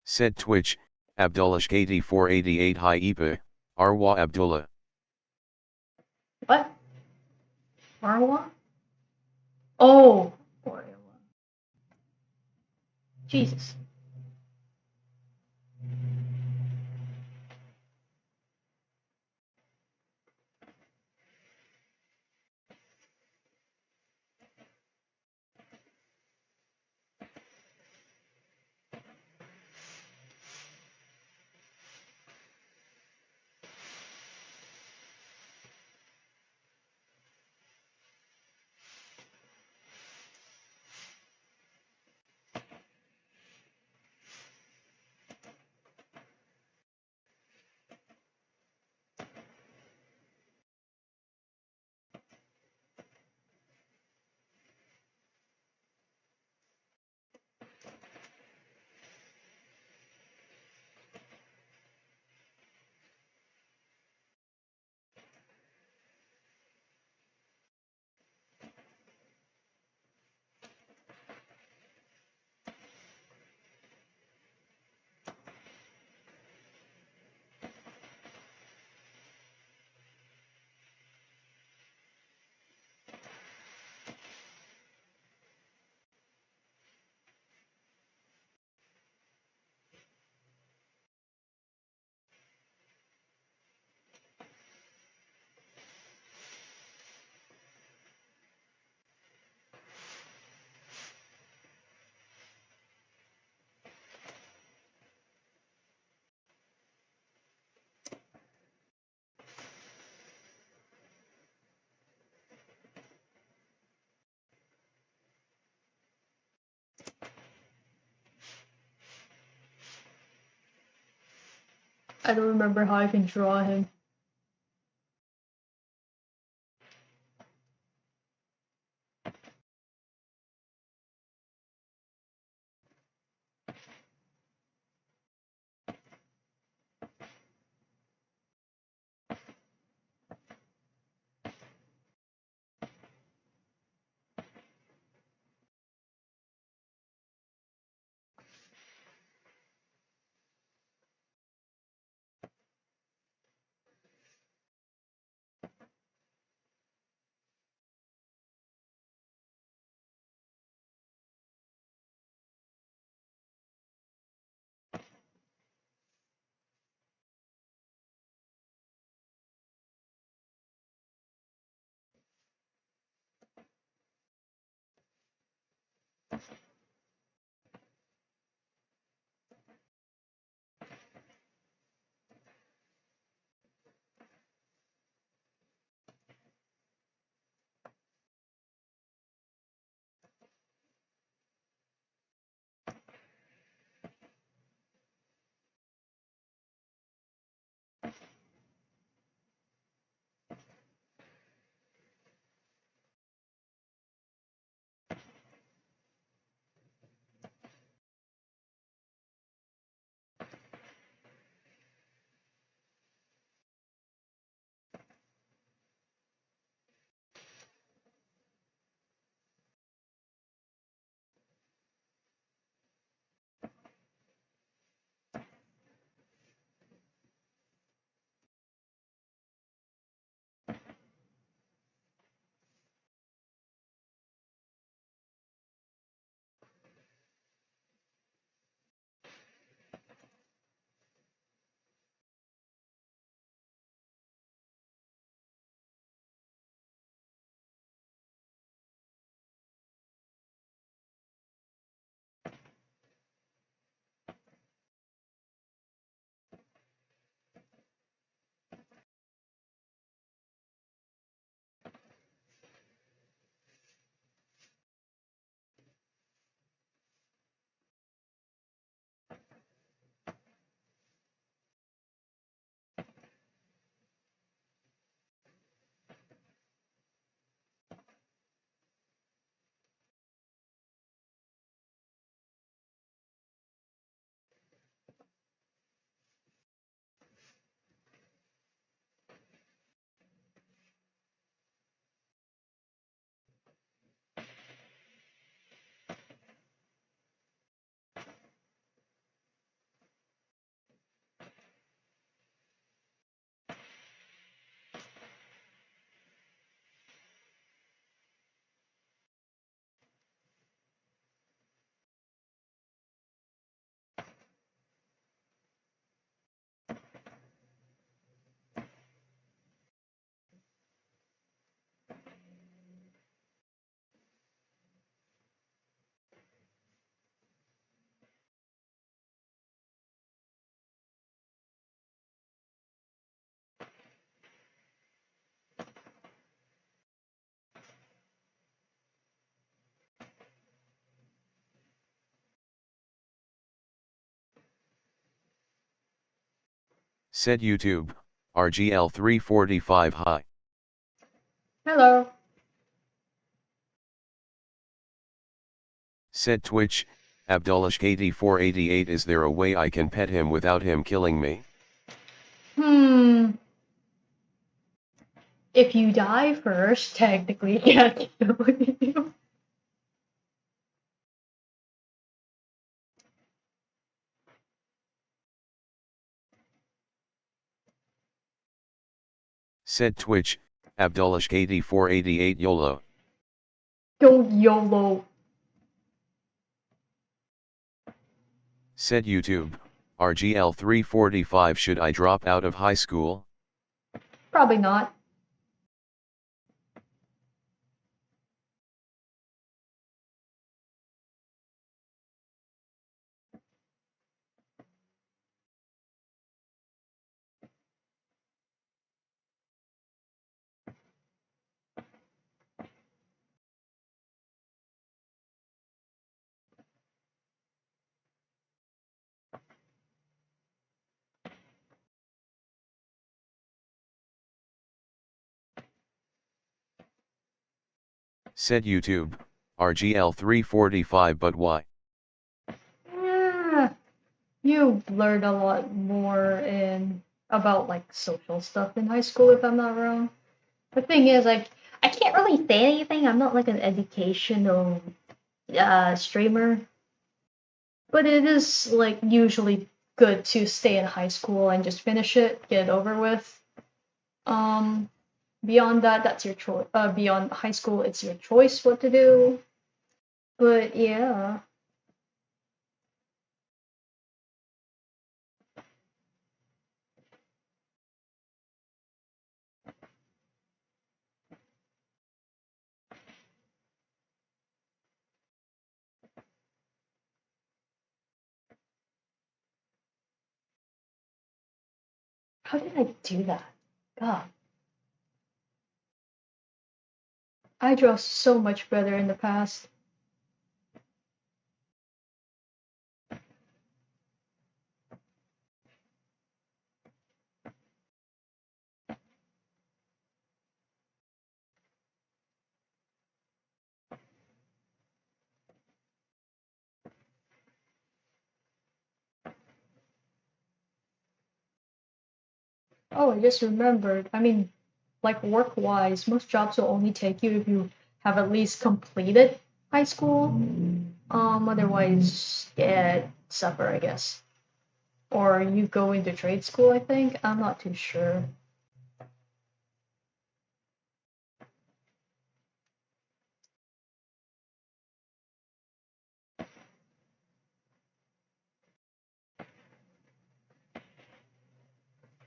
Said Twitch, Abdullahk8488 hi Ipa, Arwa Abdullah. What? Marwa? Oh! Jesus. I don't remember how I can draw him. Said YouTube, RGL 345 hi. Hello. Said Twitch, Abdullashkati 488 is there a way I can pet him without him killing me? Hmm. If you die first, technically you can't kill you. Said Twitch, Abdullashkati 488 YOLO. Don't YOLO. Said YouTube, RGL 345 should I drop out of high school? Probably not. Said YouTube, RGL 345 but why? Yeah, you learned a lot more in about like social stuff in high school, if I'm not wrong. The thing is, like, I can't really say anything. I'm not like an educational streamer, but it is like usually good to stay in high school and just finish it, get it over with. Um, Beyond that, that's your choice. Beyond high school, it's your choice what to do. But yeah, how did I do that? God, I draw so much better in the past. Oh, I just remembered. I mean, like work-wise, most jobs will only take you if you have at least completed high school. Otherwise, yeah, suffer, I guess. Or you go into trade school, I think. I'm not too sure.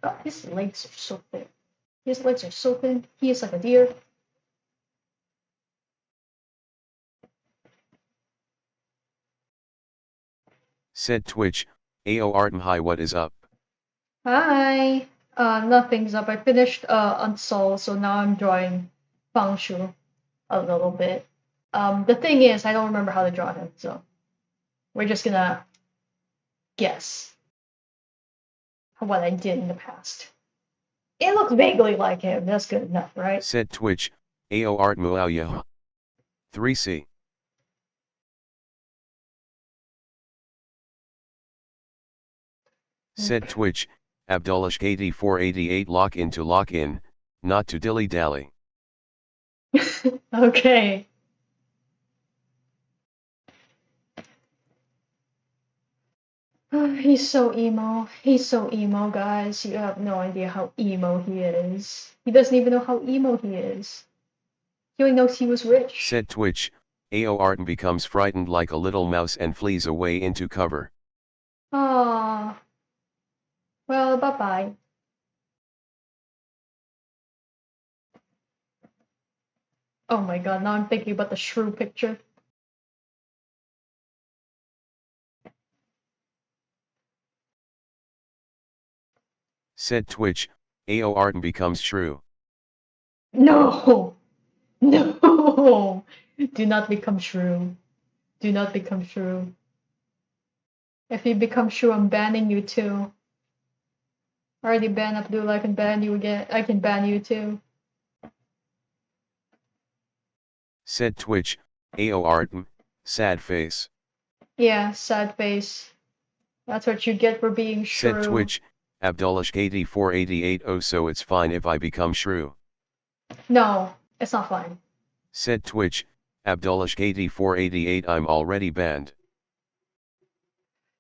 Oh, his legs are so thin. His legs are so thin. He is like a deer. Said Twitch, Ao Artem hi what is up? Hi. Nothing's up. I finished Unsol, so now I'm drawing Fangshu a little bit. The thing is, I don't remember how to draw him, so we're just gonna guess what I did in the past. It looks vaguely like him. That's good enough, right? Said Twitch, Ao Artem Muawiyah. 3C. Said Twitch, Abdullash KD488 lock in to lock in, not to dilly dally. Okay. He's so emo. He's so emo, guys. You have no idea how emo he is. He doesn't even know how emo he is. He only knows he was rich. Said Twitch, Ao Artem becomes frightened like a little mouse and flees away into cover. Ah. Well, bye-bye. Oh my god, now I'm thinking about the shrew picture. Said Twitch, Ao Artem becomes shrew. No! No! Do not become shrew. Do not become shrew. If you become shrew, I'm banning you too. I already banned Abdul, I can ban you again. I can ban you too. Said Twitch, Ao Artem, sad face. Yeah, sad face. That's what you get for being shrew. Said Twitch, Abdullash KD488 oh so it's fine if I become shrew. No, it's not fine. Said Twitch, Abdullash KD488 I'm already banned.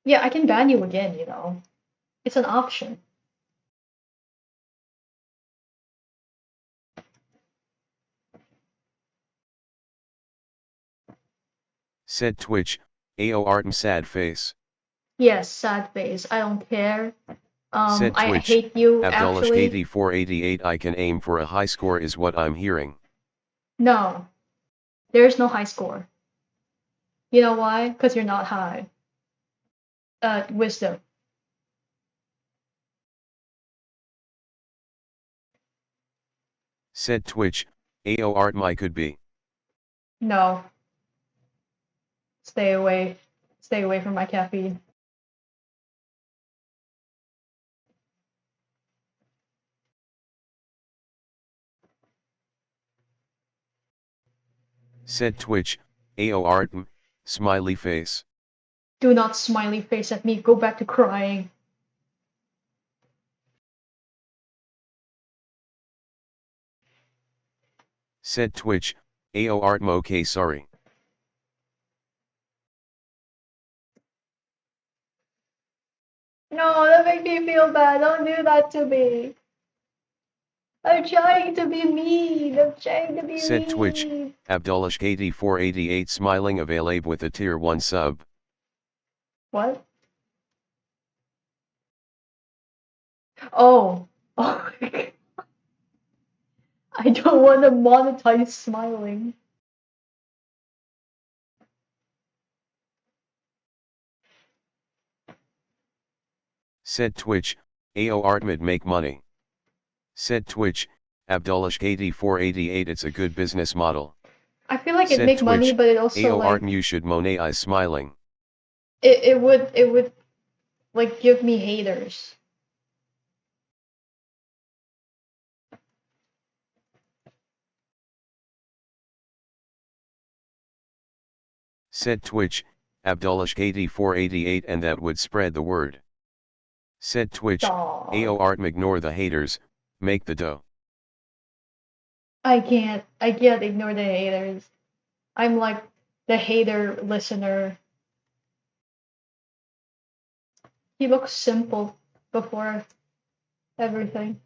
Yeah, I can ban you again, you know. It's an option. Said Twitch, Ao Artem sad face. Yes, sad face. I don't care. Said I Twitch, hate you, Abdullash actually. KD488 I can aim for a high score is what I'm hearing. No, there's no high score. You know why? Because you're not high. Wisdom. Said Twitch, Ao Artem I could be. No. Stay away. Stay away from my caffeine. Said Twitch, AORTM, smiley face. Do not smiley face at me, go back to crying. Said Twitch, AORTM okay sorry. No, that makes me feel bad, don't do that to me. I'm trying to be mean, I'm trying to be Said Twitch, mean. Abdullashk8488 smiling Avalabe with a tier 1 sub. What? Oh. Oh my God. I don't want to monetize smiling. Said Twitch, AORTMid make money. Said Twitch, Abdullashk8488 it's a good business model. I feel like it Said make money, Twitch, but it also AORTM like you should monetize smiling. it would like give me haters. Said Twitch, Abdullashk8488 and that would spread the word. Said Twitch, Aw. AORTM ignore the haters, make the dough. I can't ignore the haters. I'm like the hater listener. He looks simple before everything.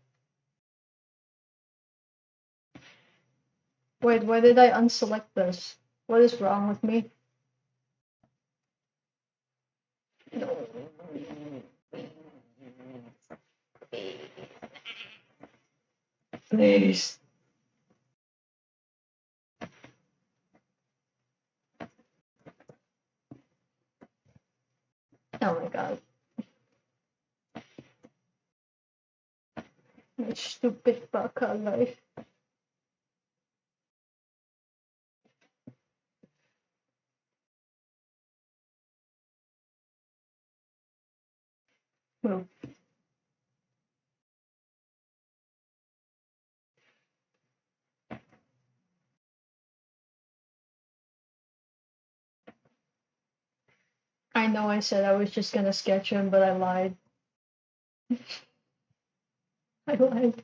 Wait, why did I unselect this? What is wrong with me? No. Please. Oh my god. My stupid baka life. Move. I know I said I was just gonna sketch him, but I lied. I lied.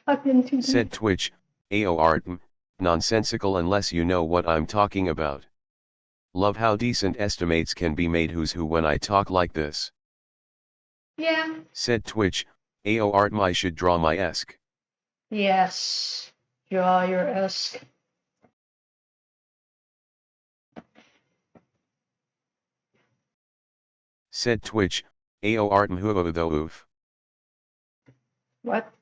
I've been too Said deep. Twitch, AORTM, nonsensical unless you know what I'm talking about. Love how decent estimates can be made who's who when I talk like this. Yeah. Said Twitch, AORTM I should draw my esque. Yes. Draw your esque. Said Twitch, AORTM huo though oof. What?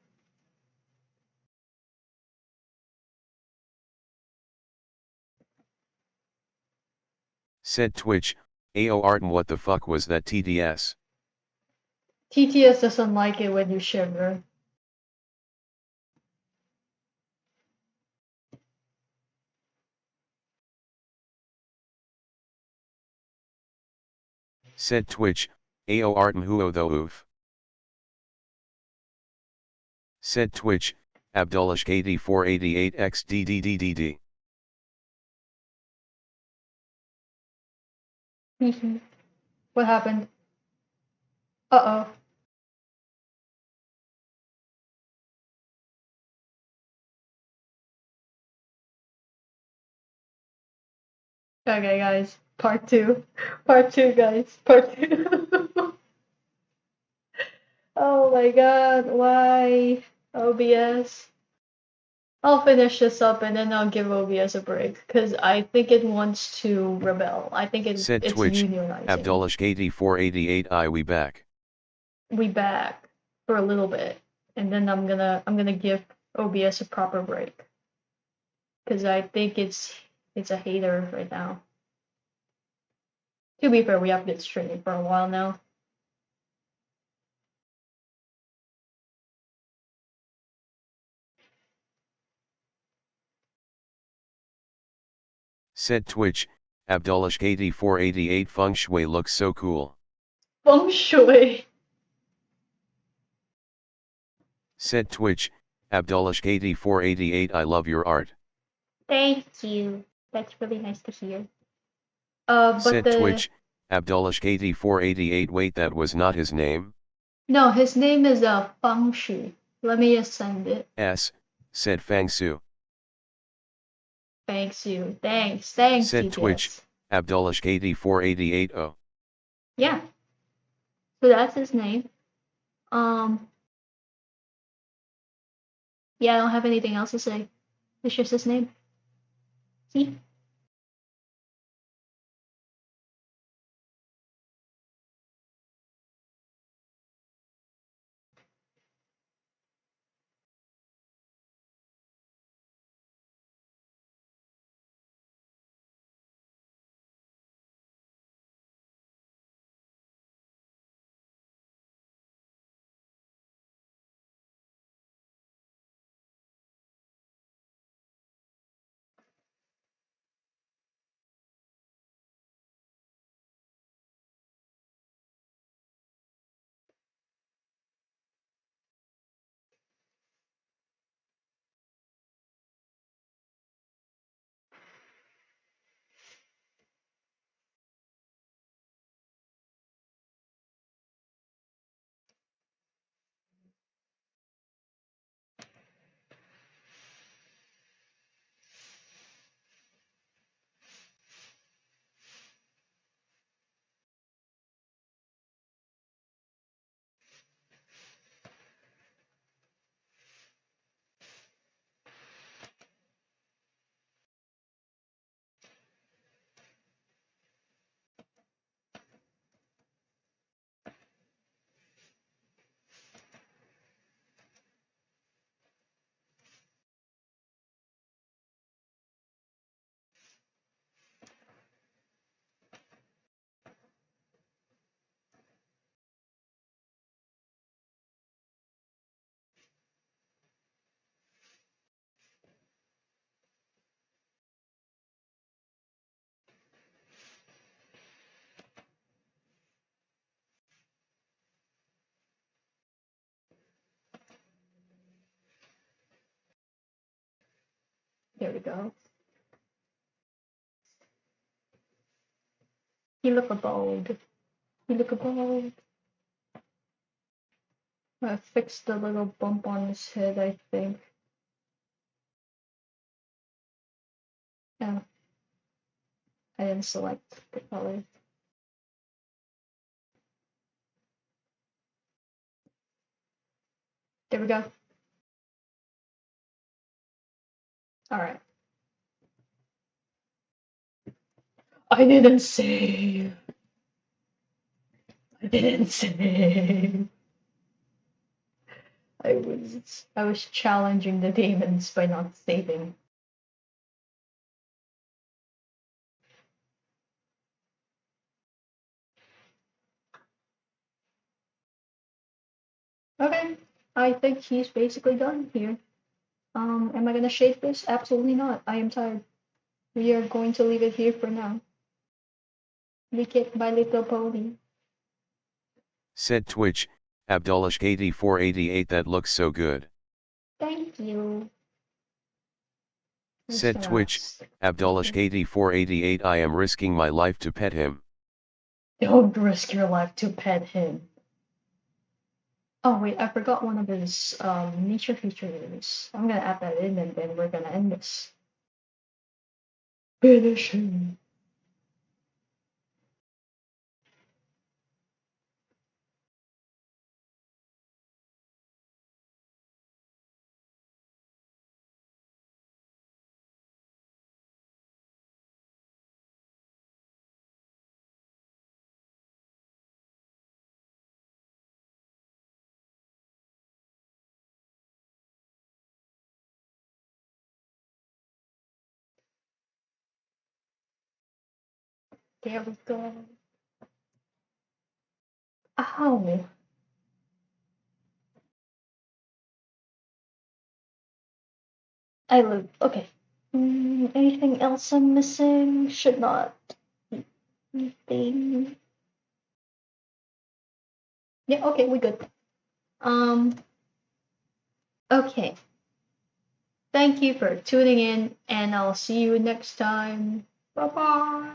Said Twitch, AORTM what the fuck was that TDS? TTS doesn't like it when you shiver. Said Twitch, AORTM huo though oof. Said Twitch, Abdullashk8488XDDDDD. What happened? Uh-oh. Okay, guys. Part two. Part two, guys. Part two. Oh my god, why? OBS. I'll finish this up and then I'll give OBS a break because I think it wants to rebel. I think it's Twitch, unionizing. Abdullashk8488 I we back. We back for a little bit, and then I'm gonna give OBS a proper break because I think it's a hater right now. To be fair, we have been streaming for a while now. Said Twitch, Abdullashk8488 feng shui looks so cool. Feng shui. Said Twitch, Abdullashk8488 I love your art. Thank you. That's really nice to hear. But Said the Twitch, Abdullahk8488. Wait, that was not his name? no, his name is Fang Shu. Let me just send it. Said Fangsu. Thanks you. Thanks, Said Twitch, TTS. Abdullahk8488. Oh. Yeah. So that's his name. Um, yeah, I don't have anything else to say. It's just his name. See? There we go. He look a bold. He look a bold. I fixed the little bump on his head, I think. Yeah, I didn't select the color. There we go. Alright. I didn't save. I didn't save. I was challenging the demons by not saving. Okay, I think he's basically done here. Am I gonna shade this? Absolutely not. I am tired. We are going to leave it here for now. Lick it by Little Pony. Said Twitch, Abdullahk8488. That looks so good. Thank you. Said Twitch, Abdullahk8488. I am risking my life to pet him. Don't risk your life to pet him. Oh wait, I forgot one of his nature features. I'm gonna add that in and then we're gonna end this. Finish him. There we go. Ow. I live. Okay. Anything else I'm missing? Should not. Anything? Yeah, okay, we good. Um, okay. Thank you for tuning in, and I'll see you next time. Bye bye.